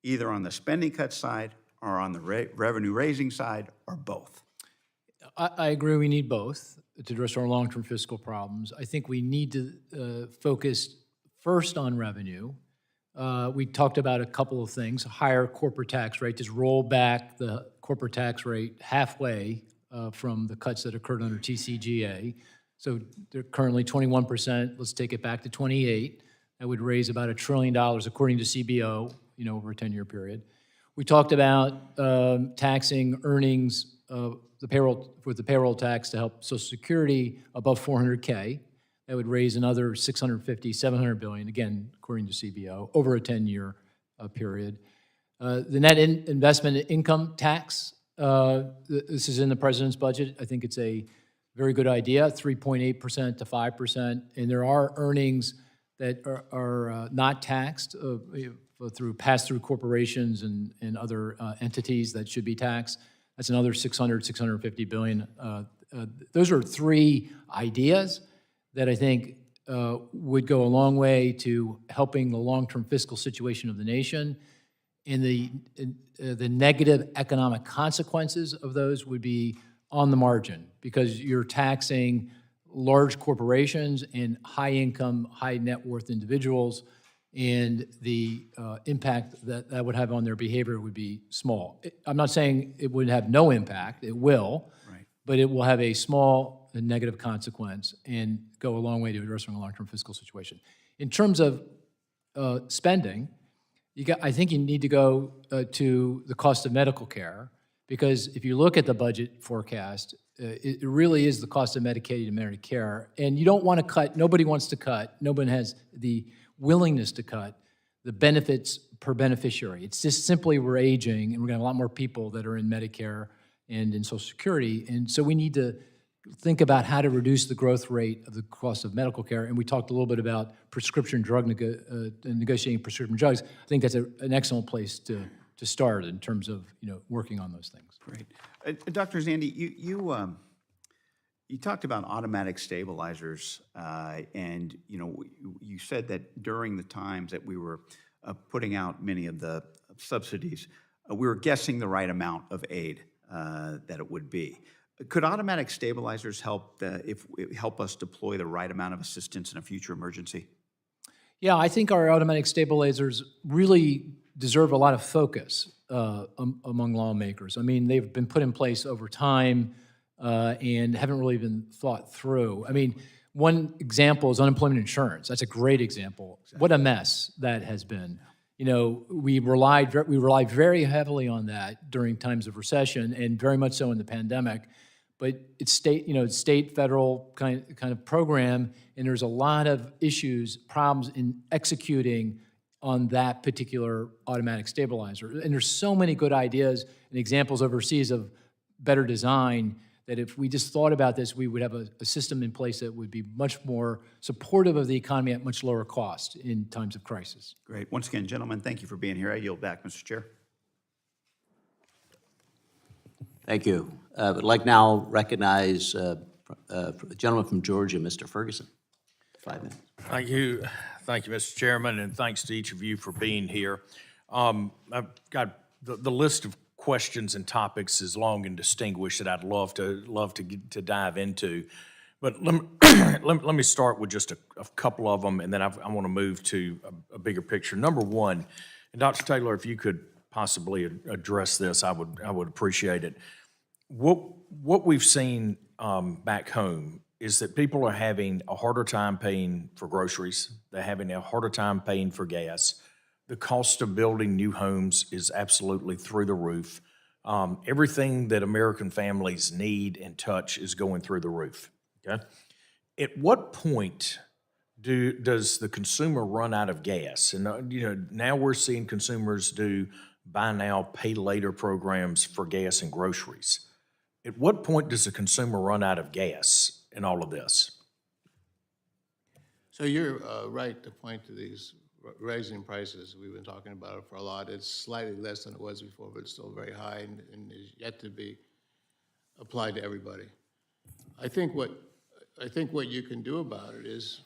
either on the spending cut side or on the revenue raising side, or both? I agree we need both to address our long-term fiscal problems. I think we need to focus first on revenue. We talked about a couple of things: higher corporate tax rate, just roll back the corporate tax rate halfway from the cuts that occurred under TCJA. So they're currently 21%. Let's take it back to 28. That would raise about $1 trillion, according to CBO, you know, over a 10-year period. We talked about taxing earnings, the payroll tax to help Social Security above 400K. That would raise another $650, $700 billion, again, according to CBO, over a 10-year period. The net investment income tax, this is in the president's budget. I think it's a very good idea, 3.8% to 5%. And there are earnings that are not taxed through pass-through corporations and other entities that should be taxed. That's another $650 billion. Those are three ideas that I think would go a long way to helping the long-term fiscal situation of the nation. And the negative economic consequences of those would be on the margin, because you're taxing large corporations and high-income, high-net-worth individuals, and the impact that that would have on their behavior would be small. I'm not saying it would have no impact. It will, right, but it will have a small negative consequence and go a long way to addressing a long-term fiscal situation. In terms of spending, I think you need to go to the cost of medical care, because if you look at the budget forecast, it really is the cost of Medicaid and Medicare, and you don't want to cut, nobody wants to cut, nobody has the willingness to cut the benefits per beneficiary. It's just simply we're aging, and we're going to have a lot more people that are in Medicare and in Social Security, and so we need to think about how to reduce the growth rate of the cost of medical care. And we talked a little bit about prescription drug negotiating prescription drugs. I think that's an excellent place to start in terms of, you know, working on those things. Great. Dr. Zandy, you talked about automatic stabilizers, and you know, you said that during the times that we were putting out many of the subsidies, we were guessing the right amount of aid that it would be. Could automatic stabilizers help help us deploy the right amount of assistance in a future emergency? Yeah, I think our automatic stabilizers really deserve a lot of focus among lawmakers. I mean, they've been put in place over time and haven't really been thought through. I mean, one example is unemployment insurance. That's a great example. Exactly. What a mess that has been. You know, we relied very heavily on that during times of recession, and very much so in the pandemic. But it's state, federal kind of program, and there's a lot of issues, problems in executing on that particular automatic stabilizer. And there's so many good ideas and examples overseas of better design that if we just thought about this, we would have a system in place that would be much more supportive of the economy at much lower cost in times of crisis. Great. Once again, gentlemen, thank you for being here. I yield back, Mr. Chair. Thank you. I would like now recognize the gentleman from Georgia, Mr. Ferguson. 5 minutes. Thank you. Thank you, Mr. Chairman, and thanks to each of you for being here. I've got the list of questions and topics is long and distinguished that I'd love to dive into. But let me start with just a couple of them, and then I want to move to a bigger picture. Number one, and Dr. Taylor, if you could possibly address this, I would appreciate it. What we've seen back home is that people are having a harder time paying for groceries. They're having a harder time paying for gas. The cost of building new homes is absolutely through the roof. Everything that American families need and touch is going through the roof. Okay? At what point does the consumer run out of gas? And now we're seeing consumers do buy now, pay later programs for gas and groceries. At what point does the consumer run out of gas in all of this? So you're right to point to these rising prices. We've been talking about it for a lot. It's slightly less than it was before, but it's still very high and is yet to be applied to everybody. I think what you can do about it is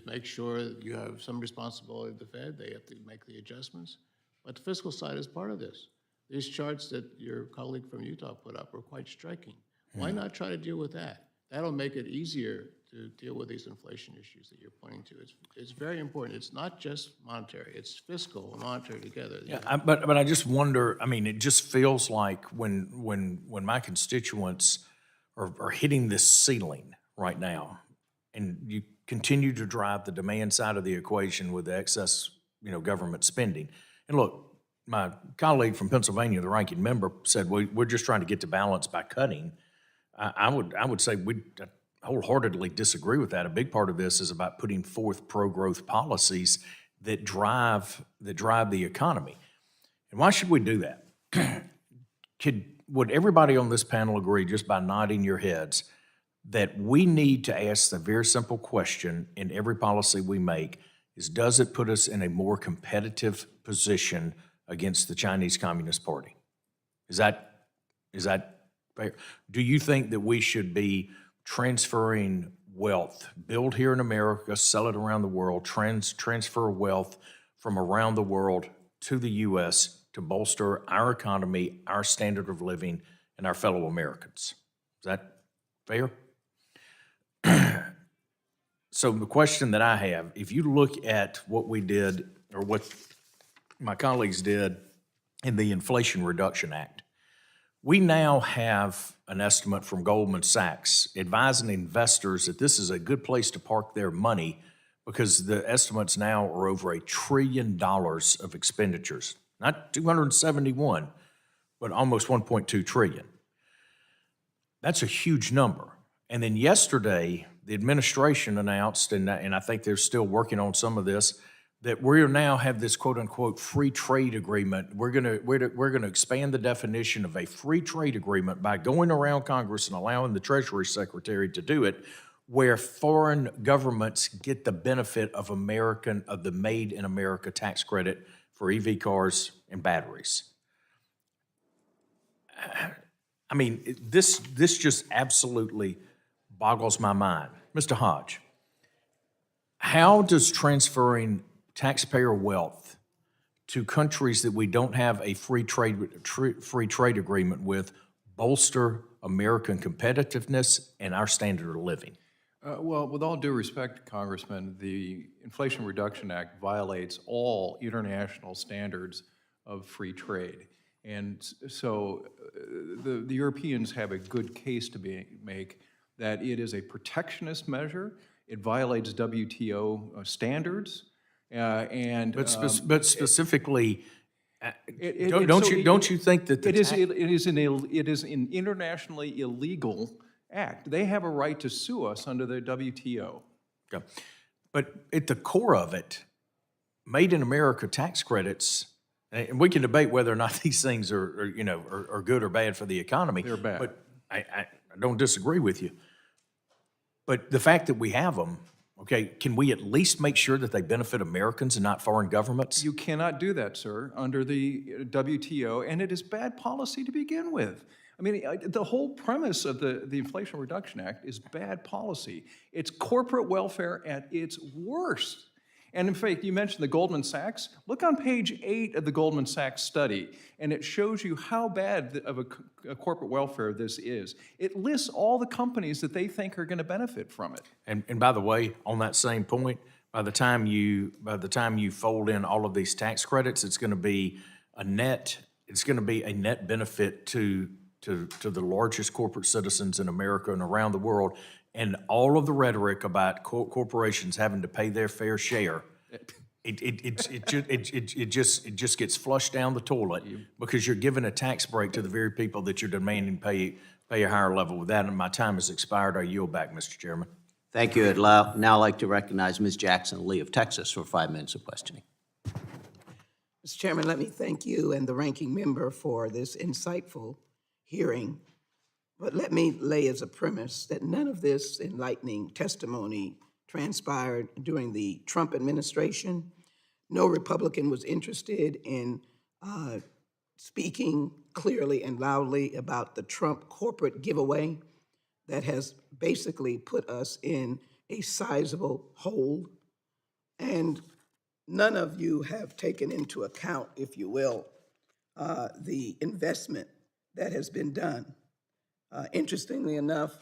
make sure that you have some responsibility of the Fed. They have to make the adjustments. But the fiscal side is part of this. These charts that your colleague from Utah put up were quite striking. Why not try to deal with that? That'll make it easier to deal with these inflation issues that you're pointing to. It's very important. It's not just monetary. It's fiscal and monetary together. Yeah, but I just wonder, I mean, it just feels like when my constituents are hitting this ceiling right now, and you continue to drive the demand side of the equation with the excess, government spending. And look, my colleague from Pennsylvania, the ranking member, said we're just trying to get to balance by cutting. I would say we wholeheartedly disagree with that. A big part of this is about putting forth pro-growth policies that drive the economy. And why should we do that? Would everybody on this panel agree, just by nodding your heads, that we need to ask the very simple question in every policy we make is, does it put us in a more competitive position against the Chinese Communist Party? Is that fair? Do you think that we should be transferring wealth, build here in America, sell it around the world, transfer wealth from around the world to the U.S. to bolster our economy, our standard of living, and our fellow Americans? Is that fair? So the question that I have, if you look at what we did, or what my colleagues did in the Inflation Reduction Act, we now have an estimate from Goldman Sachs advising investors that this is a good place to park their money because the estimates now are over $1 trillion of expenditures. Not 271, but almost 1.2 trillion. That's a huge number. And then yesterday, the administration announced, and I think they're still working on some of this, that we now have this quote-unquote free trade agreement. We're gonna expand the definition of a free trade agreement by going around Congress and allowing the Treasury Secretary to do it, where foreign governments get the benefit of the Made in America tax credit for EV cars and batteries. I mean, this just absolutely boggles my mind. Mr. Hodge, how does transferring taxpayer wealth to countries that we don't have a free trade agreement with bolster American competitiveness and our standard of living? Well, with all due respect, Congressman, the Inflation Reduction Act violates all international standards of free trade. And so the Europeans have a good case to make that it is a protectionist measure. It violates WTO standards. But specifically, don't you think that it is an internationally illegal act? They have a right to sue us under the WTO. Okay. But at the core of it, Made in America tax credits, and we can debate whether or not these things are good or bad for the economy. They're bad. But I don't disagree with you. But the fact that we have them, okay, can we at least make sure that they benefit Americans and not foreign governments? You cannot do that, sir, under the WTO, and it is bad policy to begin with. I mean, the whole premise of the Inflation Reduction Act is bad policy. It's corporate welfare at its worst. And in fact, you mentioned the Goldman Sachs. Look on page 8 of the Goldman Sachs study, and it shows you how bad of a corporate welfare this is. It lists all the companies that they think are going to benefit from it. And by the way, on that same point, by the time you fold in all of these tax credits, it's going to be a net benefit to the largest corporate citizens in America and around the world. And all of the rhetoric about corporations having to pay their fair share, it just gets flushed down the toilet because you're giving a tax break to the very people that you're demanding pay a higher level. With that, and my time has expired. I yield back, Mr. Chairman. Thank you. I'd now like to recognize Ms. Jackson Lee of Texas for 5 minutes of questioning. Mr. Chairman, let me thank you and the ranking member for this insightful hearing. But let me lay as a premise that none of this enlightening testimony transpired during the Trump administration. No Republican was interested in speaking clearly and loudly about the Trump corporate giveaway that has basically put us in a sizable hole. And none of you have taken into account, if you will, the investment that has been done. Interestingly enough,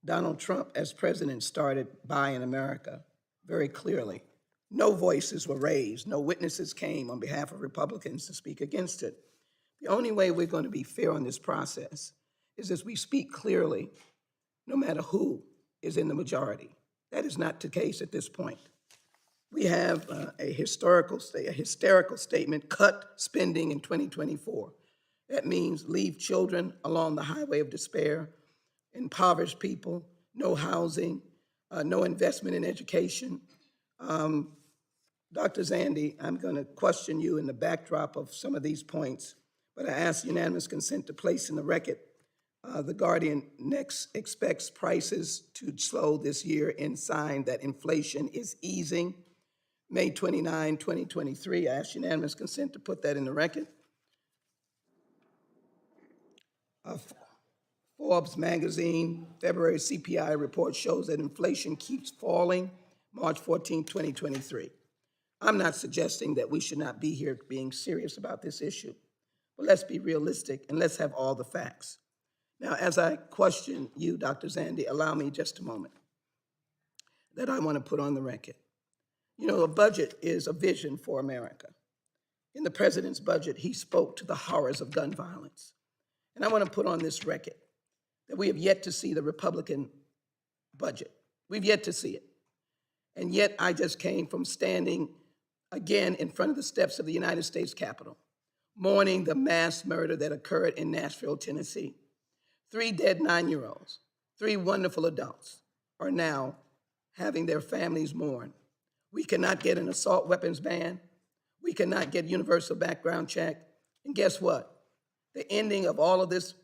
Donald Trump, as president, started buying America very clearly. No voices were raised, no witnesses came on behalf of Republicans to speak against it. The only way we're going to be fair on this process is as we speak clearly, no matter who is in the majority. That is not the case at this point. We have a hysterical statement, cut spending in 2024. That means leave children along the highway of despair, impoverish people, no housing, no investment in education. Dr. Zandy, I'm going to question you in the backdrop of some of these points, but I ask unanimous consent to place in the record. The Guardian next expects prices to slow this year in sign that inflation is easing. May 29, 2023, I ask unanimous consent to put that in the record. Forbes magazine, February CPI report shows that inflation keeps falling, March 14, 2023. I'm not suggesting that we should not be here being serious about this issue, but let's be realistic and let's have all the facts. Now, as I question you, Dr. Zandy, allow me just a moment that I want to put on the record. You know, a budget is a vision for America. In the president's budget, he spoke to the horrors of gun violence. And I want to put on this record that we have yet to see the Republican budget. We've yet to see it. And yet I just came from standing again in front of the steps of the United States Capitol, mourning the mass murder that occurred in Nashville, Tennessee. 3 dead 9-year-olds, 3 wonderful adults are now having their families mourn. We cannot get an assault weapons ban. We cannot get universal background check. And guess what? The ending of all of this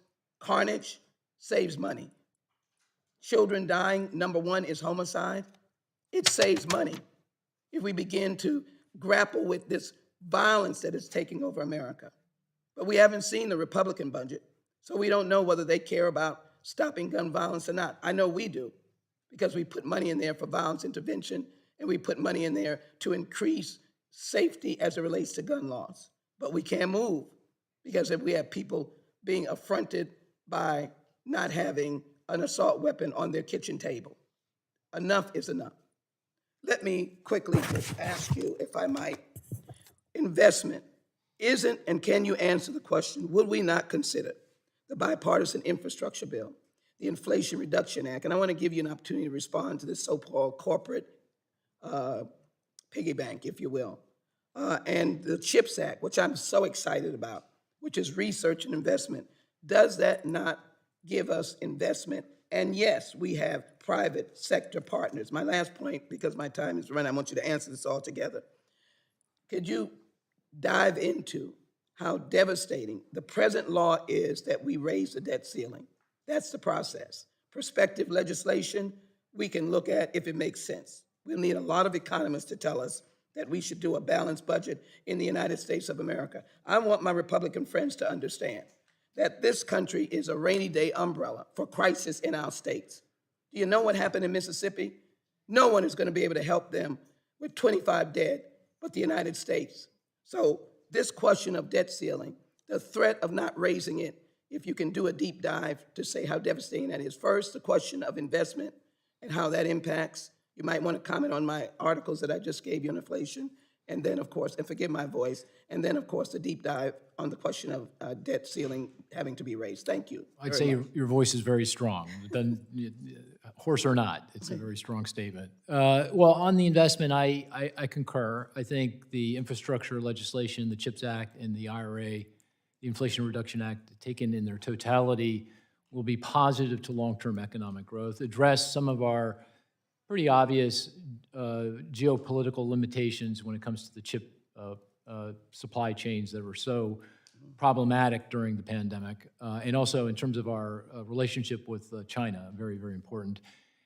carnage saves money. Children dying, number one, is homicide. It saves money. If we begin to grapple with this violence that is taking over America. But we haven't seen the Republican budget, so we don't know whether they care about stopping gun violence or not. I know we do, because we put money in there for violence intervention, and we put money in there to increase safety as it relates to gun laws. But we can't move, because if we have people being affronted by not having an assault weapon on their kitchen table, enough is enough. Let me quickly just ask you, if I might, investment isn't, and can you answer the question, would we not consider the bipartisan infrastructure bill, the Inflation Reduction Act, and I want to give you an opportunity to respond to this so-called corporate piggy bank, if you will, and the CHIPS Act, which I'm so excited about, which is research and investment. Does that not give us investment? And yes, we have private sector partners. My last point, because my time is running, I want you to answer this all together. Could you dive into how devastating the present law is that we raise the debt ceiling? That's the process. Prospective legislation, we can look at if it makes sense. We'll need a lot of economists to tell us that we should do a balanced budget in the United States of America. I want my Republican friends to understand that this country is a rainy day umbrella for crisis in our states. Do you know what happened in Mississippi? No one is going to be able to help them with 25 dead but the United States. So this question of debt ceiling, the threat of not raising it, if you can do a deep dive to say how devastating that is. First, the question of investment and how that impacts. You might want to comment on my articles that I just gave you on inflation. And then, of course, and forgive my voice, and then, of course, the deep dive on the question of debt ceiling having to be raised. Thank you. I'd say your voice is very strong. Horse or not, it's a very strong statement. Well, on the investment, I concur. I think the infrastructure legislation, the CHIPS Act and the IRA, the Inflation Reduction Act, taken in their totality, will be positive to long-term economic growth, address some of our pretty obvious geopolitical limitations when it comes to the chip supply chains that were so problematic during the pandemic, and also in terms of our relationship with China, very, very important.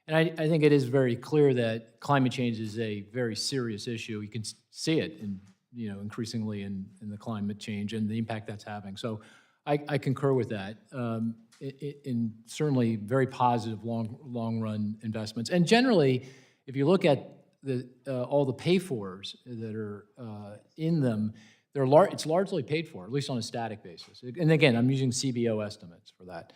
And I think it is very clear that climate change is a very serious issue. You can see it increasingly in the climate change and the impact that's having. So I concur with that. In certainly very positive long-run investments. And generally, if you look at all the pay-fors that are in them, it's largely paid for, at least on a static basis. And again, I'm using CBO estimates for that.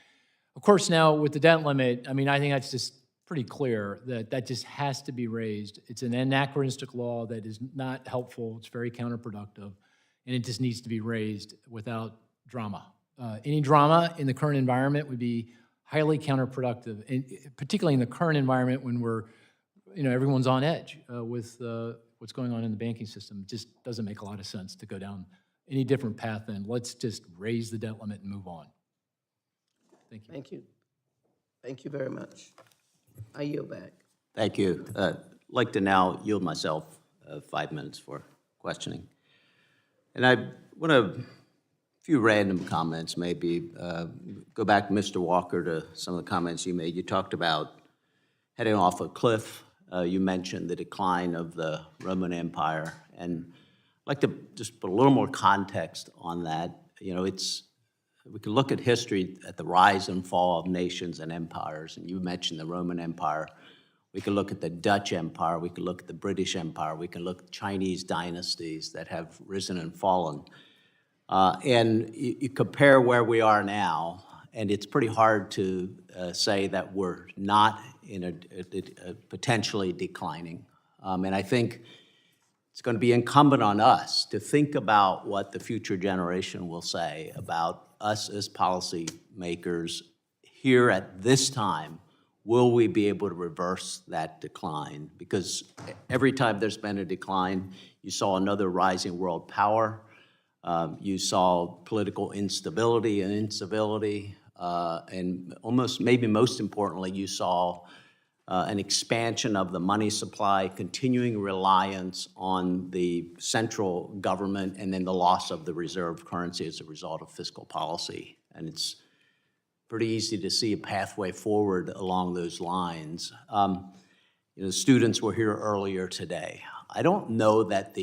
Of course, now with the debt limit, I mean, I think that's just pretty clear that just has to be raised. It's an anachronistic law that is not helpful. It's very counterproductive, and it just needs to be raised without drama. Any drama in the current environment would be highly counterproductive, and particularly in the current environment when everyone's on edge with what's going on in the banking system. It just doesn't make a lot of sense to go down any different path than let's just raise the debt limit and move on. Thank you. Thank you. Thank you very much. I yield back. Thank you. I'd like to now yield myself 5 minutes for questioning. And I want to, a few random comments maybe, go back, Mr. Walker, to some of the comments you made. You talked about heading off a cliff. You mentioned the decline of the Roman Empire. And I'd like to just put a little more context on that. We can look at history at the rise and fall of nations and empires, and you mentioned the Roman Empire. We can look at the Dutch Empire, we can look at the British Empire, we can look at Chinese dynasties that have risen and fallen. And you compare where we are now, and it's pretty hard to say that we're not in a potentially declining. And I think it's going to be incumbent on us to think about what the future generation will say about us as policymakers here at this time. Will we be able to reverse that decline? Because every time there's been a decline, you saw another rising world power, you saw political instability and incivility, and almost, maybe most importantly, you saw an expansion of the money supply, continuing reliance on the central government, and then the loss of the reserve currency as a result of fiscal policy. And it's pretty easy to see a pathway forward along those lines. Students were here earlier today. I don't know that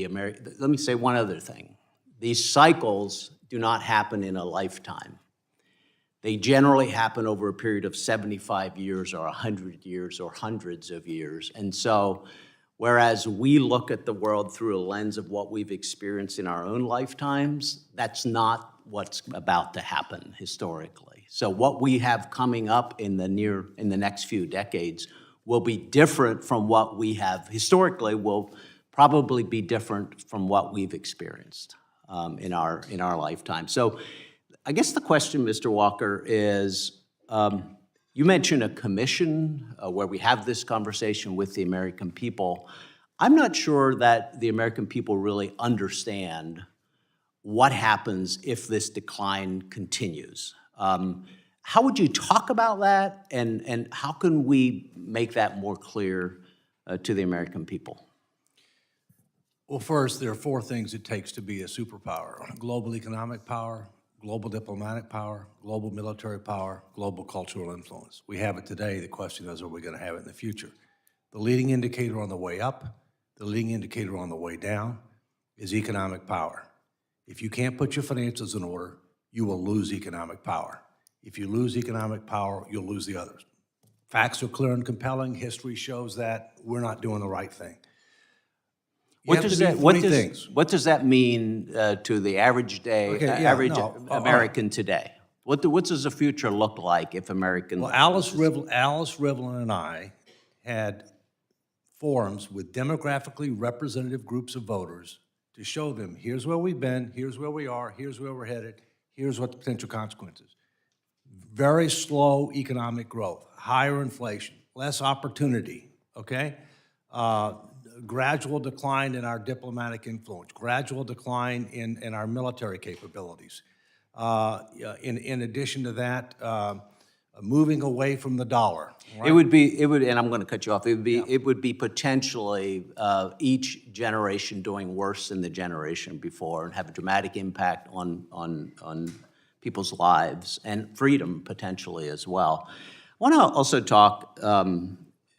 let me say one other thing. These cycles do not happen in a lifetime. They generally happen over a period of 75 years or 100 years or hundreds of years. And so, whereas we look at the world through a lens of what we've experienced in our own lifetimes, that's not what's about to happen historically. So what we have coming up in the next few decades will be different from what we have historically, will probably be different from what we've experienced in our lifetime. So I guess the question, Mr. Walker, is you mentioned a commission where we have this conversation with the American people. I'm not sure that the American people really understand what happens if this decline continues. How would you talk about that, and how can we make that more clear to the American people? Well, first, there are four things it takes to be a superpower: global economic power, global diplomatic power, global military power, global cultural influence. We have it today. The question is, are we going to have it in the future? The leading indicator on the way up, the leading indicator on the way down is economic power. If you can't put your finances in order, you will lose economic power. If you lose economic power, you'll lose the others. Facts are clear and compelling. History shows that we're not doing the right thing. What does that mean to the average American today? What does the future look like if Americans? Well, Alice Rivlin and I had forums with demographically representative groups of voters to show them, here's where we've been, here's where we are, here's where we're headed, here's what the potential consequences. Very slow economic growth, higher inflation, less opportunity, okay? Gradual decline in our diplomatic influence, gradual decline in our military capabilities. In addition to that, moving away from the dollar. Right? It would, and I'm going to cut you off. It would be potentially each generation doing worse than the generation before, and have a dramatic impact on people's lives and freedom potentially as well. I want to also talk.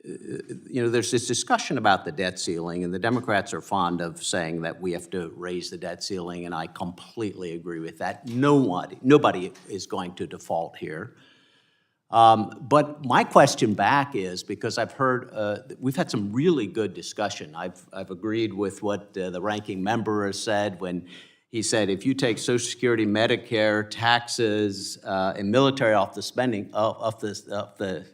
There's this discussion about the debt ceiling, and the Democrats are fond of saying that we have to raise the debt ceiling, and I completely agree with that. Nobody is going to default here. But my question back is, because I've heard, we've had some really good discussion. I've agreed with what the ranking member has said when he said, if you take Social Security, Medicare, taxes, and military off the spending, off the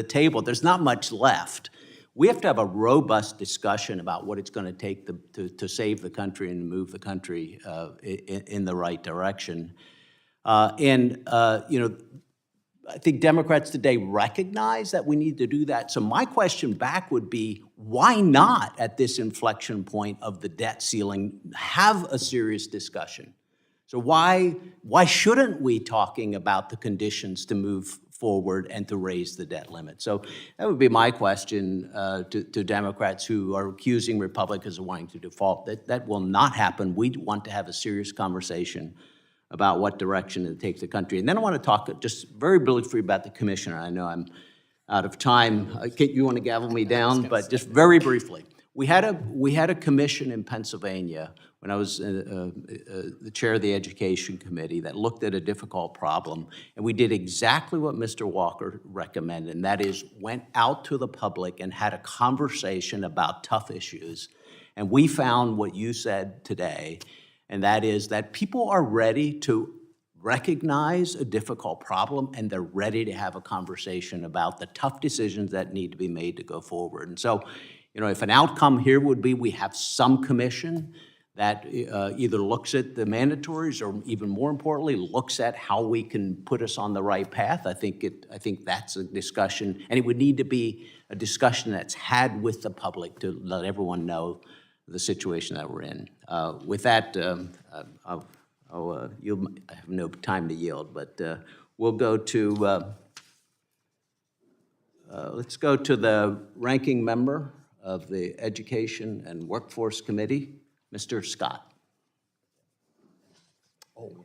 table, there's not much left. We have to have a robust discussion about what it's going to take to save the country and move the country in the right direction. I think Democrats today recognize that we need to do that. So my question back would be, why not at this inflection point of the debt ceiling have a serious discussion? So why shouldn't we talking about the conditions to move forward and to raise the debt limit? So that would be my question to Democrats who are accusing Republicans of wanting to default. That will not happen. We want to have a serious conversation about what direction it takes the country. And then I want to talk just very briefly about the commissioner. I know I'm out of time. You want to gavel me down? But just very briefly. We had a commission in Pennsylvania when I was the chair of the Education Committee that looked at a difficult problem. And we did exactly what Mr. Walker recommended, and that is went out to the public and had a conversation about tough issues. And we found what you said today, and that is that people are ready to recognize a difficult problem, and they're ready to have a conversation about the tough decisions that need to be made to go forward. And so, if an outcome here would be we have some commission that either looks at the mandatories or, even more importantly, looks at how we can put us on the right path, I think that's a discussion, and it would need to be a discussion that's had with the public to let everyone know the situation that we're in. With that, I have no time to yield, but we'll go to, let's go to the ranking member of the Education and Workforce Committee, Mr. Scott. Oh,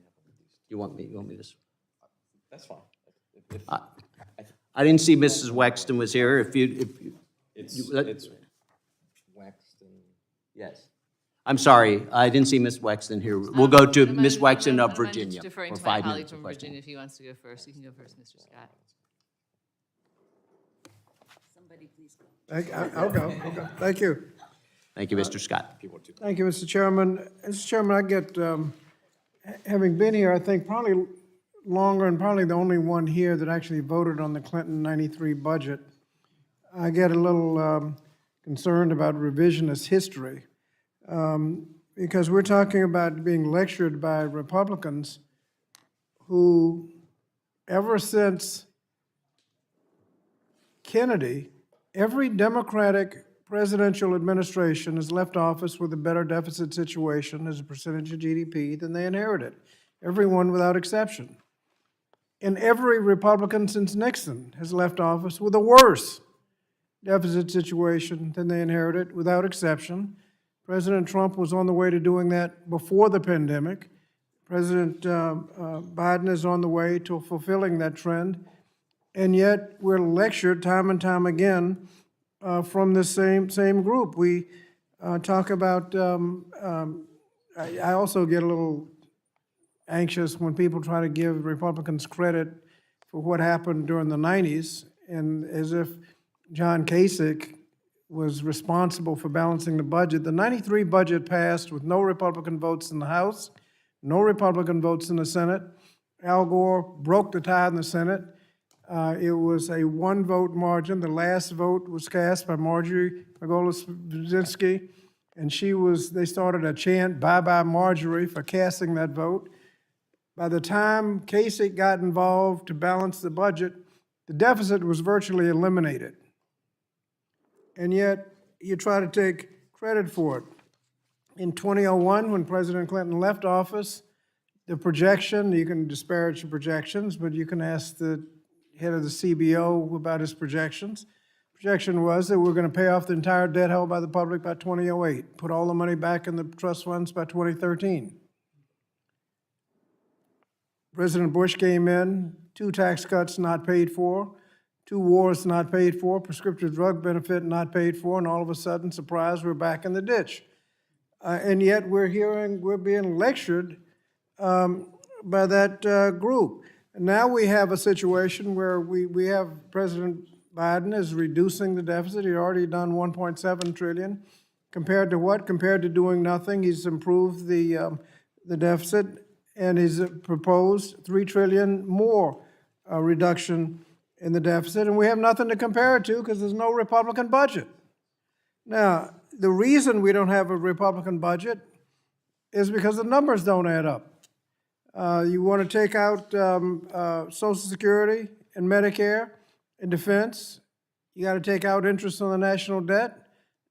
you want me to? That's fine. I didn't see Mrs. Wexton was here. It's Wexton. Yes. I'm sorry, I didn't see Ms. Wexton here. We'll go to Ms. Wexton of Virginia Deferring for to my 5 colleague minutes of from question. Virginia, if he wants to go first, you can go first, Mr. Scott. Somebody please go. I'll go. Thank you. Thank you, Mr. Scott. Thank you, Mr. Chairman. Mr. Chairman, I get, having been here, I think probably longer and probably the only one here that actually voted on the Clinton 93 budget, I get a little concerned about revisionist history. Because we're talking about being lectured by Republicans who, ever since Kennedy, every Democratic presidential administration has left office with a better deficit situation as a percentage of GDP than they inherited. Everyone without exception. And every Republican since Nixon has left office with a worse deficit situation than they inherited without exception, President Trump was on the way to doing that before the pandemic. President Biden is on the way to fulfilling that trend. And yet, we're lectured time and time again from the same group. We talk about, I also get a little anxious when people try to give Republicans credit for what happened during the 90s, and as if John Kasich was responsible for balancing the budget. The 93 budget passed with no Republican votes in the House, no Republican votes in the Senate. Al Gore broke the tie in the Senate. It was a one-vote margin. The last vote was cast by Marjorie Magolus-Brzezinski, and they started a chant, "Bye-bye Marjorie," for casting that vote. By the time Kasich got involved to balance the budget, the deficit was virtually eliminated. And yet, you try to take credit for it. In 2001, when President Clinton left office, the projection, you can disparage the projections, but you can ask the head of the CBO about his projections. Projection was that we're going to pay off the entire debt held by the public by 2008, put all the money back in the trust funds by 2013. President Bush came in, 2 tax cuts not paid for, 2 wars not paid for, prescriptive drug benefit not paid for, and all of a sudden, surprise, we're back in the ditch. And yet we're being lectured by that group. And now we have a situation where we have President Biden is reducing the deficit. He's already done $1.7 trillion. Compared to what? Compared to doing nothing, he's improved the deficit, and he's proposed $3 trillion more reduction in the deficit, and we have nothing to compare it to because there's no Republican budget. Now, the reason we don't have a Republican budget is because the numbers don't add up. You want to take out Social Security and Medicare and defense. You got to take out interest on the national debt.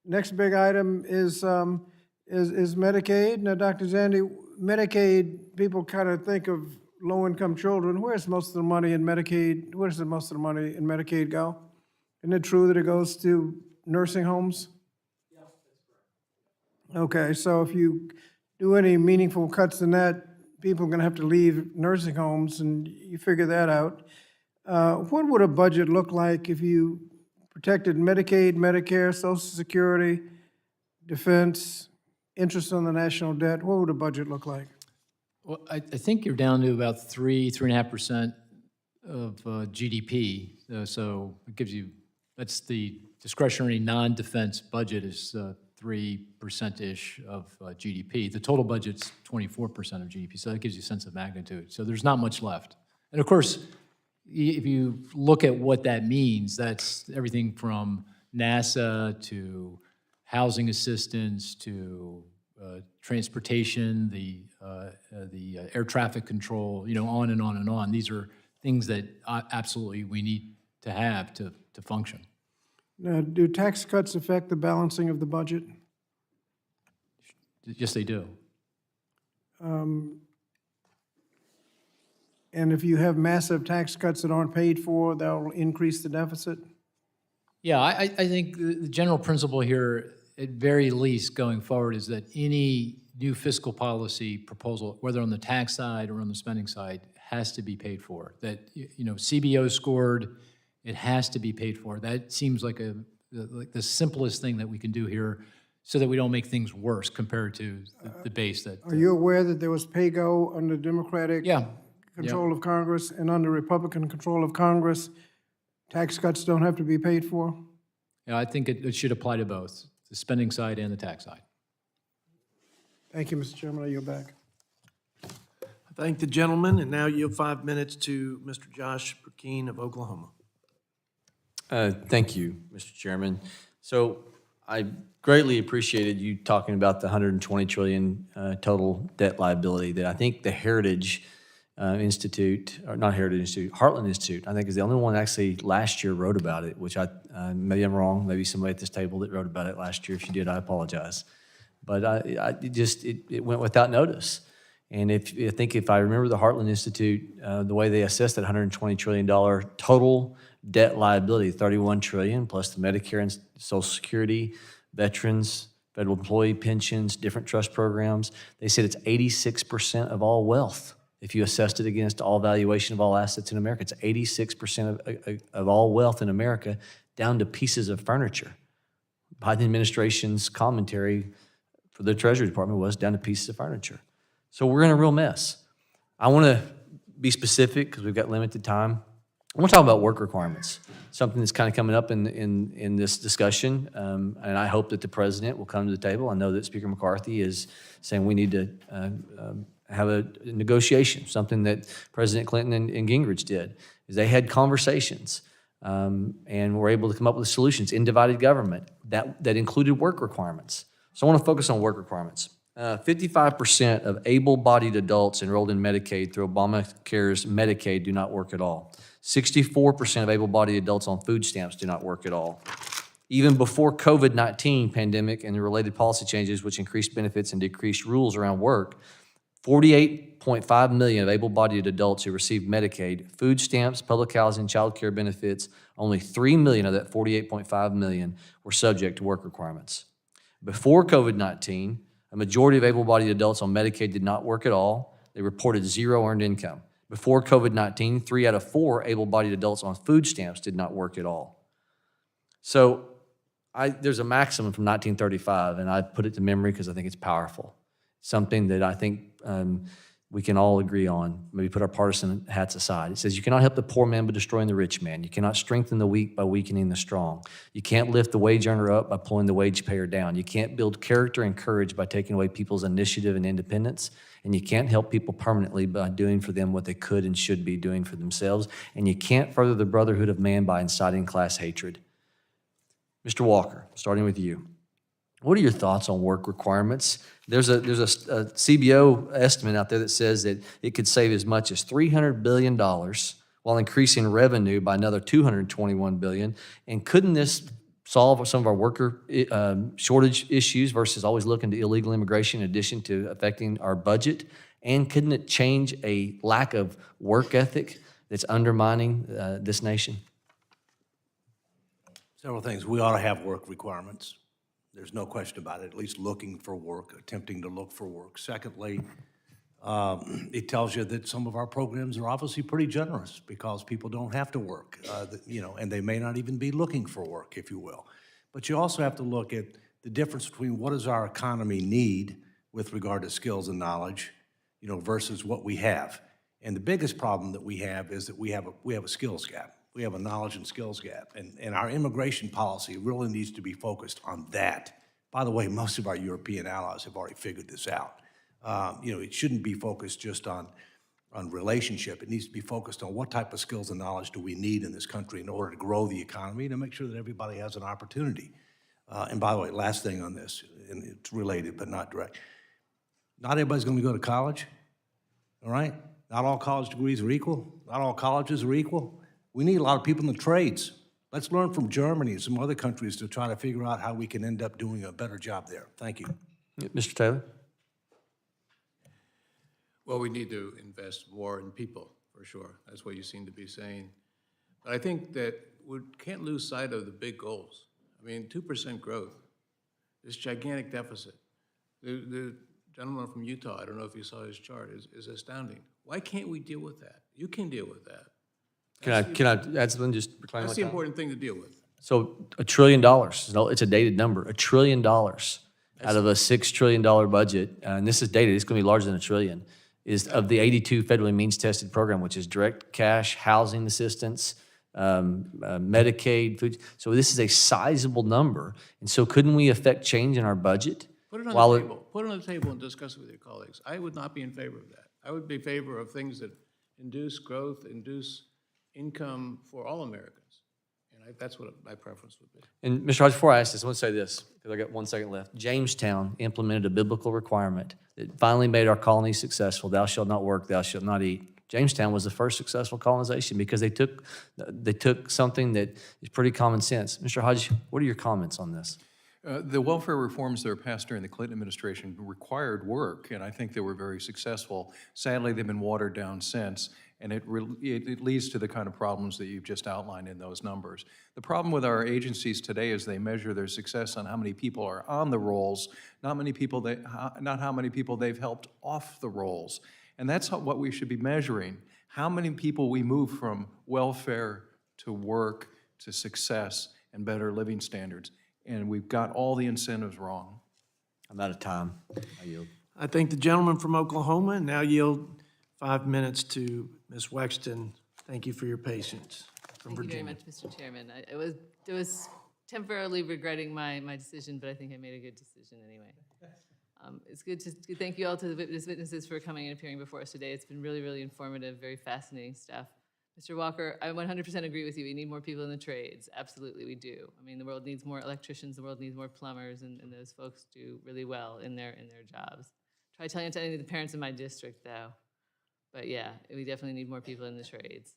Next big item is Medicaid. Now, Dr. Zandy, Medicaid, people kind of think of low-income children. Where's most of the money in Medicaid? Where does most of the money in Medicaid go? Isn't it true that it goes to nursing homes? Yeah, that's correct. Okay, so if you do any meaningful cuts in that, people are going to have to leave nursing homes, and you figure that out. What would a budget look like if you protected Medicaid, Medicare, Social Security, defense, interest on the national debt? What would a budget look like? Well, I think you're down to about 3.5% of GDP. So it gives you, that's the discretionary non-defense budget is 3%-ish of GDP. The total budget's 24% of GDP, so that gives you a sense of magnitude. So there's not much left. And of course, if you look at what that means, that's everything from NASA to housing assistance to transportation, the air traffic control, on and on and on. These are things that absolutely we need to have to function. Now, do tax cuts affect the balancing of the budget? Yes, they do. And if you have massive tax cuts that aren't paid for, that'll increase the deficit? Yeah, I think the general principle here, at very least going forward, is that any new fiscal policy proposal, whether on the tax side or on the spending side, has to be paid for. That, CBO scored, it has to be paid for. That seems like the simplest thing that we can do here so that we don't make things worse compared to the base that... Are you aware that there was pay-go under Democratic control of Congress and under Republican control of Congress? Tax cuts don't have to be paid for? Yeah, I think it should apply to both, the spending side and the tax side. Thank you, Mr. Chairman. I yield back. I thank the gentleman, and now yield 5 minutes to Mr. Josh Burkeen of Oklahoma. Thank you, Mr. Chairman. So I greatly appreciated you talking about the $120 trillion total debt liability that I think the Heritage Institute, or not Heritage Institute, Heartland Institute, I think is the only one actually last year wrote about it, which maybe I'm wrong, maybe somebody at this table that wrote about it last year. If you did, I apologize. But it went without notice. And I think if I remember the Heartland Institute, the way they assessed that $120 trillion total debt liability, $31 trillion plus the Medicare and Social Security, veterans, federal employee pensions, different trust programs. They said it's 86% of all wealth. If you assessed it against all valuation of all assets in America, it's 86% of all wealth in America, down to pieces of furniture. Biden administration's commentary for the Treasury Department was down to pieces of furniture. So we're in a real mess. I want to be specific because we've got limited time. I want to talk about work requirements, something that's kind of coming up in this discussion, and I hope that the president will come to the table. I know that Speaker McCarthy is saying we need to have a negotiation, something that President Clinton and Gingrich did, is they had conversations and were able to come up with solutions in divided government that included work requirements. So I want to focus on work requirements. 55% of able-bodied adults enrolled in Medicaid through Obamacare's Medicaid do not work at all. 64% of able-bodied adults on food stamps do not work at all. Even before COVID-19 pandemic and the related policy changes, which increased benefits and decreased rules around work, 48.5 million of able-bodied adults who received Medicaid, food stamps, public housing, child care benefits, only 3 million of that 48.5 million were subject to work requirements. Before COVID-19, a majority of able-bodied adults on Medicaid did not work at all. They reported zero earned income. Before COVID-19, 3 out of 4 able-bodied adults on food stamps did not work at all. So there's a maximum from 1935, and I put it to memory because I think it's powerful. Something that I think we can all agree on, maybe put our partisan hats aside. It says, you cannot help the poor man by destroying the rich man. You cannot strengthen the weak by weakening the strong. You can't lift the wage earner up by pulling the wage payer down. You can't build character and courage by taking away people's initiative and independence. And you can't help people permanently by doing for them what they could and should be doing for themselves. And you can't further the brotherhood of man by inciting class hatred. Mr. Walker, starting with you. What are your thoughts on work requirements? There's a CBO estimate out there that says that it could save as much as $300 billion while increasing revenue by another $221 billion. And couldn't this solve some of our worker shortage issues versus always looking to illegal immigration in addition to affecting our budget? And couldn't it change a lack of work ethic that's undermining this nation? Several things. We ought to have work requirements. There's no question about it, at least looking for work, attempting to look for work. Secondly, it tells you that some of our programs are obviously pretty generous because people don't have to work, and they may not even be looking for work, if you will. But you also have to look at the difference between what does our economy need with regard to skills and knowledge, versus what we have. And the biggest problem that we have is that we have a skills gap. We have a knowledge and skills gap, and our immigration policy really needs to be focused on that. By the way, most of our European allies have already figured this out. It shouldn't be focused just on relationship. It needs to be focused on what type of skills and knowledge do we need in this country in order to grow the economy and to make sure that everybody has an opportunity. And by the way, last thing on this, and it's related but not direct. Not everybody's going to go to college, all right? Not all college degrees are equal. Not all colleges are equal. We need a lot of people in the trades. Let's learn from Germany and some other countries to try to figure out how we can end up doing a better job there. Thank you. Mr. Taylor? Well, we need to invest more in people, for sure. That's what you seem to be saying. But I think that we can't lose sight of the big goals. I mean, 2% growth, this gigantic deficit. The gentleman from Utah, I don't know if you saw his chart, is astounding. Why can't we deal with that? You can deal with that. Can I add something? Just reclaim That's my the time? important thing to deal with. So $1 trillion, it's a dated number, $1 trillion out of a $6 trillion budget, and this is dated, it's going to be larger than $1 trillion, is of the 82 federally means-tested program, which is direct cash, housing assistance, Medicaid, food. So this is a sizable number, and so couldn't we affect change in our budget? Put it on the table. Put it on the table and discuss it with your colleagues. I would not be in favor of that. I would be in favor of things that induce growth, induce income for all Americans. And that's what my preference would be. And Mr. Hodge, before I ask this, I want to say this, because I got 1 second left. Jamestown implemented a biblical requirement that finally made our colony successful. Thou shalt not work, thou shalt not eat. Jamestown was the first successful colonization because they took something that is pretty common sense. Mr. Hodge, what are your comments on this? The welfare reforms that were passed during the Clinton administration required work, and I think they were very successful. Sadly, they've been watered down since, and it leads to the kind of problems that you've just outlined in those numbers. The problem with our agencies today is they measure their success on how many people are on the rolls, not how many people they've helped off the rolls. And that's what we should be measuring, how many people we move from welfare to work to success and better living standards. And we've got all the incentives wrong. I'm out of time. I yield. I thank the gentleman from Oklahoma, and now yield 5 minutes to Ms. Wexton. Thank you for your patience from Thank you very Virginia. much, Mr. Chairman. I was temporarily regretting my decision, but I think I made a good decision anyway. It's good to thank you all to the witnesses for coming and appearing before us today. It's been really, really informative, very fascinating stuff. Mr. Walker, I 100% agree with you. We need more people in the trades. Absolutely, we do. I mean, the world needs more electricians, the world needs more plumbers, and those folks do really well in their jobs. Try telling it to any of the parents in my district, though. But yeah, we definitely need more people in the trades.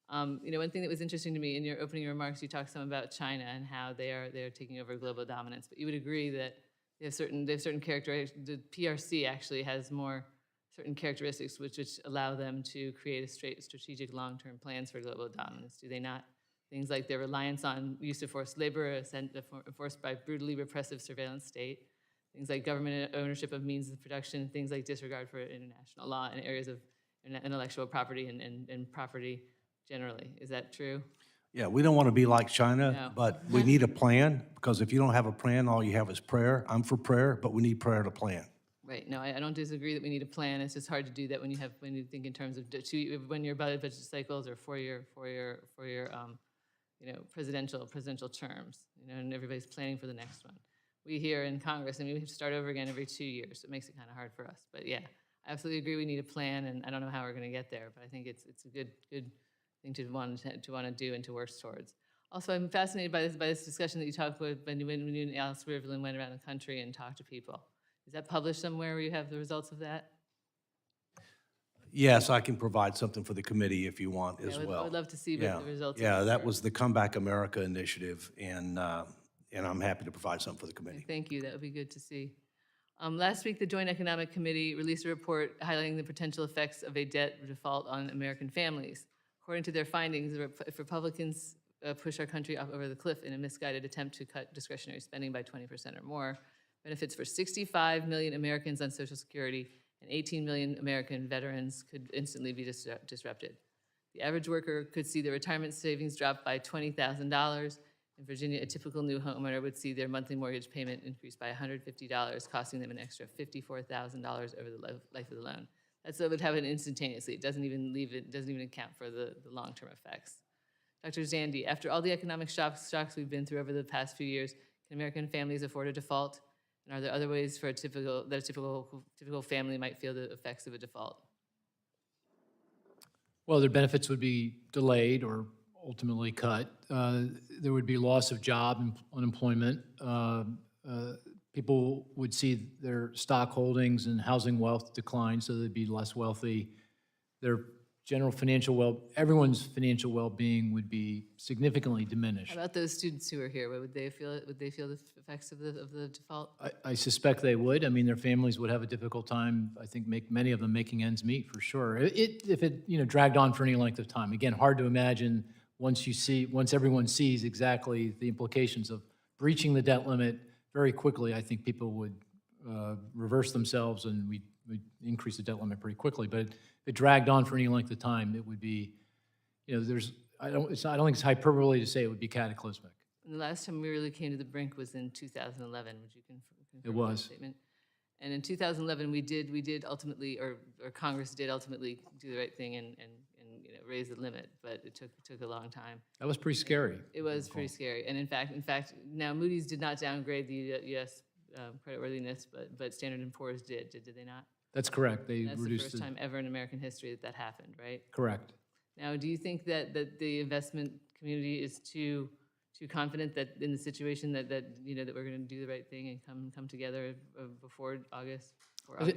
You know, one thing that was interesting to me in your opening remarks, you talked some about China and how they're taking over global dominance. But you would agree that they have certain characteristics. The PRC actually has certain characteristics which allow them to create a strategic long-term plans for global dominance. Do they not? Things like their reliance on use of forced labor, enforced by brutally repressive surveillance state. Things like government ownership of means of production. Things like disregard for international law in areas of intellectual property and property generally. Is that true? Yeah, we don't want to be like China, No. but we need a plan, because if you don't have a plan, all you have is prayer. I'm for prayer, but we need prayer to plan. Right. No, I don't disagree that we need a plan. It's just hard to do that when you think in terms of when your budget cycles or for your presidential terms, and everybody's planning for the next one. We here in Congress, we have to start over again every 2 years. So it makes it kind of hard for us. But yeah, I absolutely agree we need a plan, and I don't know how we're going to get there, but I think it's a good thing to want to do and to work towards. Also, I'm fascinated by this discussion that you talked about when you and Alice Riverland went around the country and talked to people. Is that published somewhere where you have the results of that? Yes, I can provide something for the committee if you want as well. I would love to see what the results Yeah, of that was the Comeback America initiative, and I'm happy to provide something for the committee. Thank you. That would be good to see. Last week, the Joint Economic Committee released a report highlighting the potential effects of a debt default on American families. According to their findings, if Republicans push our country off over the cliff in a misguided attempt to cut discretionary spending by 20% or more, benefits for 65 million Americans on Social Security and 18 million American veterans could instantly be disrupted. The average worker could see their retirement savings drop by $20,000. In Virginia, a typical new homeowner would see their monthly mortgage payment increase by $150, costing them an extra $54,000 over the life of the loan. That would happen instantaneously. It doesn't even account for the long-term effects. Dr. Zandy, after all the economic shocks we've been through over the past few years, can American families afford a default? And are there other ways for a typical family might feel the effects of a default? Well, their benefits would be delayed or ultimately cut. There would be loss of job and unemployment. People would see their stock holdings and housing wealth decline, so they'd be less wealthy. Their general everyone's financial well-being would be significantly diminished. How about those students who are here? Would they feel the effects of the default? I suspect they would. I mean, their families would have a difficult time, I think, many of them making ends meet for sure. If it dragged on for any length of time. Again, hard to imagine once everyone sees exactly the implications of breaching the debt limit very quickly. I think people would reverse themselves and we'd increase the debt limit pretty quickly. But if it dragged on for any length of time, it would be, I don't think it's hyperbole to say it would be cataclysmic. And the last time we really came to the brink was in 2011. Would you confirm It was. that statement? And in 2011, we did ultimately, or Congress did ultimately do the right thing and raise the limit, but it took a long time. That was pretty scary. It was pretty scary. And in fact, now Moody's did not downgrade the U.S. Creditworthiness, but Standard & Poor's did they not? That's correct. They That's reduced the first time ever in American history that happened, right? Correct. Now, do you think that the investment community is too confident that in the situation that we're going to do the right thing and come together before August?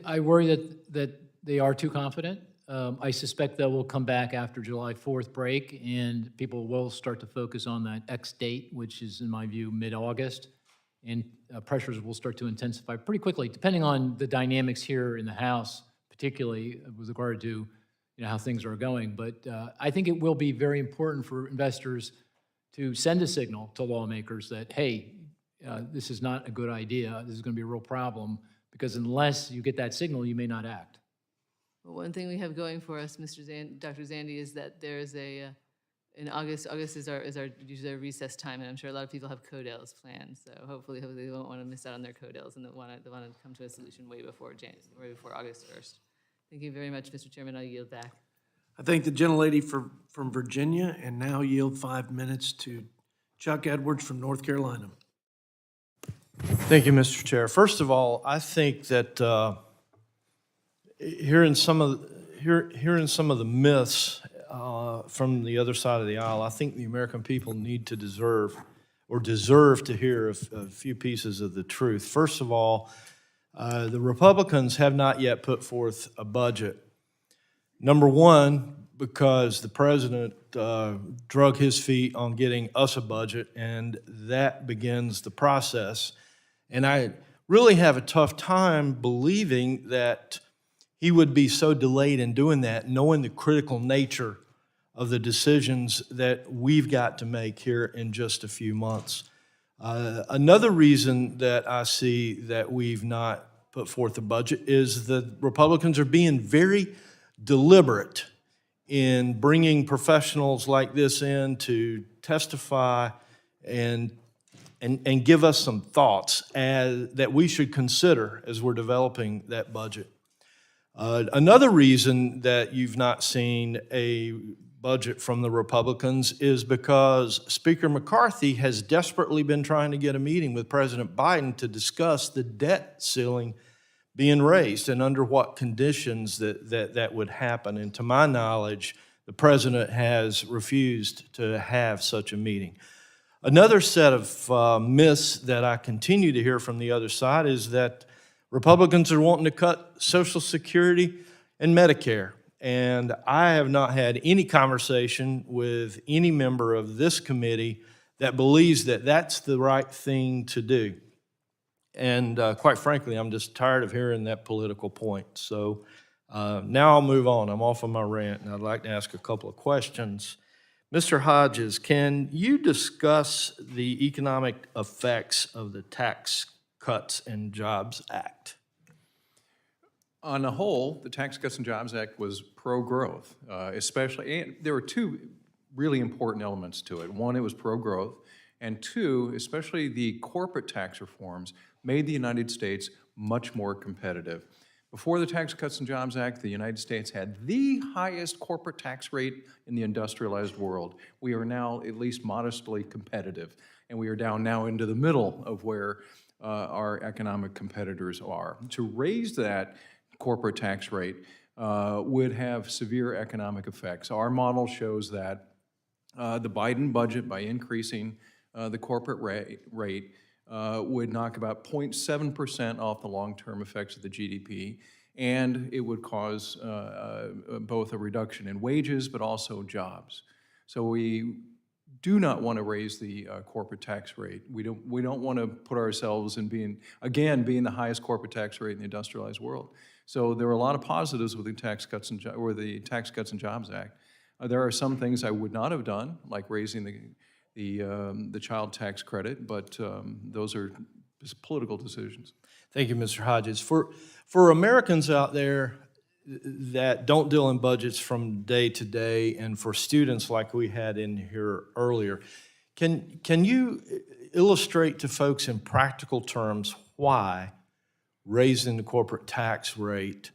I worry that they are too confident. I suspect that will come back after July 4th break, and people will start to focus on that X date, which is, in my view, mid-August, and pressures will start to intensify pretty quickly, depending on the dynamics here in the House, particularly with regard to how things are going. But I think it will be very important for investors to send a signal to lawmakers that, hey, this is not a good idea. This is going to be a real problem, because unless you get that signal, you may not act. Well, one thing we have going for us, Dr. Zandy, is that there's in August is usually our recess time, and I'm sure a lot of people have CODELs planned. So hopefully they won't want to miss out on their CODELs, and they want to come to a solution way before August 1st. Thank you very much, Mr. Chairman. I yield back. I thank the gentlelady from Virginia, and now yield 5 minutes to Chuck Edwards from North Carolina. Thank you, Mr. Chair. First of all, I think that hearing some of the myths from the other side of the aisle, I think the American people need to deserve to hear a few pieces of the truth. First of all, the Republicans have not yet put forth a budget. Number one, because the president drug his feet on getting us a budget, and that begins the process. And I really have a tough time believing that he would be so delayed in doing that, knowing the critical nature of the decisions that we've got to make here in just a few months. Another reason that I see that we've not put forth a budget is the Republicans are being very deliberate in bringing professionals like this in to testify and give us some thoughts that we should consider as we're developing that budget. Another reason that you've not seen a budget from the Republicans is because Speaker McCarthy has desperately been trying to get a meeting with President Biden to discuss the debt ceiling being raised and under what conditions that would happen. And to my knowledge, the president has refused to have such a meeting. Another set of myths that I continue to hear from the other side is that Republicans are wanting to cut Social Security and Medicare. And I have not had any conversation with any member of this committee that believes that that's the right thing to do. And quite frankly, I'm just tired of hearing that political point. So now I'll move on. I'm off of my rant, and I'd like to ask a couple of questions. Mr. Hodges, can you discuss the economic effects of the Tax Cuts and Jobs Act? On the whole, the Tax Cuts and Jobs Act was pro-growth, especially, and there were two really important elements to it. One, it was pro-growth, and two, especially the corporate tax reforms made the United States much more competitive. Before the Tax Cuts and Jobs Act, the United States had the highest corporate tax rate in the industrialized world. We are now at least modestly competitive, and we are down now into the middle of where our economic competitors are. To raise that corporate tax rate would have severe economic effects. Our model shows that the Biden budget, by increasing the corporate rate, would knock about 0.7% off the long-term effects of the GDP, and it would cause both a reduction in wages but also jobs. So we do not want to raise the corporate tax rate. We don't want to put ourselves in being the highest corporate tax rate in the industrialized world. So there are a lot of positives with the Tax Cuts and Jobs Act. There are some things I would not have done, like raising the child tax credit, but those are just political decisions. Thank you, Mr. Hodges. For Americans out there that don't deal in budgets from day to day, and for students like we had in here earlier, can you illustrate to folks in practical terms why raising the corporate tax rate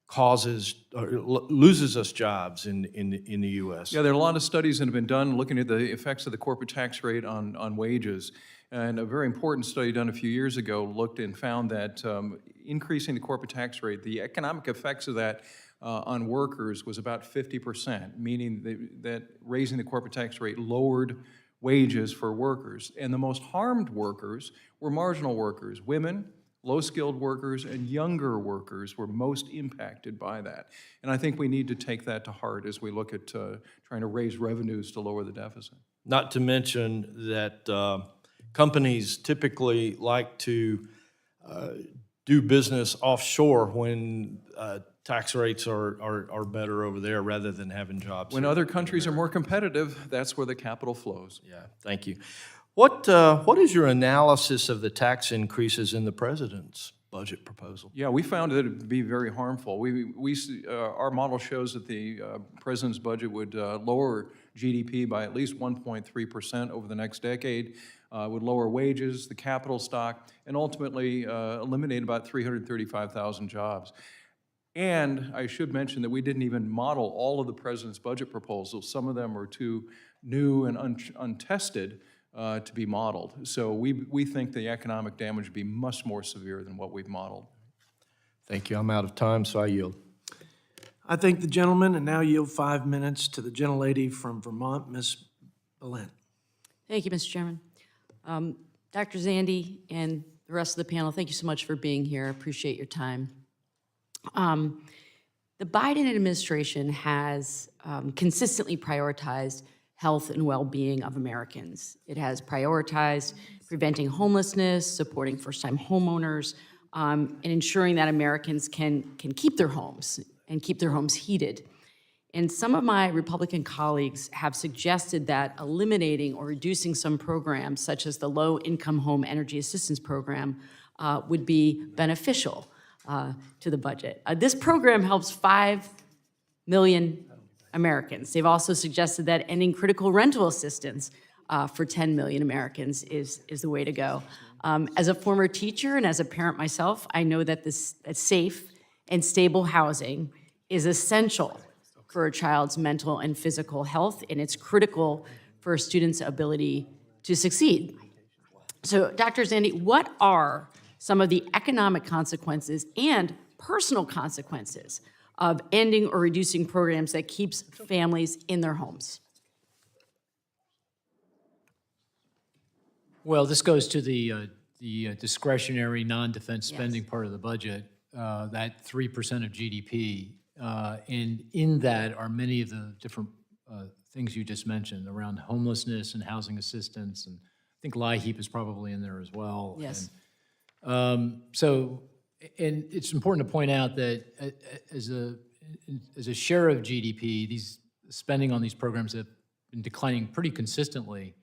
causes or loses us jobs in the U.S.? Yeah, there are a lot of studies that have been done looking at the effects of the corporate tax rate on wages. And a very important study done a few years ago looked and found that increasing the corporate tax rate, the economic effects of that on workers was about 50%, meaning that raising the corporate tax rate lowered wages for workers. And the most harmed workers were marginal workers, women, low-skilled workers, and younger workers were most impacted by that. And I think we need to take that to heart as we look at trying to raise revenues to lower the deficit. Not to mention that companies typically like to do business offshore when tax rates are better over there rather than having jobs When here. other countries are more competitive, that's where the capital flows. Yeah, thank you. What is your analysis of the tax increases in the president's budget proposal? Yeah, we found that it to be very harmful. Our model shows that the president's budget would lower GDP by at least 1.3% over the next decade, would lower wages, the capital stock, and ultimately eliminate about 335,000 jobs. And I should mention that we didn't even model all of the president's budget proposals. Some of them are too new and untested to be modeled. So we think the economic damage would be much more severe than what we've modeled. Thank you. I'm out of time, so I yield. I thank the gentleman and now yield 5 minutes to the gentlelady from Vermont, Ms. Balint. Thank you, Mr. Chairman. Dr. Zandy and the rest of the panel, thank you so much for being here. I appreciate your time. The Biden administration has consistently prioritized health and well-being of Americans. It has prioritized preventing homelessness, supporting first-time homeowners, and ensuring that Americans can keep their homes and keep their homes heated. And some of my Republican colleagues have suggested that eliminating or reducing some programs, such as the Low-Income Home Energy Assistance Program, would be beneficial to the budget. This program helps 5 million Americans. They've also suggested that ending critical rental assistance for 10 million Americans is the way to go. As a former teacher and as a parent myself, I know that that safe and stable housing is essential for a child's mental and physical health, and it's critical for a student's ability to succeed. So, Dr. Zandy, what are some of the economic consequences and personal consequences of ending or reducing programs that keeps families in their homes? Well, this goes to the discretionary non-defense spending part of the budget, that 3% of GDP. And in that are many of the different things you just mentioned around homelessness and housing assistance. And I think LIHEAP is probably in there as well. Yes. And, and it's important to point out that as a share of GDP, these spending on these programs have been declining pretty consistently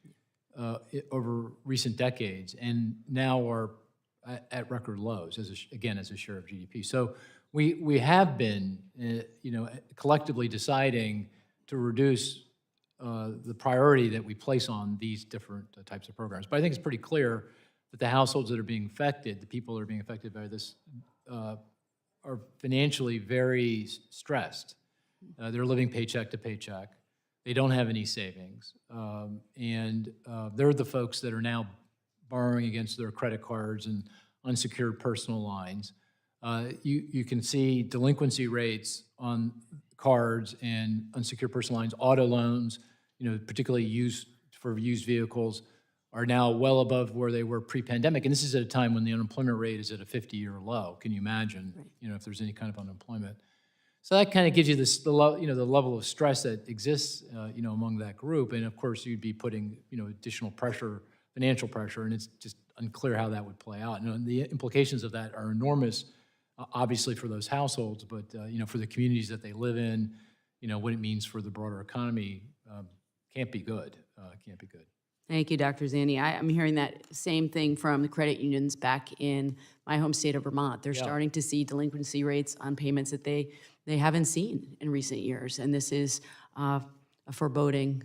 over recent decades, and now are at record lows as a share of GDP. So we have been, collectively deciding to reduce the priority that we place on these different types of programs. But I think it's pretty clear that the households that are being affected, the people that are being affected by this, are financially very stressed. They're living paycheck to paycheck. They don't have any savings. And they're the folks that are now borrowing against their credit cards and unsecured personal lines. You can see delinquency rates on cards and unsecured personal lines, auto loans, particularly used vehicles, are now well above where they were pre-pandemic. And this is at a time when the unemployment rate is at a 50-year low. Can you imagine, if there's any kind of unemployment? So that kind of gives you the level of stress that exists, among that group. And of course, you'd be putting, additional pressure, financial pressure, and it's just unclear how that would play out. And the implications of that are enormous, obviously for those households, but for the communities that they live in, what it means for the broader economy can't be good. Can't be good. Thank you, Dr. Zandy. I'm hearing that same thing from the credit unions back in my home state of Vermont. They're starting to see delinquency rates on payments that they haven't seen in recent years, and this is a foreboding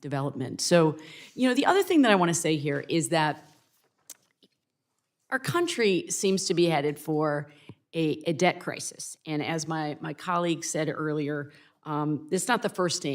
development. So, the other thing that I want to say here is that our country seems to be headed for a debt crisis. And as my colleague said earlier, this is not the first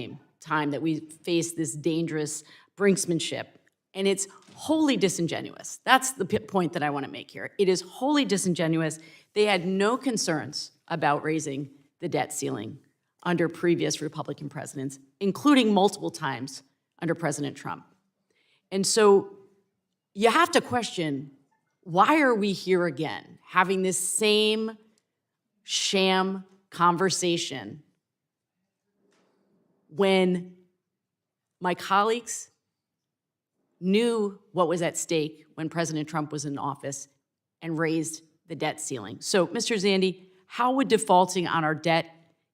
time that we face this dangerous brinksmanship, and it's wholly disingenuous. That's the point that I want to make here. It is wholly disingenuous. They had no concerns about raising the debt ceiling under previous Republican presidents, including multiple times under President Trump. And so you have to question, why are we here again, having this same sham conversation when my colleagues knew what was at stake when President Trump was in office and raised the debt ceiling. So, Mr. Zandy, how would defaulting on our debt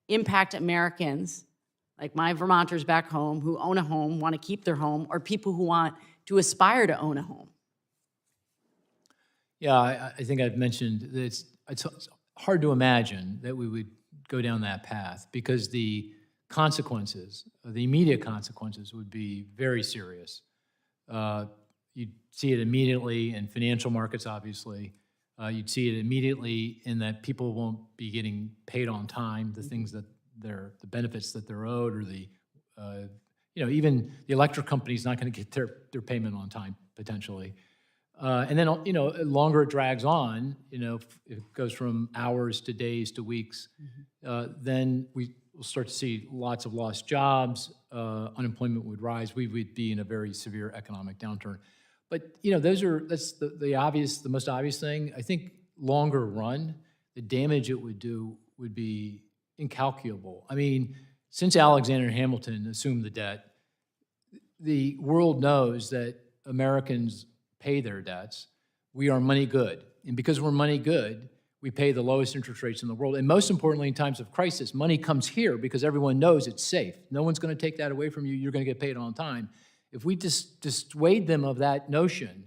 impact Americans, like my Vermonters back home who own a home, want to keep their home, or people who want to aspire to own a home? Yeah, I think I've mentioned that it's hard to imagine that we would go down that path because the consequences, the immediate consequences would be very serious. You'd see it immediately in financial markets, obviously. You'd see it immediately in that people won't be getting paid on time, the things that the benefits that they're owed, or even the electric company's not going to get their payment on time, potentially. And then, longer it drags on, if it goes from hours to days to weeks, then we'll start to see lots of lost jobs, unemployment would rise, we would be in a very severe economic downturn. But, that's the most obvious thing. I think longer run, the damage it would do would be incalculable. I mean, since Alexander Hamilton assumed the debt, the world knows that Americans pay their debts. We are money good. And because we're money good, we pay the lowest interest rates in the world. And most importantly, in times of crisis, money comes here because everyone knows it's safe. No one's going to take that away from you. You're going to get paid on time. If we just dissuade them of that notion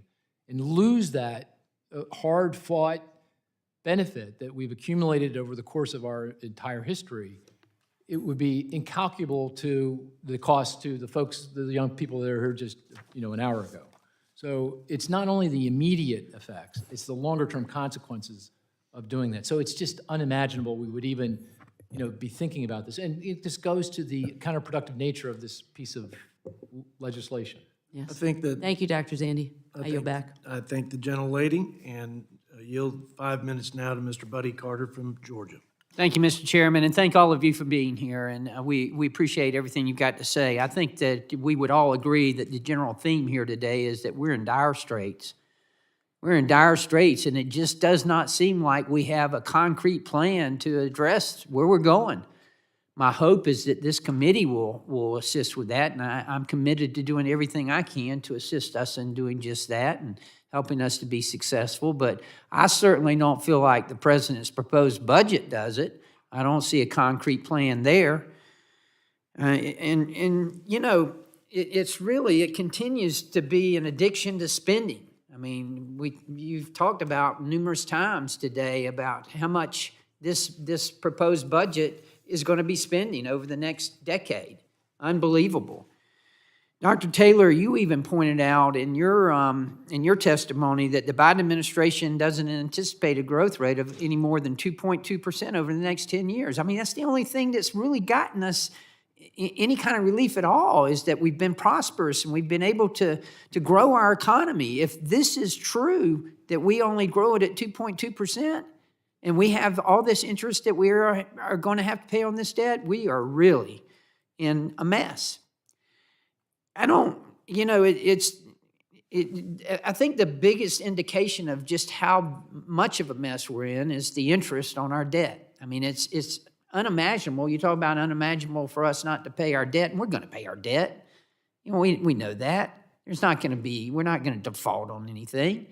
and lose that hard-fought benefit that we've accumulated over the course of our entire history, it would be incalculable to the cost to the folks, the young people that are here just an hour ago. So it's not only the immediate effects, it's the longer-term consequences of doing that. So it's just unimaginable we would even be thinking about this. And it just goes to the counterproductive nature of this piece of legislation. Yes. I think that. Thank you, Dr. Zandy. I yield back. I thank the gentlelady and yield 5 minutes now to Mr. Buddy Carter from Georgia. Thank you, Mr. Chairman, and thank all of you for being here, and we appreciate everything you've got to say. I think that we would all agree that the general theme here today is that we're in dire straits. We're in dire straits, and it just does not seem like we have a concrete plan to address where we're going. My hope is that this committee will assist with that, and I'm committed to doing everything I can to assist us in doing just that and helping us to be successful. But I certainly don't feel like the president's proposed budget does it. I don't see a concrete plan there. It continues to be an addiction to spending. I mean, you've talked about numerous times today about how much this proposed budget is going to be spending over the next decade. Unbelievable. Dr. Taylor, you even pointed out in your testimony that the Biden administration doesn't anticipate a growth rate of any more than 2.2% over the next 10 years. I mean, that's the only thing that's really gotten us any kind of relief at all, is that we've been prosperous and we've been able to grow our economy. If this is true, that we only grow it at 2.2%, and we have all this interest that we are going to have to pay on this debt, we are really in a mess. I think the biggest indication of just how much of a mess we're in is the interest on our debt. I mean, it's unimaginable. You talk about unimaginable for us not to pay our debt, and we're going to pay our debt. We know that. We're not going to default on anything.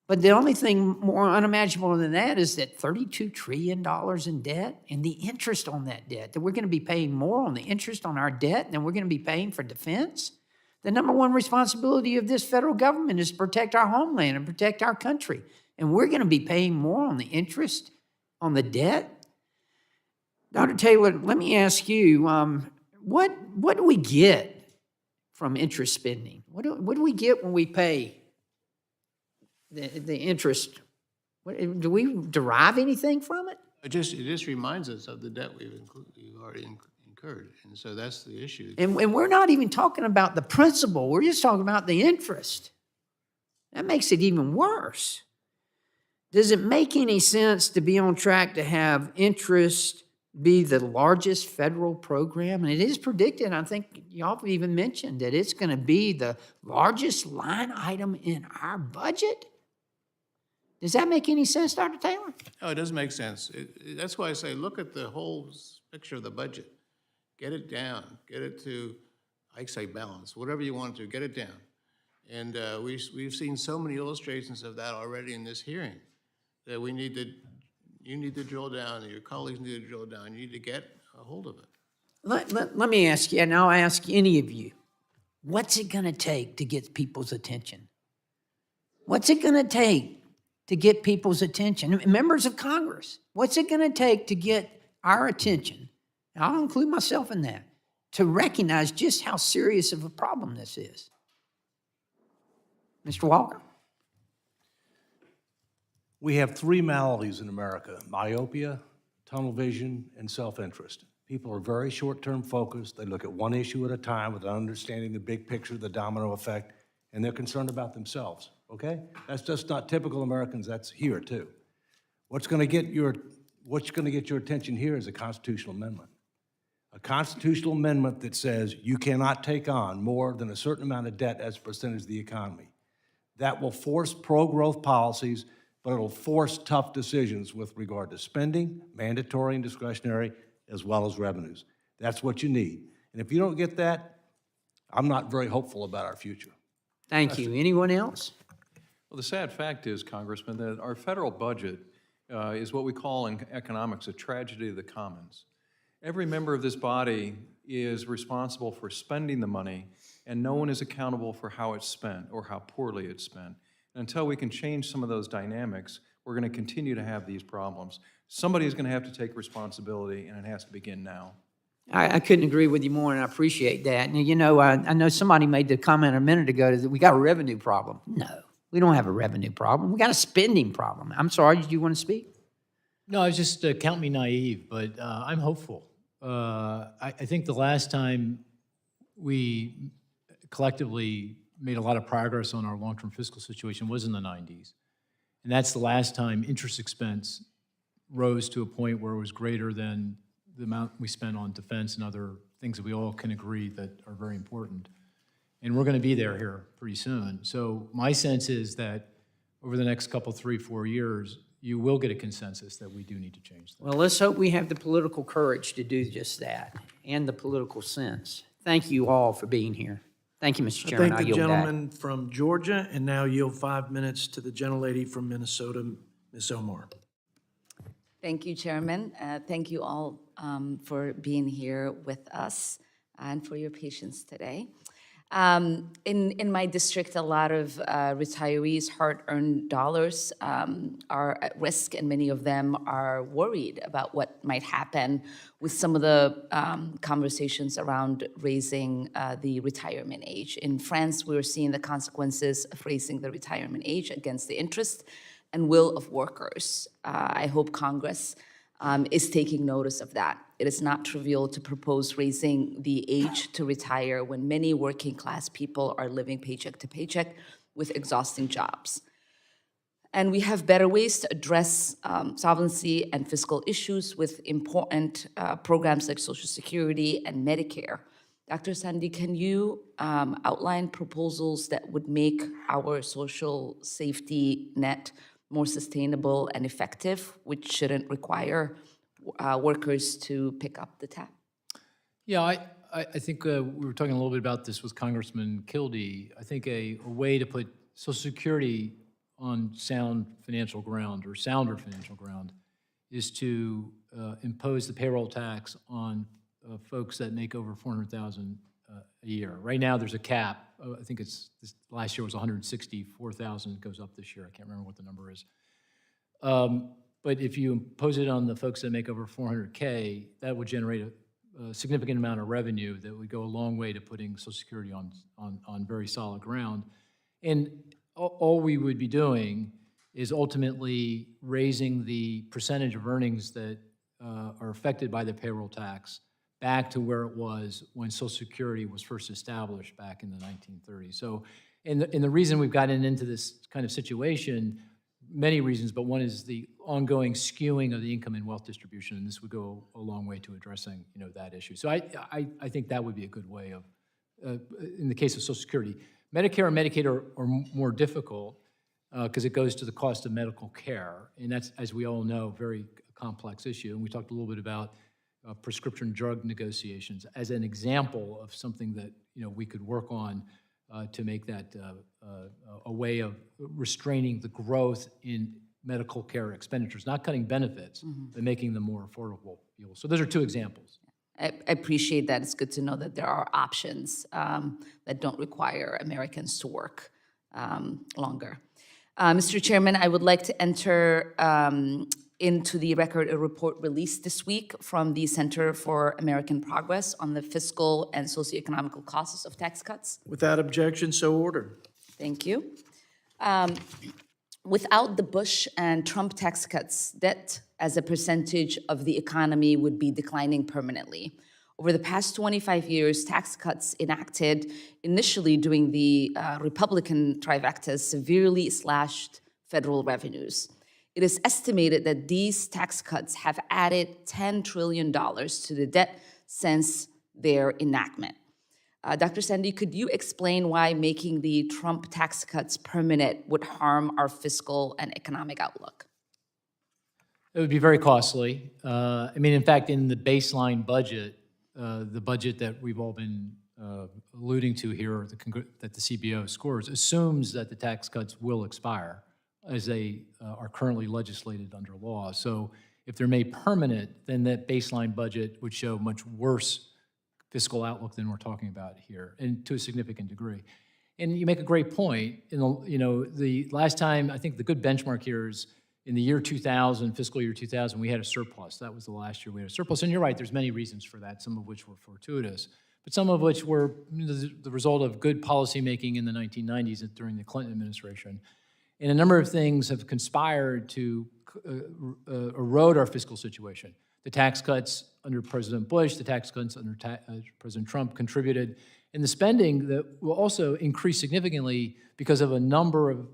But the only thing more unimaginable than that is that $32 trillion in debt and the interest on that debt, that we're going to be paying more on the interest on our debt than we're going to be paying for defense. The number one responsibility of this federal government is to protect our homeland and protect our country. And we're going to be paying more on the interest on the debt. Dr. Taylor, let me ask you, what do we get from interest spending? What do we get when we pay the interest? Do we derive anything from it? It just reminds us of the debt we've already incurred, and so that's the issue. And we're not even talking about the principal. We're just talking about the interest. That makes it even worse. Does it make any sense to be on track to have interest be the largest federal program? And it is predicted, I think y'all have even mentioned, that it's going to be the largest line item in our budget. Does that make any sense, Dr. Taylor? No, it doesn't make sense. That's why I say look at the whole picture of the budget. Get it down. Get it to, I say balance, whatever you want to, get it down. And we've seen so many illustrations of that already in this hearing. that you need to drill down, and your colleagues need to drill down. You need to get a hold of it. Let me ask you, and I'll ask any of you, what's it going to take to get people's attention? What's it going to take to get people's attention? Members of Congress, what's it going to take to get our attention? And I'll include myself in that, to recognize just how serious of a problem this is. Mr. Walker? We have three maladies in America: myopia, tunnel vision, and self-interest. People are very short-term focused. They look at one issue at a time without understanding the big picture, the domino effect, and they're concerned about themselves, okay? That's just not typical Americans. That's here, too. What's going to get your attention here is a constitutional amendment. A constitutional amendment that says you cannot take on more than a certain amount of debt as a percentage of the economy. That will force pro-growth policies, but it'll force tough decisions with regard to spending, mandatory and discretionary, as well as revenues. That's what you need. And if you don't get that, I'm not very hopeful about our future. Thank you. Anyone else? Well, the sad fact is, Congressman, that our federal budget is what we call in economics a tragedy of the commons. Every member of this body is responsible for spending the money, and no one is accountable for how it's spent or how poorly it's spent. And until we can change some of those dynamics, we're going to continue to have these problems. Somebody is going to have to take responsibility, and it has to begin now. I couldn't agree with you more, and I appreciate that. And you know, I know somebody made the comment a minute ago that we got a revenue problem. No, we don't have a revenue problem. We got a spending problem. I'm sorry, did you want to speak? No, I was just, count me naive, but I'm hopeful. I think the last time we collectively made a lot of progress on our long-term fiscal situation was in the 90s. And that's the last time interest expense rose to a point where it was greater than the amount we spent on defense and other things that we all can agree that are very important. And we're going to be there here pretty soon. So my sense is that over the next couple, 3-4 years, you will get a consensus that we do need to change that. Well, let's hope we have the political courage to do just that and the political sense. Thank you all for being here. Thank you, Mr. Chairman. I thank I'll the yield back. gentleman from Georgia, and now yield 5 minutes to the gentlelady from Minnesota, Ms. Omar. Thank you, Chairman. Thank you all for being here with us and for your patience today. In my district, a lot of retirees' hard-earned dollars are at risk, and many of them are worried about what might happen with some of the conversations around raising the retirement age. In France, we're seeing the consequences of raising the retirement age against the interest and will of workers. I hope Congress is taking notice of that. It is not trivial to propose raising the age to retire when many working class people are living paycheck to paycheck with exhausting jobs. And we have better ways to address solvency and fiscal issues with important programs like Social Security and Medicare. Dr. Zandy, can you outline proposals that would make our social safety net more sustainable and effective, which shouldn't require workers to pick up the tab? Yeah, I think we were talking a little bit about this with Congressman Kildee. I think a way to put Social Security on sound financial ground or sounder financial ground is to impose the payroll tax on folks that make over $400,000 a year. Right now, there's a cap. I think last year was $164,000. It goes up this year. I can't remember what the number is. But if you impose it on the folks that make over $400K, that would generate a significant amount of revenue that would go a long way to putting Social Security on very solid ground. And all we would be doing is ultimately raising the percentage of earnings that are affected by the payroll tax back to where it was when Social Security was first established back in the 1930s. So, and the reason we've gotten into this kind of situation, many reasons, but one is the ongoing skewing of the income and wealth distribution, and this would go a long way to addressing, that issue. So I think that would be a good way of, in the case of Social Security. Medicare and Medicaid are more difficult because it goes to the cost of medical care, and that's, as we all know, a very complex issue. And we talked a little bit about prescription drug negotiations as an example of something that we could work on to make that a way of restraining the growth in medical care expenditures, not cutting benefits, but making them more affordable. So those are two examples. I appreciate that. It's good to know that there are options that don't require Americans to work longer. Mr. Chairman, I would like to enter into the record a report released this week from the Center for American Progress on the fiscal and socioeconomic costs of tax cuts. Without objection, so ordered. Thank you. Without the Bush and Trump tax cuts, debt as a percentage of the economy would be declining permanently. Over the past 25 years, tax cuts enacted initially during the Republican trifecta severely slashed federal revenues. It is estimated that these tax cuts have added $10 trillion to the debt since their enactment. Dr. Zandy, could you explain why making the Trump tax cuts permanent would harm our fiscal and economic outlook? It would be very costly. In fact, in the baseline budget, the budget that we've all been alluding to here, that the CBO scores, assumes that the tax cuts will expire as they are currently legislated under law. So if they're made permanent, then that baseline budget would show much worse fiscal outlook than we're talking about here, and to a significant degree. And you make a great point. The last time, I think the good benchmark here is in the year 2000, fiscal year 2000, we had a surplus. That was the last year we had a surplus. And you're right, there's many reasons for that, some of which were fortuitous, but some of which were the result of good policymaking in the 1990s and during the Clinton administration. And a number of things have conspired to erode our fiscal situation. The tax cuts under President Bush, the tax cuts under President Trump contributed. And the spending that will also increase significantly because of a number of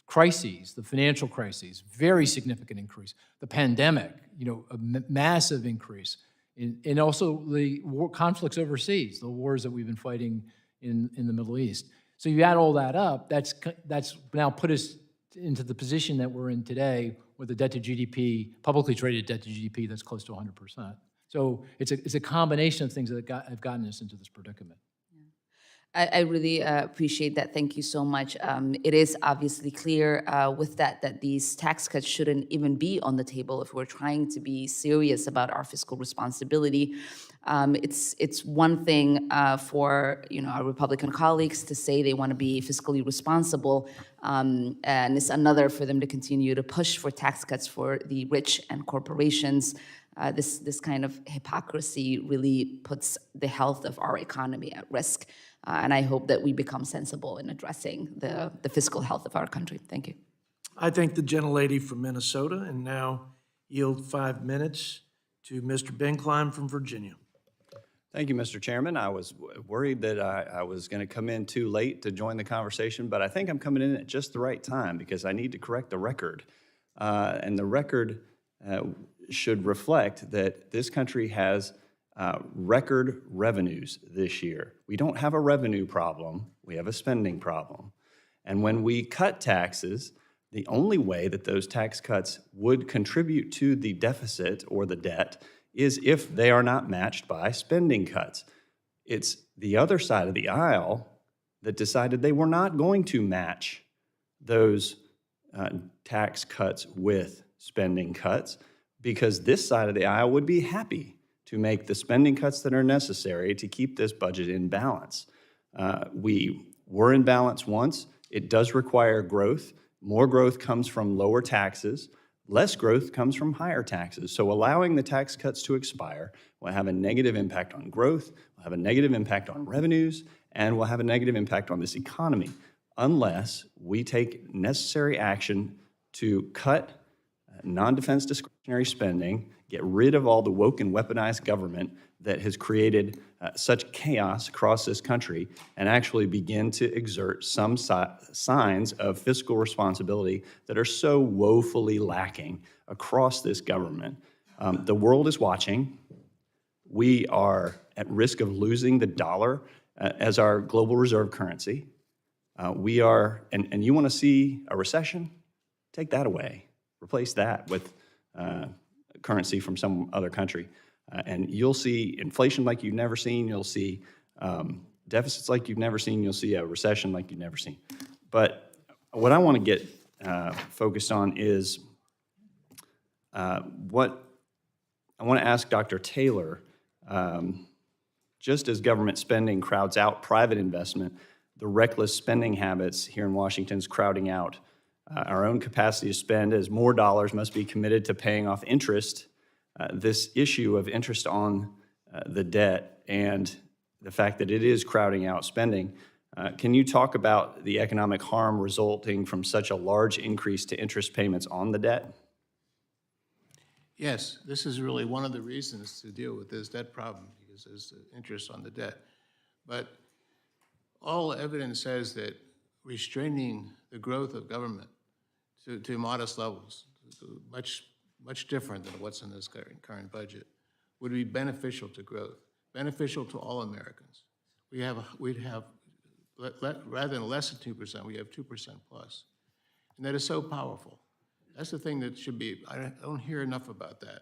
crises, the financial crises, very significant increase, the pandemic, a massive increase, and also the conflicts overseas, the wars that we've been fighting in the Middle East. So you add all that up, that's now put us into the position that we're in today with a debt to GDP, publicly traded debt to GDP that's close to 100%. So it's a combination of things that have gotten us into this predicament. I really appreciate that. Thank you so much. It is obviously clear with that these tax cuts shouldn't even be on the table if we're trying to be serious about our fiscal responsibility. It's one thing for our Republican colleagues to say they want to be fiscally responsible, and it's another for them to continue to push for tax cuts for the rich and corporations. This kind of hypocrisy really puts the health of our economy at risk. And I hope that we become sensible in addressing the fiscal health of our country. Thank you. I thank the gentlelady from Minnesota and now yield 5 minutes to Mr. Ben Klein from Virginia. Thank you, Mr. Chairman. I was worried that I was going to come in too late to join the conversation, but I think I'm coming in at just the right time because I need to correct the record. And the record should reflect that this country has record revenues this year. We don't have a revenue problem, we have a spending problem. And when we cut taxes, the only way that those tax cuts would contribute to the deficit or the debt is if they are not matched by spending cuts. It's the other side of the aisle that decided they were not going to match those tax cuts with spending cuts because this side of the aisle would be happy to make the spending cuts that are necessary to keep this budget in balance. We were in balance once. It does require growth. More growth comes from lower taxes. Less growth comes from higher taxes. So allowing the tax cuts to expire will have a negative impact on growth, will have a negative impact on revenues, and will have a negative impact on this economy unless we take necessary action to cut non-defense discretionary spending, get rid of all the woke and weaponized government that has created such chaos across this country, and actually begin to exert some signs of fiscal responsibility that are so woefully lacking across this government. The world is watching. We are at risk of losing the dollar as our global reserve currency. We are, and you want to see a recession? Take that away. Replace that with currency from some other country. And you'll see inflation like you've never seen. You'll see deficits like you've never seen. You'll see a recession like you've never seen. But what I want to get focused on is What I want to ask Dr. Taylor, just as government spending crowds out private investment, the reckless spending habits here in Washington is crowding out our own capacity to spend, as more dollars must be committed to paying off interest. This issue of interest on the debt and the fact that it is crowding out spending, can you talk about the economic harm resulting from such a large increase to interest payments on the debt? Yes, this is really one of the reasons to deal with this debt problem, because there's interest on the debt. But all evidence says that restraining the growth of government to modest levels, much different than what's in this current budget, would be beneficial to growth, beneficial to all Americans. We'd have rather than less than 2%, we have 2% plus. And that is so powerful. That's the thing that should be, I don't hear enough about that.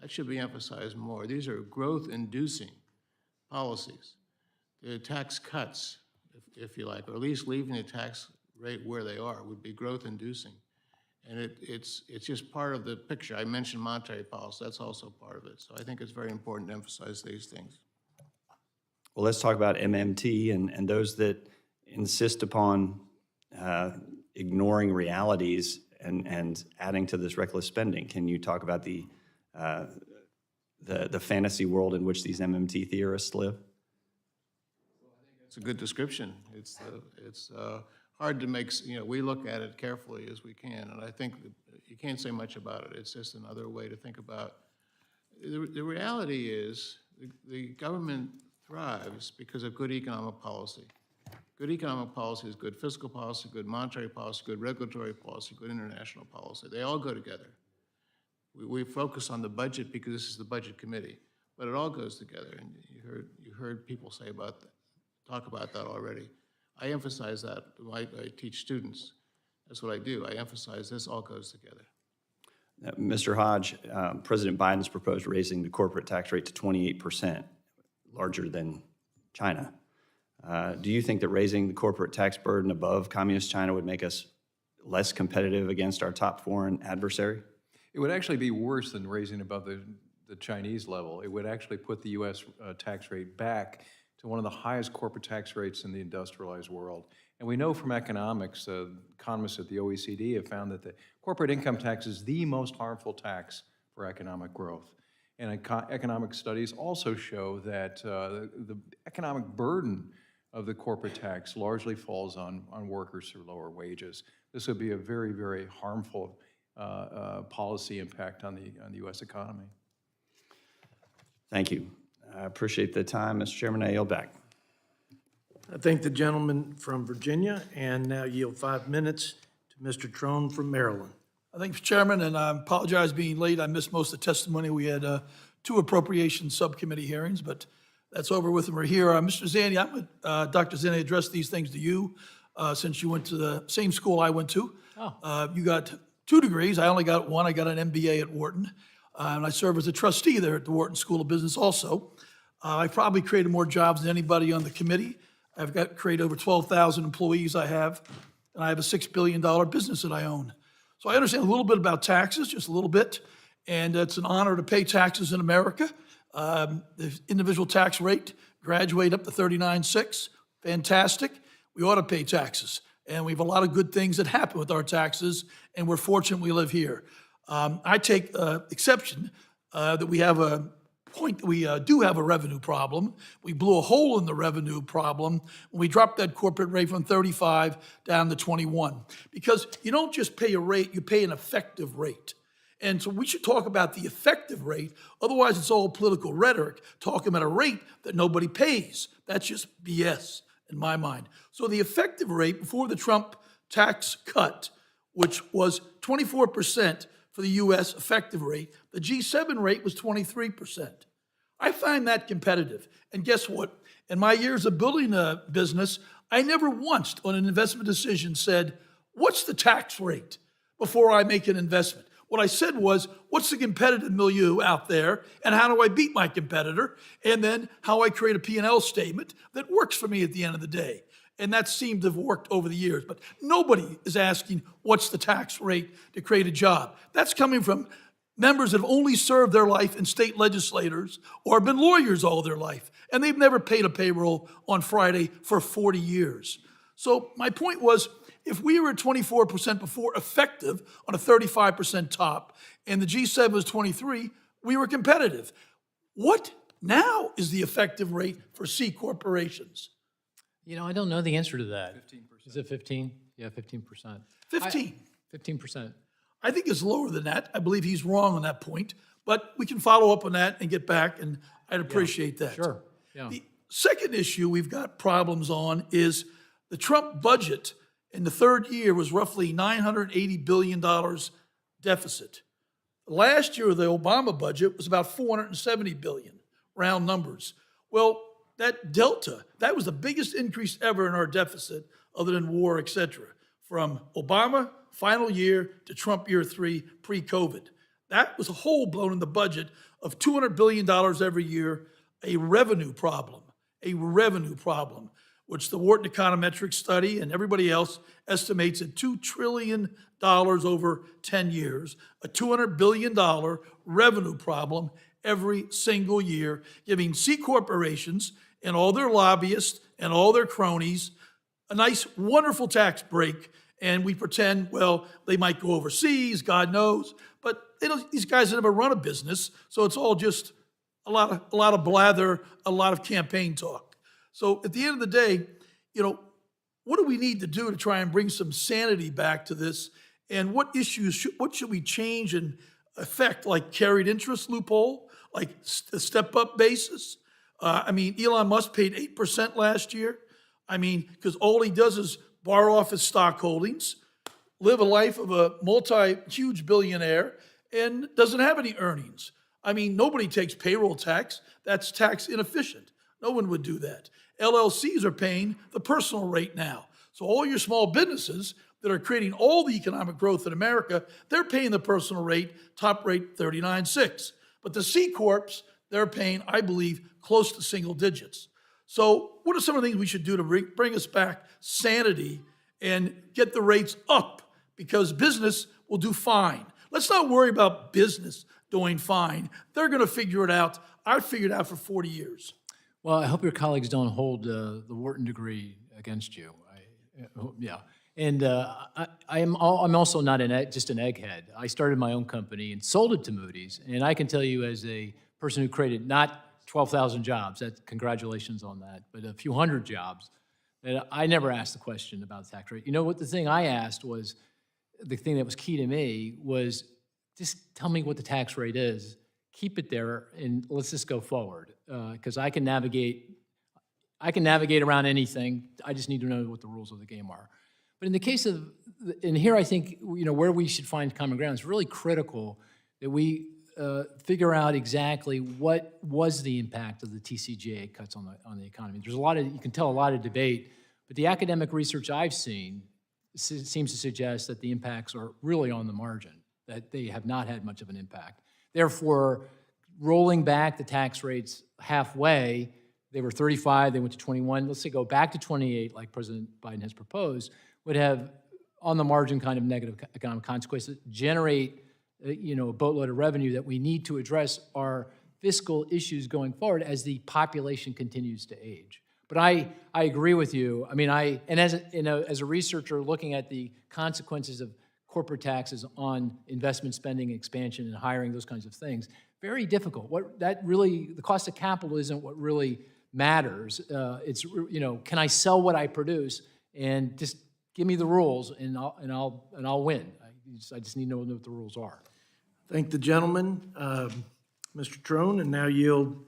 That should be emphasized more. These are growth-inducing policies. The tax cuts, if you like, or at least leaving the tax rate where they are, would be growth-inducing. And it's just part of the picture. I mentioned monetary policy, that's also part of it. So I think it's very important to emphasize these things. Well, let's talk about MMT and those that insist upon ignoring realities and adding to this reckless spending. Can you talk about the fantasy world in which these MMT theorists live? It's a good description. It's hard to make, we look at it carefully as we can, and I think that you can't say much about it. It's just another way to think about. The reality is the government thrives because of good economic policy. Good economic policy is good fiscal policy, good monetary policy, good regulatory policy, good international policy. They all go together. We focus on the budget because this is the budget committee, but it all goes together. And you heard people talk about that already. I emphasize that. I teach students. That's what I do. I emphasize this all goes together. Mr. Hodge, President Biden's proposed raising the corporate tax rate to 28%, larger than China. Do you think that raising the corporate tax burden above communist China would make us less competitive against our top foreign adversary? It would actually be worse than raising above the Chinese level. It would actually put the U.S. Tax rate back to one of the highest corporate tax rates in the industrialized world. And we know from economics, economists at the OECD have found that the corporate income tax is the most harmful tax for economic growth. And economic studies also show that the economic burden of the corporate tax largely falls on workers through lower wages. This would be a very, very harmful policy impact on the U.S. economy. Thank you. I appreciate the time. Mr. Chairman, I yield back. I thank the gentleman from Virginia, and now yield 5 minutes to Mr. Trone from Maryland. Thank you, Mr. Chairman, and I apologize being late. I missed most of the testimony. We had 2 appropriation subcommittee hearings, but that's over with, and we're here. Mr. Zandy, I'm going Dr. Zandy, address these things to you since you went to the same school I went to. You got 2 degrees. I only got 1. I got an MBA at Wharton, and I serve as a trustee there at the Wharton School of Business also. I've probably created more jobs than anybody on the committee. I've created over 12,000 employees I have, and I have a $6 billion business that I own. So I understand a little bit about taxes, just a little bit, and it's an honor to pay taxes in America. The individual tax rate graduate up to 39.6, fantastic. We ought to pay taxes, and we have a lot of good things that happen with our taxes, and we're fortunate we live here. I take exception that we have a point that we do have a revenue problem. We blew a hole in the revenue problem when we dropped that corporate rate from 35 down to 21. Because you don't just pay a rate, you pay an effective rate. And so we should talk about the effective rate. Otherwise, it's all political rhetoric, talking about a rate that nobody pays. That's just BS in my mind. So the effective rate before the Trump tax cut, which was 24% for the U.S. effective rate, the G7 rate was 23%. I find that competitive. And guess what? In my years of building a business, I never once on an investment decision said, what's the tax rate before I make an investment? What I said was, what's the competitive milieu out there, and how do I beat my competitor, and then how I create a P&L statement that works for me at the end of the day. And that seemed to have worked over the years. But nobody is asking, what's the tax rate to create a job? That's coming from members that have only served their life in state legislators or been lawyers all their life, and they've never paid a payroll on Friday for 40 years. So my point was, if we were at 24% before effective on a 35% top, and the G7 was 23, we were competitive. What now is the effective rate for C corporations? You know, I don't know the answer to that. 15%. Is it 15? Yeah, 15%. 15. 15%. I think it's lower than that. I believe he's wrong on that point, but we can follow up on that and get back, and I'd appreciate that. Sure, yeah. The second issue we've got problems on is the Trump budget in the third year was roughly $980 billion deficit. Last year, the Obama budget was about $470 billion, round numbers. Well, that delta, that was the biggest increase ever in our deficit, other than war, et cetera, from Obama final year to Trump year 3 pre-COVID. That was a hole blown in the budget of $200 billion every year, a revenue problem, which the Wharton Econometrics study and everybody else estimates at $2 trillion over 10 years, a $200 billion revenue problem every single year, giving C corporations and all their lobbyists and all their cronies a nice, wonderful tax break. And we pretend, well, they might go overseas, God knows, but these guys never run a business, so it's all just a lot of blather, a lot of campaign talk. So at the end of the day, you know, what do we need to do to try and bring some sanity back to this? And what issues, what should we change and affect, like carried interest loophole, like a step-up basis? I mean, Elon Musk paid 8% last year. I mean, because all he does is borrow off his stock holdings, live a life of a huge billionaire, and doesn't have any earnings. I mean, nobody takes payroll tax. That's tax inefficient. No one would do that. LLCs are paying the personal rate now. So all your small businesses that are creating all the economic growth in America, they're paying the personal rate, top rate 39.6. But the C Corps, they're paying, I believe, close to single digits. So what are some of the things we should do to bring us back sanity and get the rates up? Because business will do fine. Let's not worry about business doing fine. They're going to figure it out. I've figured it out for 40 years. Well, I hope your colleagues don't hold the Wharton degree against you. Yeah. And I'm also not just an egghead. I started my own company and sold it to Moody's. And I can tell you, as a person who created not 12,000 jobs, congratulations on that, but a few hundred jobs, that I never asked the question about the tax rate. You know what, the thing I asked was, the thing that was key to me was, just tell me what the tax rate is, keep it there, and let's just go forward. Because I can navigate around anything. I just need to know what the rules of the game are. But in the case of, and here I think, you know, where we should find common ground, it's really critical that we figure out exactly what was the impact of the TCJA cuts on the economy. There's you can tell a lot of debate, but the academic research I've seen seems to suggest that the impacts are really on the margin, that they have not had much of an impact. Therefore, rolling back the tax rates halfway, they were 35, they went to 21, let's say go back to 28 like President Biden has proposed, would have on the margin kind of negative economic consequences, generate a boatload of revenue that we need to address our fiscal issues going forward as the population continues to age. But I agree with you. I mean, as a researcher looking at the consequences of corporate taxes on investment spending, expansion, and hiring, those kinds of things, very difficult. The cost of capital isn't what really matters. It's, can I sell what I produce, and just give me the rules, and I'll win. I just need to know what the rules are. Thank the gentleman, Mr. Trone, and now yield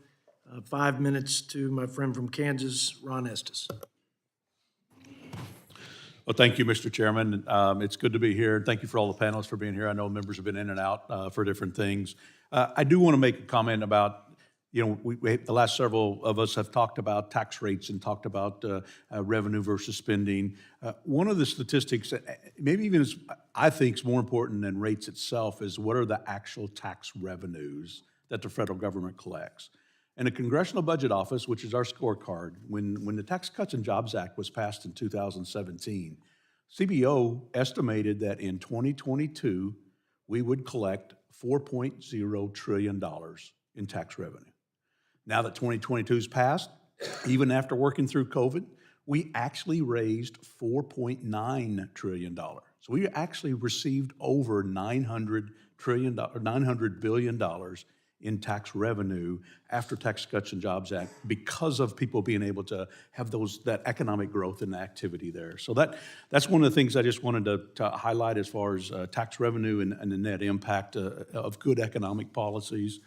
5 minutes to my friend from Kansas, Ron Estes. Well, thank you, Mr. Chairman. It's good to be here. Thank you for all the panelists for being here. I know members have been in and out for different things. I do want to make a comment about, the last several of us have talked about tax rates and talked about revenue versus spending. One of the statistics, maybe even I think is more important than rates itself, is what are the actual tax revenues that the federal government collects. And the Congressional Budget Office, which is our scorecard, when the Tax Cuts and Jobs Act was passed in 2017, CBO estimated that in 2022, we would collect $4.0 trillion in tax revenue. Now that 2022's passed, even after working through COVID, we actually raised $4.9 trillion. So we actually received over $900 billion in tax revenue after Tax Cuts and Jobs Act because of people being able to have that economic growth and activity there. So that's one of the things I just wanted to highlight as far as tax revenue and the net impact of good economic policies.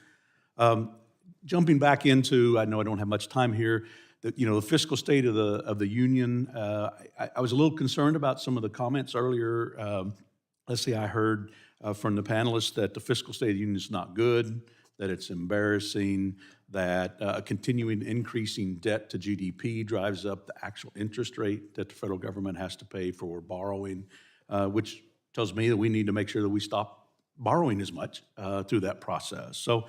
Jumping back into, I know I don't have much time here, the fiscal state of the union. I was a little concerned about some of the comments earlier. Let's see, I heard from the panelists that the fiscal state of the union is not good, that it's embarrassing, that a continuing increasing debt to GDP drives up the actual interest rate that the federal government has to pay for borrowing, which tells me that we need to make sure that we stop borrowing as much through that process. So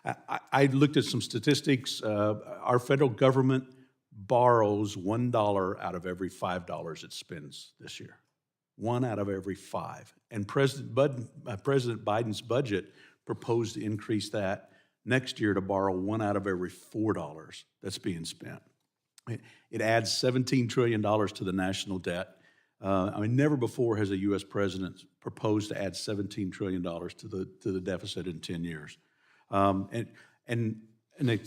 I looked at some statistics. Our federal government borrows $1 out of every $5 it spends this year. 1 out of every 5. And President Biden's budget proposed to increase that next year to borrow 1 out of every $4 that's being spent. It adds $17 trillion to the national debt. Never before has a U.S. president proposed to add $17 trillion to the deficit in 10 years. And they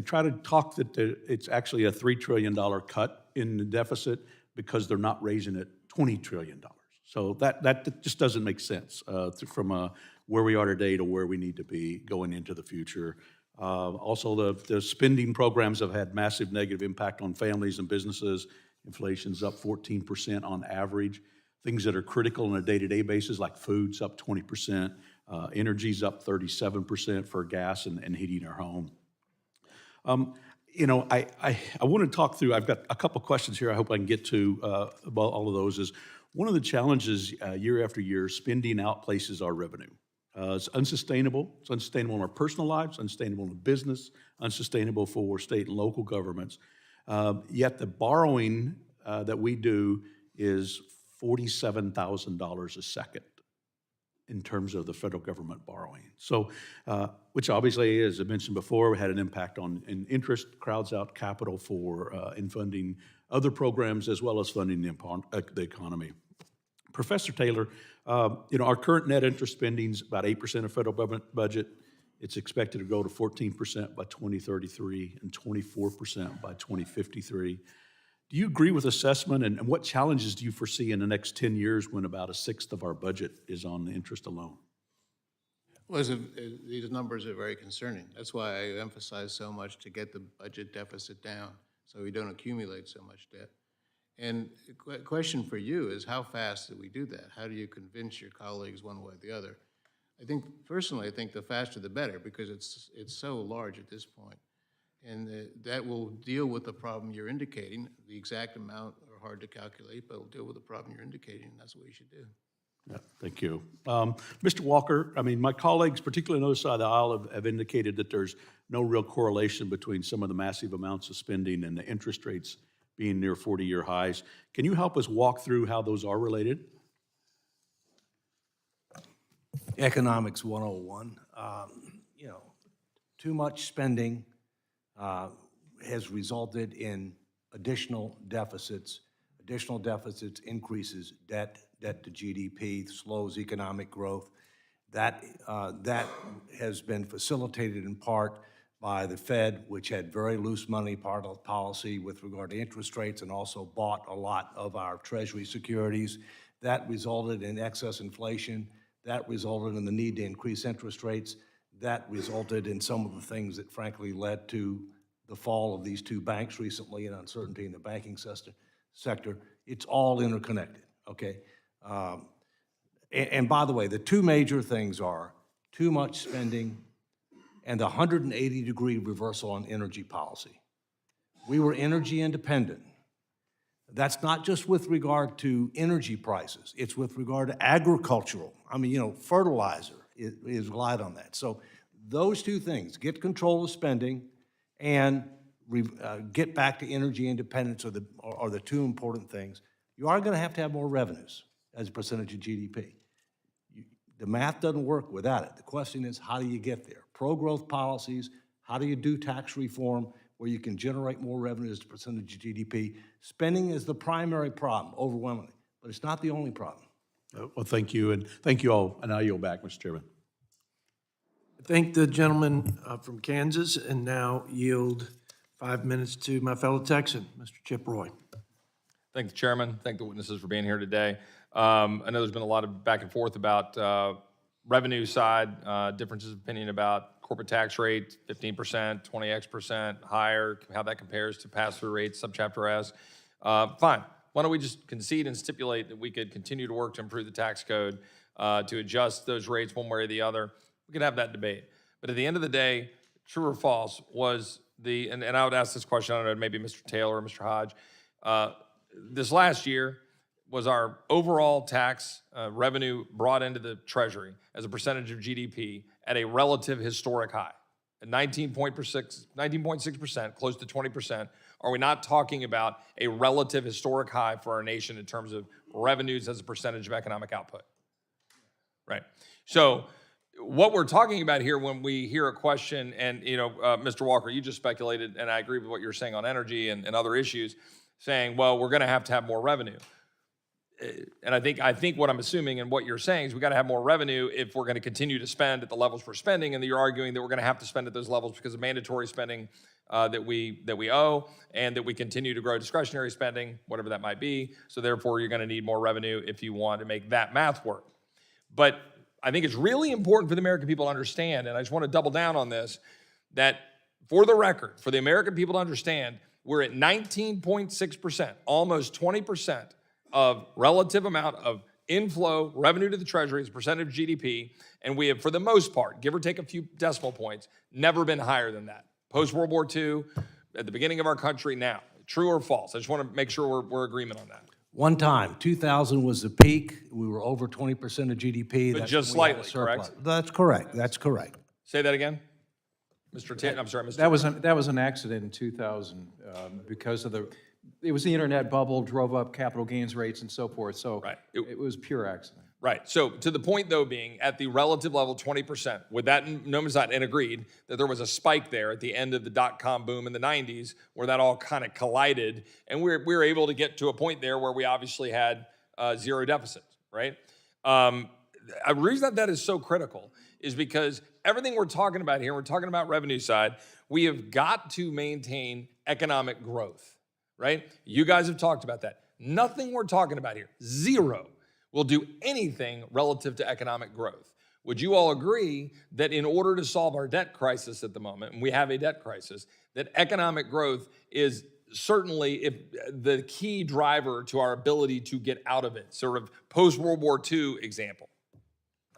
try to talk that it's actually a $3 trillion cut in the deficit because they're not raising it $20 trillion. So that just doesn't make sense from where we are today to where we need to be going into the future. Also, the spending programs have had massive negative impact on families and businesses. Inflation's up 14% on average. Things that are critical on a day-to-day basis, like food's up 20%, energy's up 37% for gas and heating our home. I want to talk through, I've got a couple questions here I hope I can get to about all of those. Is one of the challenges year after year, spending outpaces our revenue. It's unsustainable. It's unsustainable in our personal lives, unsustainable in business, unsustainable for state and local governments. Yet the borrowing that we do is $47,000 a second in terms of the federal government borrowing. So, which obviously, as I mentioned before, had an impact on interest, crowds out capital in funding other programs as well as funding the economy. Professor Taylor, our current net interest spending is about 8% of federal government budget. It's expected to go to 14% by 2033 and 24% by 2053. Do you agree with assessment, and what challenges do you foresee in the next 10 years when about 1/6 of our budget is on interest alone? Well, these numbers are very concerning. That's why I emphasize so much to get the budget deficit down so we don't accumulate so much debt. And the question for you is, how fast do we do that? How do you convince your colleagues one way or the other? Personally, I think the faster the better, because it's so large at this point. And that will deal with the problem you're indicating. The exact amount are hard to calculate, but it'll deal with the problem you're indicating, and that's what we should do. Yeah, thank you. Mr. Walker, my colleagues, particularly on the other side of the aisle, have indicated that there's no real correlation between some of the massive amounts of spending and the interest rates being near 40-year highs. Can you help us walk through how those are related? Economics 101. Too much spending has resulted in additional deficits. Additional deficits increases debt to GDP, slows economic growth. That has been facilitated in part by the Fed, which had very loose money policy with regard to interest rates and also bought a lot of our Treasury securities. That resulted in excess inflation. That resulted in the need to increase interest rates. That resulted in some of the things that frankly led to the fall of these two banks recently and uncertainty in the banking sector. It's all interconnected, okay? And by the way, the two major things are too much spending and the 180-degree reversal on energy policy. We were energy independent. That's not just with regard to energy prices. It's with regard to agricultural. Fertilizer is relied on that. So those two things, get control of spending and get back to energy independence are the two important things. You are going to have more revenues as a percentage of GDP. The math doesn't work without it. The question is, how do you get there? Pro-growth policies, how do you do tax reform where you can generate more revenue as a percentage of GDP? Spending is the primary problem, overwhelmingly, but it's not the only problem. Well, thank you, and thank you all, and I yield back, Mr. Chairman. Thank the gentleman from Kansas, and now yield 5 minutes to my fellow Texan, Mr. Chip Roy. Thank the chairman. Thank the witnesses for being here today. I know there's been a lot of back and forth about revenue side, differences of opinion about corporate tax rate, 15%, 20x% higher, how that compares to pass-through rates, subchapter S. Fine. Why don't we just concede and stipulate that we could continue to work to improve the tax code, to adjust those rates one way or the other. We could have that debate. But at the end of the day, true or false was the, and I would ask this question, I don't know, maybe Mr. Taylor or Mr. Hodge. This last year was our overall tax revenue brought into the Treasury as a percentage of GDP at a relative historic high, at 19.6%, close to 20%. Are we not talking about a relative historic high for our nation in terms of revenues as a percentage of economic output? Right. So what we're talking about here when we hear a question, and Mr. Walker, you just speculated, and I agree with what you're saying on energy and other issues, saying, well, we're going to have more revenue. And I think what I'm assuming and what you're saying is we got to have more revenue if we're going to continue to spend at the levels we're spending, and that you're arguing that we're going to have to spend at those levels because of mandatory spending that we owe, and that we continue to grow discretionary spending, whatever that might be. So therefore, you're going to need more revenue if you want to make that math work. But I think it's really important for the American people to understand, and I just want to double down on this, that for the record, for the American people to understand, we're at 19.6%, almost 20% of relative amount of inflow revenue to the Treasury as a percentage of GDP, and we have, for the most part, give or take a few decimal points, never been higher than that. Post-World War II, at the beginning of our country now. True or false? I just want to make sure we're agreement on that. One time, 2000 was the peak. We were over 20% of GDP. But That's just when we had a slightly, correct? surplus. That's correct. That's correct. Say that again? Mr. I'm sorry, Mr. That was an accident in 2000 because of it was the internet bubble, drove up capital gains rates and so forth. So right. It was pure accident. Right. So to the point, though, being at the relative level, 20%, with that no aside, and agreed that there was a spike there at the end of the dot-com boom in the 90s where that all kind of collided, and we were able to get to a point there where we obviously had zero deficit, right? A reason that is so critical is because everything we're talking about here, we're talking about revenue side, we have got to maintain economic growth, right? You guys have talked about that. Nothing we're talking about here, zero, will do anything relative to economic growth. Would you all agree that in order to solve our debt crisis at the moment, and we have a debt crisis, that economic growth is certainly the key driver to our ability to get out of it? Sort of post-World War II example.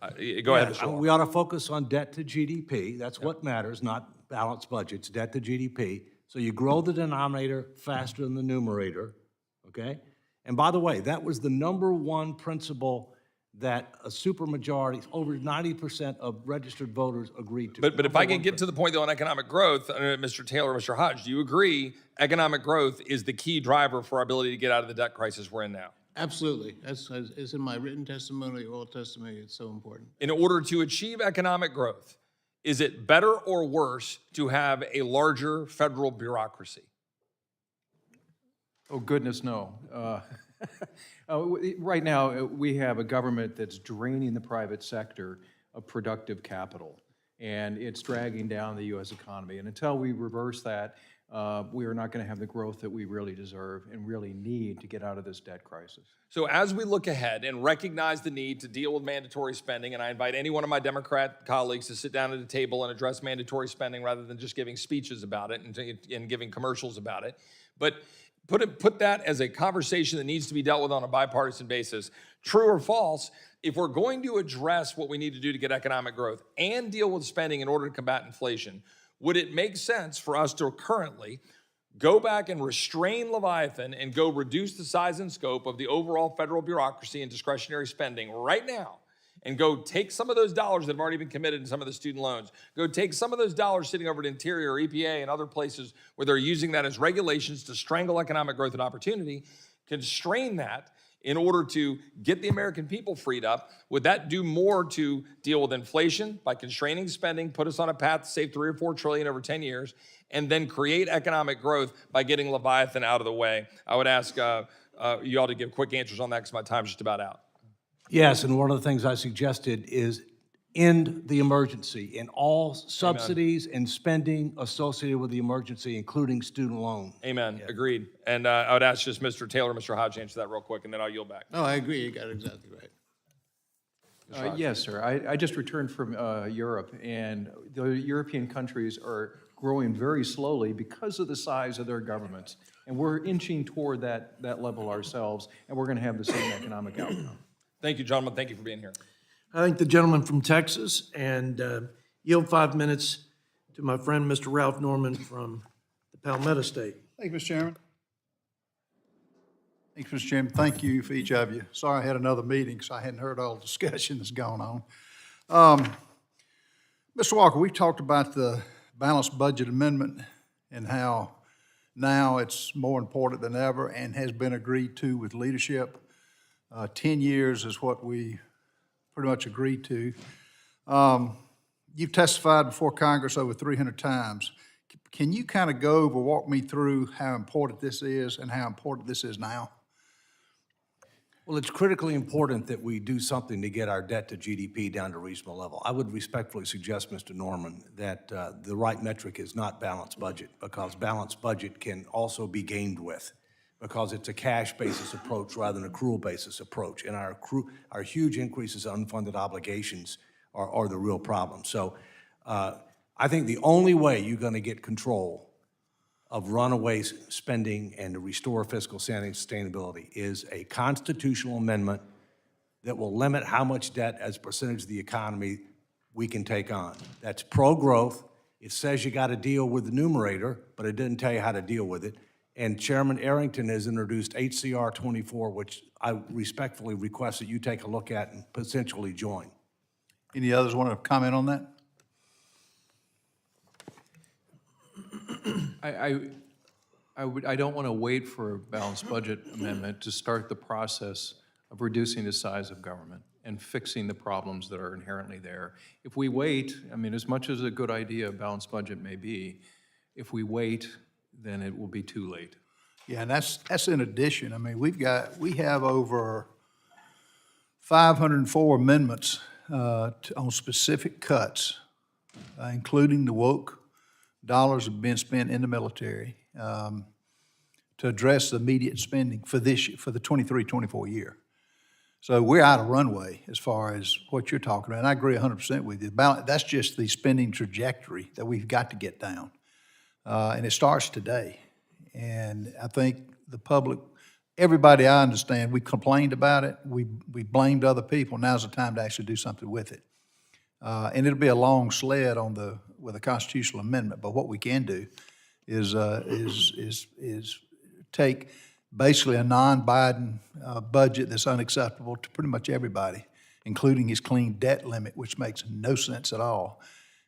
Go ahead, Mr. Walker. We ought to focus on debt to GDP. That's what matters, not balanced budgets, debt to GDP. So you grow the denominator faster than the numerator, okay? And by the way, that was the #1 principle that a supermajority, over 90% of registered voters agreed to. But if I can get to the point, though, on economic growth, Mr. Taylor, Mr. Hodge, do you agree economic growth is the key driver for our ability to get out of the debt crisis we're in now? Absolutely. That's in my written testimony, oral testimony. It's so important. In order to achieve economic growth, is it better or worse to have a larger federal bureaucracy? Oh, goodness, no. Right now, we have a government that's draining the private sector of productive capital, and it's dragging down the U.S. economy. And until we reverse that, we are not going to have the growth that we really deserve and really need to get out of this debt crisis. So as we look ahead and recognize the need to deal with mandatory spending, and I invite any one of my Democrat colleagues to sit down at a table and address mandatory spending rather than just giving speeches about it and giving commercials about it, but put that as a conversation that needs to be dealt with on a bipartisan basis. True or false, if we're going to address what we need to do to get economic growth and deal with spending in order to combat inflation, would it make sense for us to currently go back and restrain Leviathan and go reduce the size and scope of the overall federal bureaucracy and discretionary spending right now, and go take some of those dollars that have already been committed in some of the student loans, go take some of those dollars sitting over at Interior or EPA and other places where they're using that as regulations to strangle economic growth and opportunity, constrain that in order to get the American people freed up? Would that do more to deal with inflation by constraining spending, put us on a path to save 3 or 4 trillion over 10 years, and then create economic growth by getting Leviathan out of the way? I would ask you all to give quick answers on that because my time's just about out. Yes, and one of the things I suggested is end the emergency and all subsidies and spending associated with the emergency, including student loan. Amen. Agreed. And I would ask just Mr. Taylor, Mr. Hodge to answer that real quick, and then I'll yield back. No, I agree, you got it exactly right. Yes, sir. I just returned from Europe, and the European countries are growing very slowly because of the size of their governments. And we're inching toward that level ourselves, and we're going to have the same economic outcome. Thank you, gentlemen. Thank you for being here. I thank the gentleman from Texas and yield 5 minutes to my friend, Mr. Ralph Norman from the Palmetto State. Thank you, Mr. Chairman. Thank you, Mr. Chairman. Thank you for each of you. Sorry I had another meeting, so I hadn't heard all the discussion that's going on. Mr. Walker, we talked about the balanced budget amendment and how now it's more important than ever and has been agreed to with leadership. 10 years is what we pretty much agreed to. You've testified before Congress over 300 times. Can you kind of go over, walk me through how important this is and how important this is now? Well, it's critically important that we do something to get our debt to GDP down to a reasonable level. I would respectfully suggest, Mr. Norman, that the right metric is not balanced budget, because balanced budget can also be gamed with, because it's a cash basis approach rather than accrual basis approach. And our huge increases in unfunded obligations are the real problem. So I think the only way you're going to get control of runaway spending and to restore fiscal sanity and sustainability is a constitutional amendment that will limit how much debt as a percentage of the economy we can take on. That's pro-growth. It says you got to deal with the numerator, but it didn't tell you how to deal with it. And Chairman Arrington has introduced HCR 24, which I respectfully request that you take a look at and potentially join. Any others want to comment on that? I don't want to wait for a balanced budget amendment to start the process of reducing the size of government and fixing the problems that are inherently there. If we wait, I mean, as much as a good idea a balanced budget may be, if we wait, then it will be too late. Yeah, and that's in addition. I mean, we have over 504 amendments on specific cuts, including the woke dollars have been spent in the military to address the immediate spending for the 23-24 year. So we're out of runway as far as what you're talking about, and I agree 100% with you. That's just the spending trajectory that we've got to get down, and it starts today. And I think the public, everybody I understand, we complained about it, we blamed other people. Now's the time to actually do something with it. And it'll be a long sled with a constitutional amendment. But what we can do is take basically a non-Biden budget that's unacceptable to pretty much everybody, including his clean debt limit, which makes no sense at all,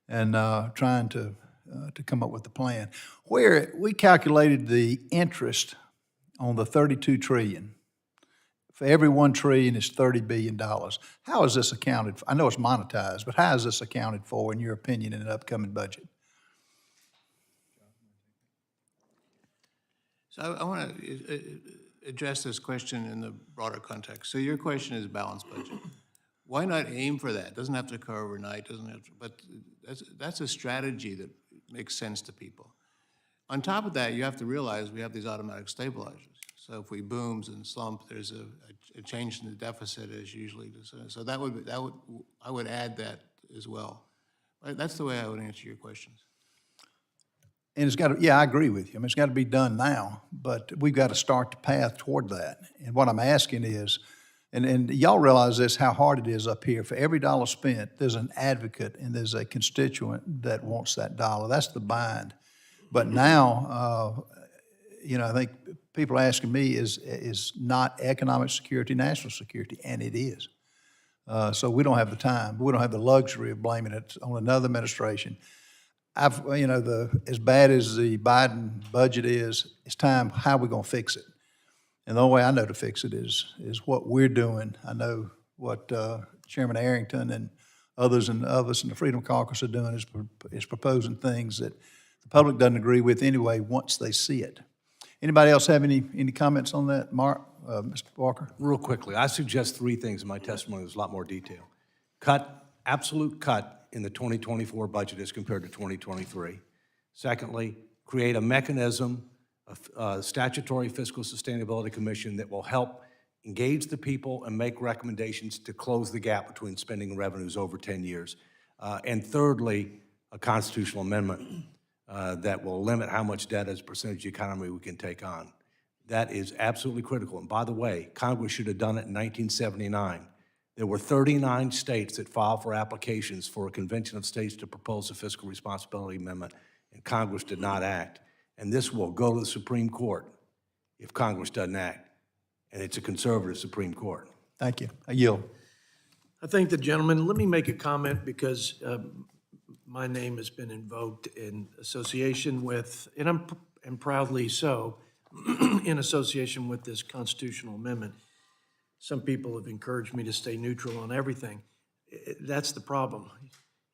and trying to come up with a plan. Where we calculated the interest on the 32 trillion. For every 1 trillion is $30 billion. How is this accounted for? I know it's monetized, but how is this accounted for, in your opinion, in an upcoming budget? So I want to address this question in the broader context. So your question is balanced budget. Why not aim for that? Doesn't have to occur overnight, doesn't have to, but that's a strategy that makes sense to people. On top of that, you have to realize we have these automatic stabilizers. So if we booms and slump, there's a change in the deficit as usually. So I would add that as well. That's the way I would answer your questions. And it's got to, yeah, I agree with you. I mean, it's got to be done now, but we've got to start the path toward that. And what I'm asking is, and y'all realize this, how hard it is up here. For every dollar spent, there's an advocate and there's a constituent that wants that dollar. That's the bind. But now, I think people are asking me, is not economic security national security? And it is. So we don't have the time. We don't have the luxury of blaming it on another administration. As bad as the Biden budget is, it's time, how are we going to fix it? And the only way I know to fix it is what we're doing. I know what Chairman Arrington and others of us in the Freedom Caucus are doing is proposing things that the public doesn't agree with anyway once they see it. Anybody else have any comments on that? Mark, Mr. Walker? Real quickly, I suggest three things in my testimony. There's a lot more detail. Absolute cut in the 2024 budget as compared to 2023. Secondly, create a mechanism, a statutory fiscal sustainability commission that will help engage the people and make recommendations to close the gap between spending and revenues over 10 years. And thirdly, a constitutional amendment that will limit how much debt as a percentage of the economy we can take on. That is absolutely critical. And by the way, Congress should have done it in 1979. There were 39 states that filed for applications for a convention of states to propose a fiscal responsibility amendment, and Congress did not act. And this will go to the Supreme Court if Congress doesn't act. And it's a conservative Supreme Court. Thank you. I yield. I thank the gentleman. Let me make a comment because my name has been invoked in association with, and proudly so, in association with this constitutional amendment. Some people have encouraged me to stay neutral on everything. That's the problem.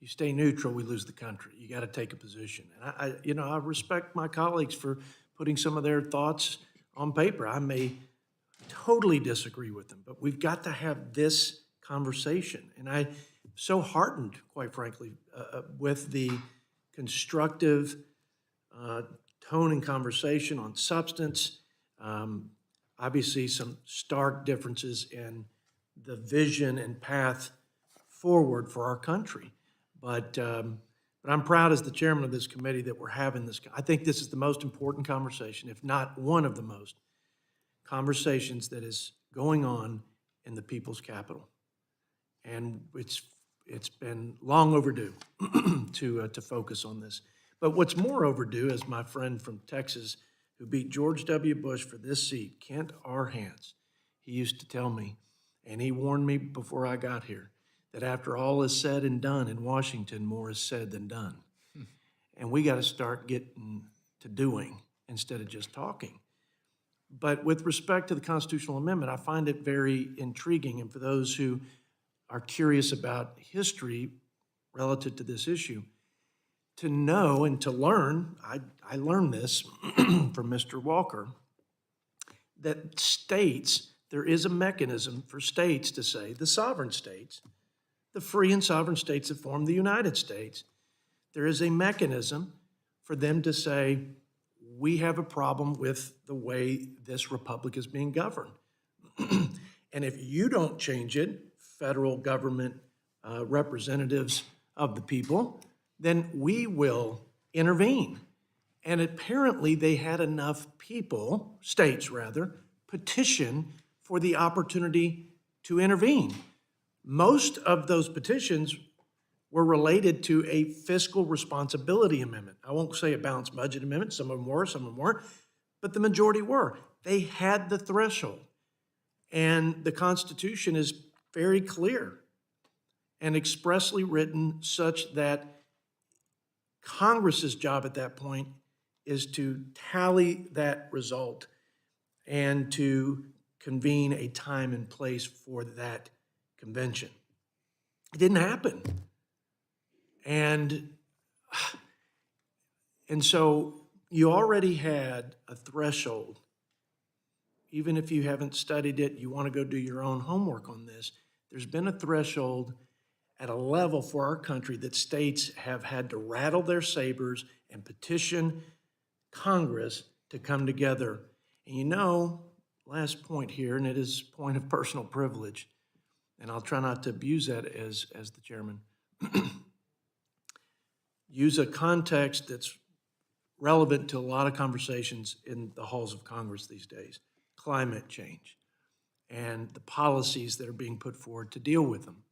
You stay neutral, we lose the country. You got to take a position. And I respect my colleagues for putting some of their thoughts on paper. I may totally disagree with them, but we've got to have this conversation. And I'm so heartened, quite frankly, with the constructive tone and conversation on substance. Obviously, some stark differences in the vision and path forward for our country. But I'm proud as the chairman of this committee that we're having this. I think this is the most important conversation, if not one of the most conversations that is going on in the people's capital. And it's been long overdue to focus on this. But what's more overdue, as my friend from Texas who beat George W. Bush for this seat, Kent R. Hance, he used to tell me, and he warned me before I got here, that after all is said and done in Washington, more is said than done. And we got to start getting to doing instead of just talking. But with respect to the constitutional amendment, I find it very intriguing. And for those who are curious about history relative to this issue, to know and to learn, I learned this from Mr. Walker, that states, there is a mechanism for states to say, the sovereign states, the free and sovereign states that form the United States, there is a mechanism for them to say, we have a problem with the way this republic is being governed. And if you don't change it, federal government representatives of the people, then we will intervene. And apparently they had enough people, states rather, petition for the opportunity to intervene. Most of those petitions were related to a fiscal responsibility amendment. I won't say a balanced budget amendment, some of them were, some of them weren't, but the majority were. They had the threshold. And the Constitution is very clear and expressly written such that Congress's job at that point is to tally that result and to convene a time and place for that convention. It didn't happen. And so you already had a threshold. Even if you haven't studied it, you want to go do your own homework on this, there's been a threshold at a level for our country that states have had to rattle their sabers and petition Congress to come together. And you know, last point here, and it is a point of personal privilege, and I'll try not to abuse that as the chairman, use a context that's relevant to a lot of conversations in the halls of Congress these days, climate change, and the policies that are being put forward to deal with them.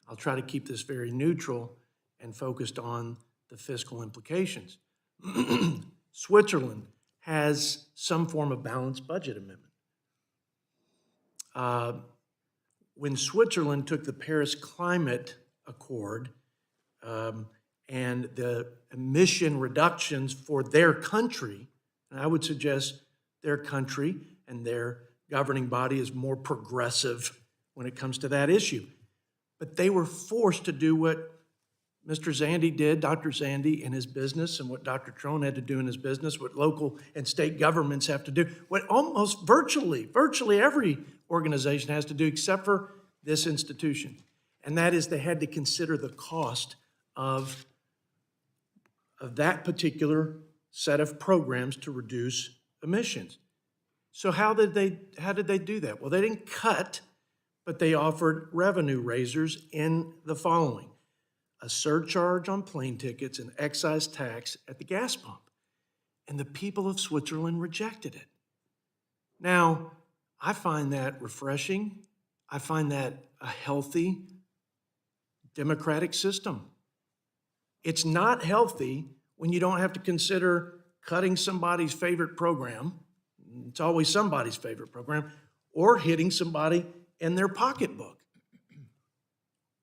I'll try to keep this very neutral and focused on the fiscal implications. Switzerland has some form of balanced budget amendment. When Switzerland took the Paris Climate Accord and the emission reductions for their country, and I would suggest their country and their governing body is more progressive when it comes to that issue. But they were forced to do what Mr. Zandy did, Dr. Zandy in his business, and what Dr. Trone had to do in his business, what local and state governments have to do, what almost virtually every organization has to do except for this institution. And that is they had to consider the cost of that particular set of programs to reduce emissions. So how did they do that? Well, they didn't cut, but they offered revenue raisers in the following: a surcharge on plane tickets and excise tax at the gas pump. And the people of Switzerland rejected it. Now, I find that refreshing. I find that a healthy democratic system. It's not healthy when you don't have to consider cutting somebody's favorite program. It's always somebody's favorite program, or hitting somebody in their pocketbook.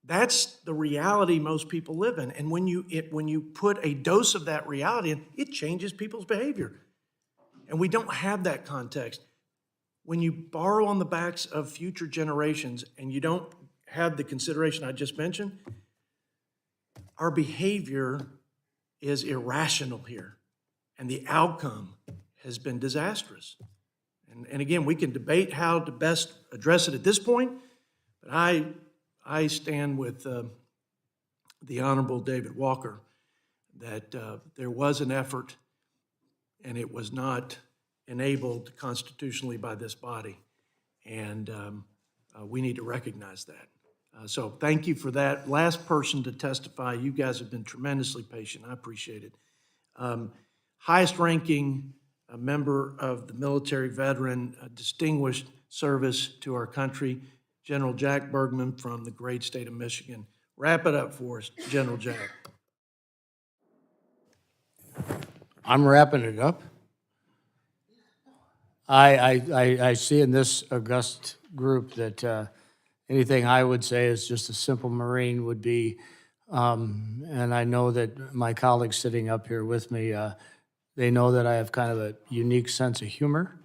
That's the reality most people live in. And when you put a dose of that reality in, it changes people's behavior. And we don't have that context. When you borrow on the backs of future generations and you don't have the consideration I just mentioned, our behavior is irrational here. And the outcome has been disastrous. And again, we can debate how to best address it at this point, but I stand with the Honorable David Walker that there was an effort, and it was not enabled constitutionally by this body, and we need to recognize that. So thank you for that. Last person to testify, you guys have been tremendously patient. I appreciate it. Highest ranking member of the military veteran, distinguished service to our country, General Jack Bergman from the great state of Michigan. Wrap it up for us, General Jack. I'm wrapping it up. I see in this august group that anything I would say as just a simple Marine would be, and I know that my colleagues sitting up here with me, they know that I have kind of a unique sense of humor.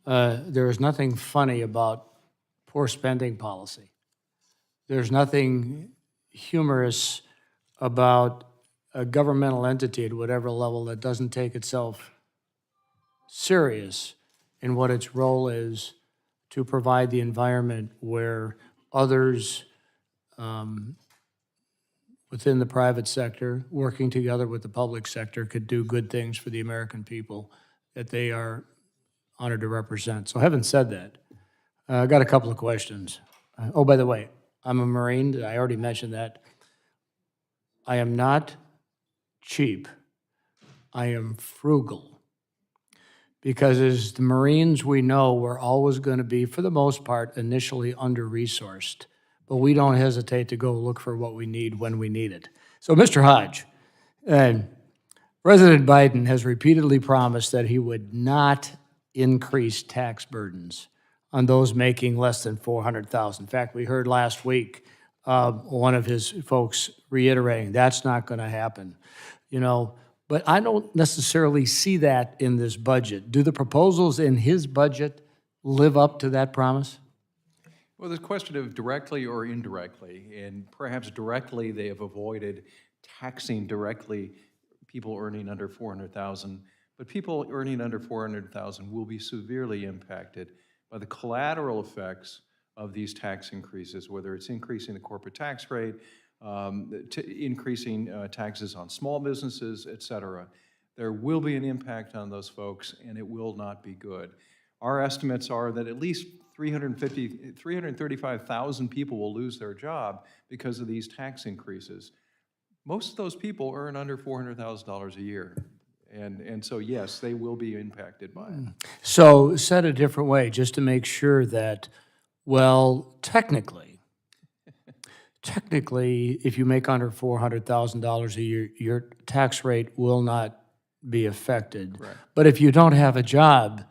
There is nothing funny about poor spending policy. There's nothing humorous about a governmental entity at whatever level that doesn't take itself serious in what its role is to provide the environment where others within the private sector, working together with the public sector, could do good things for the American people that they are honored to represent. So having said that, I got a couple of questions. Oh, by the way, I'm a Marine. I already mentioned that. I am not cheap. I am frugal. Because as the Marines, we know we're always going to be, for the most part, initially under-resourced. But we don't hesitate to go look for what we need when we need it. So, Mr. Hodge, President Biden has repeatedly promised that he would not increase tax burdens on those making less than $400,000. In fact, we heard last week one of his folks reiterating that's not going to happen. You know, but I don't necessarily see that in this budget. Do the proposals in his budget live up to that promise? Well, the question of directly or indirectly, and perhaps directly they have avoided taxing directly people earning under $400,000, but people earning under $400,000 will be severely impacted by the collateral effects of these tax increases, whether it's increasing the corporate tax rate, increasing taxes on small businesses, et cetera. There will be an impact on those folks, and it will not be good. Our estimates are that at least 335,000 people will lose their job because of these tax increases. Most of those people earn under $400,000 a year. And so, yes, they will be impacted by it. So, said a different way, just to make sure that, well, technically, if you make under $400,000 a year, your tax rate will not be affected. Right. But if you don't have a job,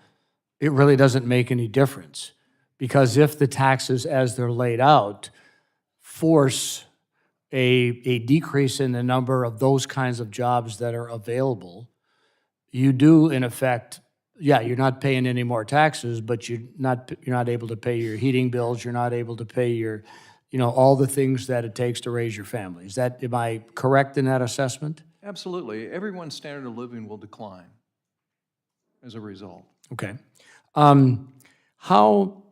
it really doesn't make any difference. Because if the taxes, as they're laid out, force a decrease in the number of those kinds of jobs that are available, you do, in effect, yeah, you're not paying any more taxes, but you're not able to pay your heating bills, you're not able to pay your, all the things that it takes to raise your family. Am I correct in that assessment? Absolutely. Everyone's standard of living will decline as a result. Okay. How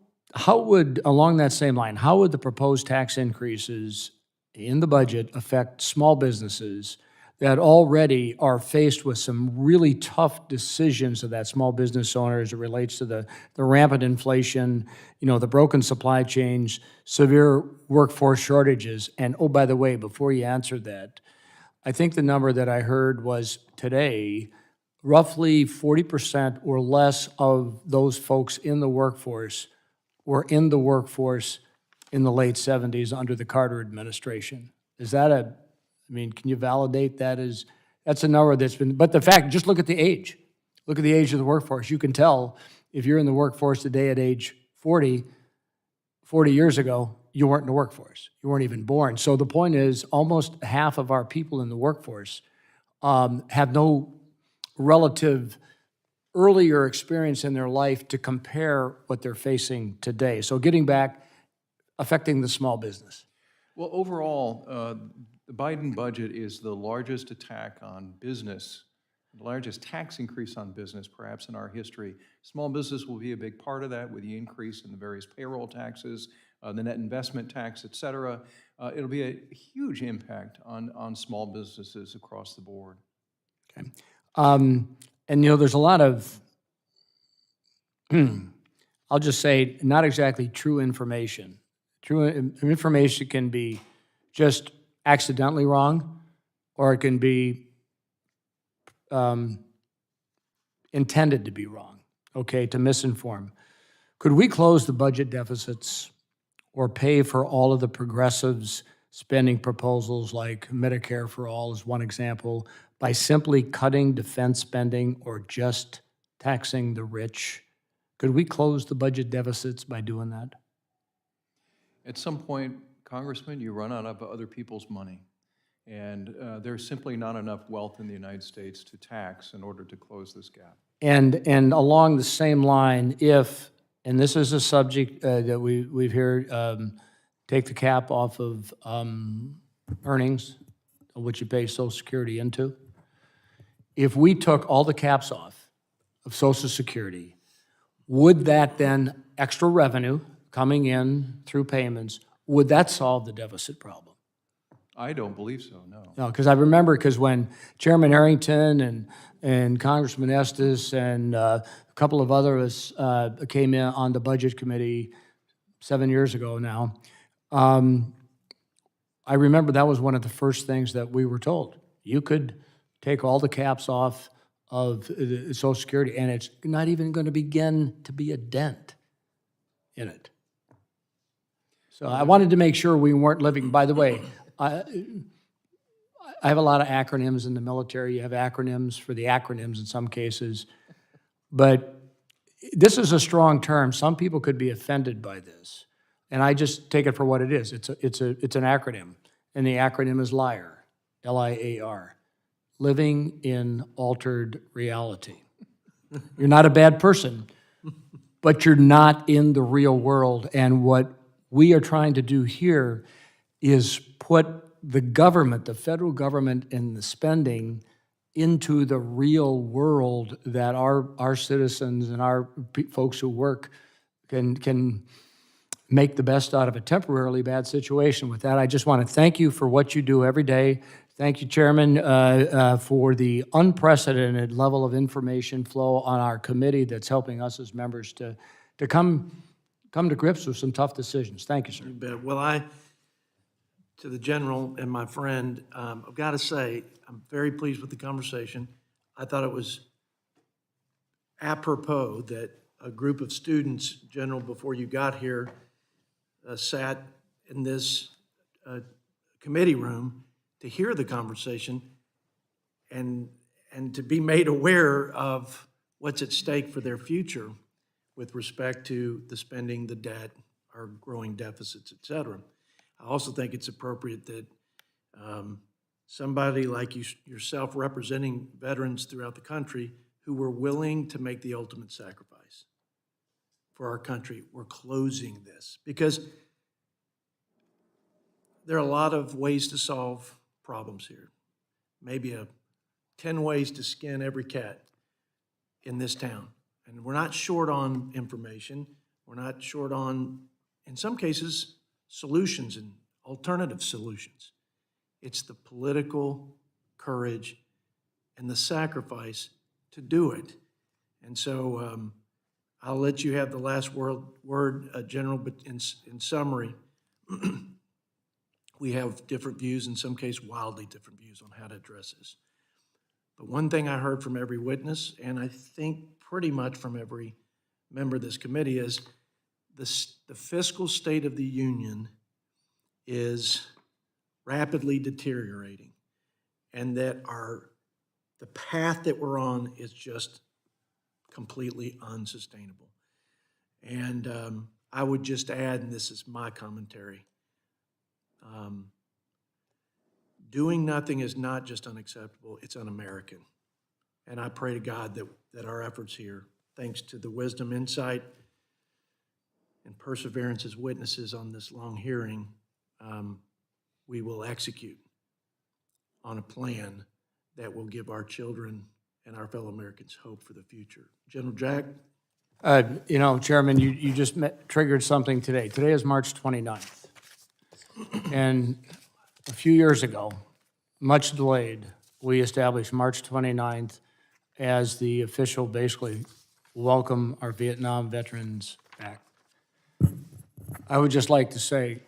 would, along that same line, how would the proposed tax increases in the budget affect small businesses that already are faced with some really tough decisions of that small business owner as it relates to the rampant inflation, the broken supply chains, severe workforce shortages? And oh, by the way, before you answer that, I think the number that I heard was today, roughly 40% or less of those folks in the workforce were in the workforce in the late 70s under the Carter administration. Is that can you validate that that's a number that's been, but the fact, just look at the age. Look at the age of the workforce. You can tell if you're in the workforce today at age 40 years ago, you weren't in the workforce. You weren't even born. So the point is, almost half of our people in the workforce have no relative earlier experience in their life to compare what they're facing today. So getting back, affecting the small business. Well, overall, the Biden budget is the largest attack on business, the largest tax increase on business perhaps in our history. Small business will be a big part of that with the increase in the various payroll taxes, the net investment tax, et cetera. It'll be a huge impact on small businesses across the board. Okay. And there's a lot of, I'll just say, not exactly true information. True information can be just accidentally wrong, or it can be intended to be wrong, okay, to misinform. Could we close the budget deficits or pay for all of the progressives' spending proposals like Medicare for All is one example, by simply cutting defense spending or just taxing the rich? Could we close the budget deficits by doing that? At some point, Congressman, you run out of other people's money. And there's simply not enough wealth in the United States to tax in order to close this gap. And along the same line, and this is a subject that we've heard, take the cap off of earnings, which you pay Social Security into. If we took all the caps off of Social Security, would that then, extra revenue coming in through payments, would that solve the deficit problem? I don't believe so, no. No, because I remember, when Chairman Harrington and Congressman Estes and a couple of others came in on the Budget Committee 7 years ago now, I remember that was one of the first things that we were told. You could take all the caps off of Social Security, and it's not even going to begin to be a dent in it. So I wanted to make sure we weren't living, by the way, I have a lot of acronyms in the military. You have acronyms for the acronyms in some cases. But this is a strong term. Some people could be offended by this. And I just take it for what it is. It's an acronym. And the acronym is LIAR, L-I-A-R, living in altered reality. You're not a bad person, but you're not in the real world. And what we are trying to do here is put the government, the federal government, and the spending into the real world that our citizens and our folks who work can make the best out of a temporarily bad situation. With that, I just want to thank you for what you do every day. Thank you, Chairman, for the unprecedented level of information flow on our committee that's helping us as members to come to grips with some tough decisions. Thank you, sir. You bet. Well, to the general and my friend, I've got to say, I'm very pleased with the conversation. I thought it was apropos that a group of students, General, before you got here, sat in this committee room to hear the conversation and to be made aware of what's at stake for their future with respect to the spending, the debt, our growing deficits, et cetera. I also think it's appropriate that somebody like yourself representing veterans throughout the country who were willing to make the ultimate sacrifice for our country. We're closing this because there are a lot of ways to solve problems here. Maybe 10 ways to skin every cat in this town. And we're not short on information. We're not short on, in some cases, solutions and alternative solutions. It's the political courage and the sacrifice to do it. And so I'll let you have the last word, General, but in summary, we have different views, in some cases wildly different views on how to address this. But one thing I heard from every witness, and I think pretty much from every member of this committee, is the fiscal state of the union is rapidly deteriorating, and that the path that we're on is just completely unsustainable. And I would just add, and this is my commentary, doing nothing is not just unacceptable, it's un-American. And I pray to God that our efforts here, thanks to the wisdom, insight, and perseverance as witnesses on this long hearing, we will execute on a plan that will give our children and our fellow Americans hope for the future. General Jack? You know, Chairman, you just triggered something today. Today is March 29th. And a few years ago, much delayed, we established March 29th as the official, basically, welcome our Vietnam veterans back. I would just like to say,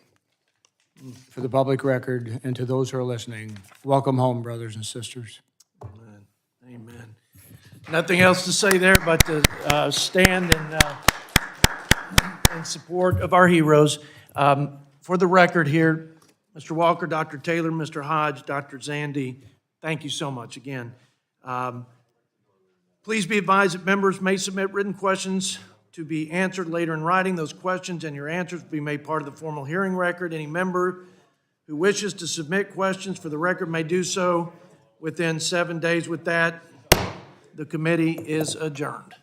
for the public record and to those who are listening, welcome home, brothers and sisters. Amen. Amen. Nothing else to say there but to stand in support of our heroes. For the record here, Mr. Walker, Dr. Taylor, Mr. Hodge, Dr. Zandy, thank you so much again. Please be advised that members may submit written questions to be answered later in writing. Those questions and your answers will be made part of the formal hearing record. Any member who wishes to submit questions for the record may do so within 7 days. With that, the committee is adjourned.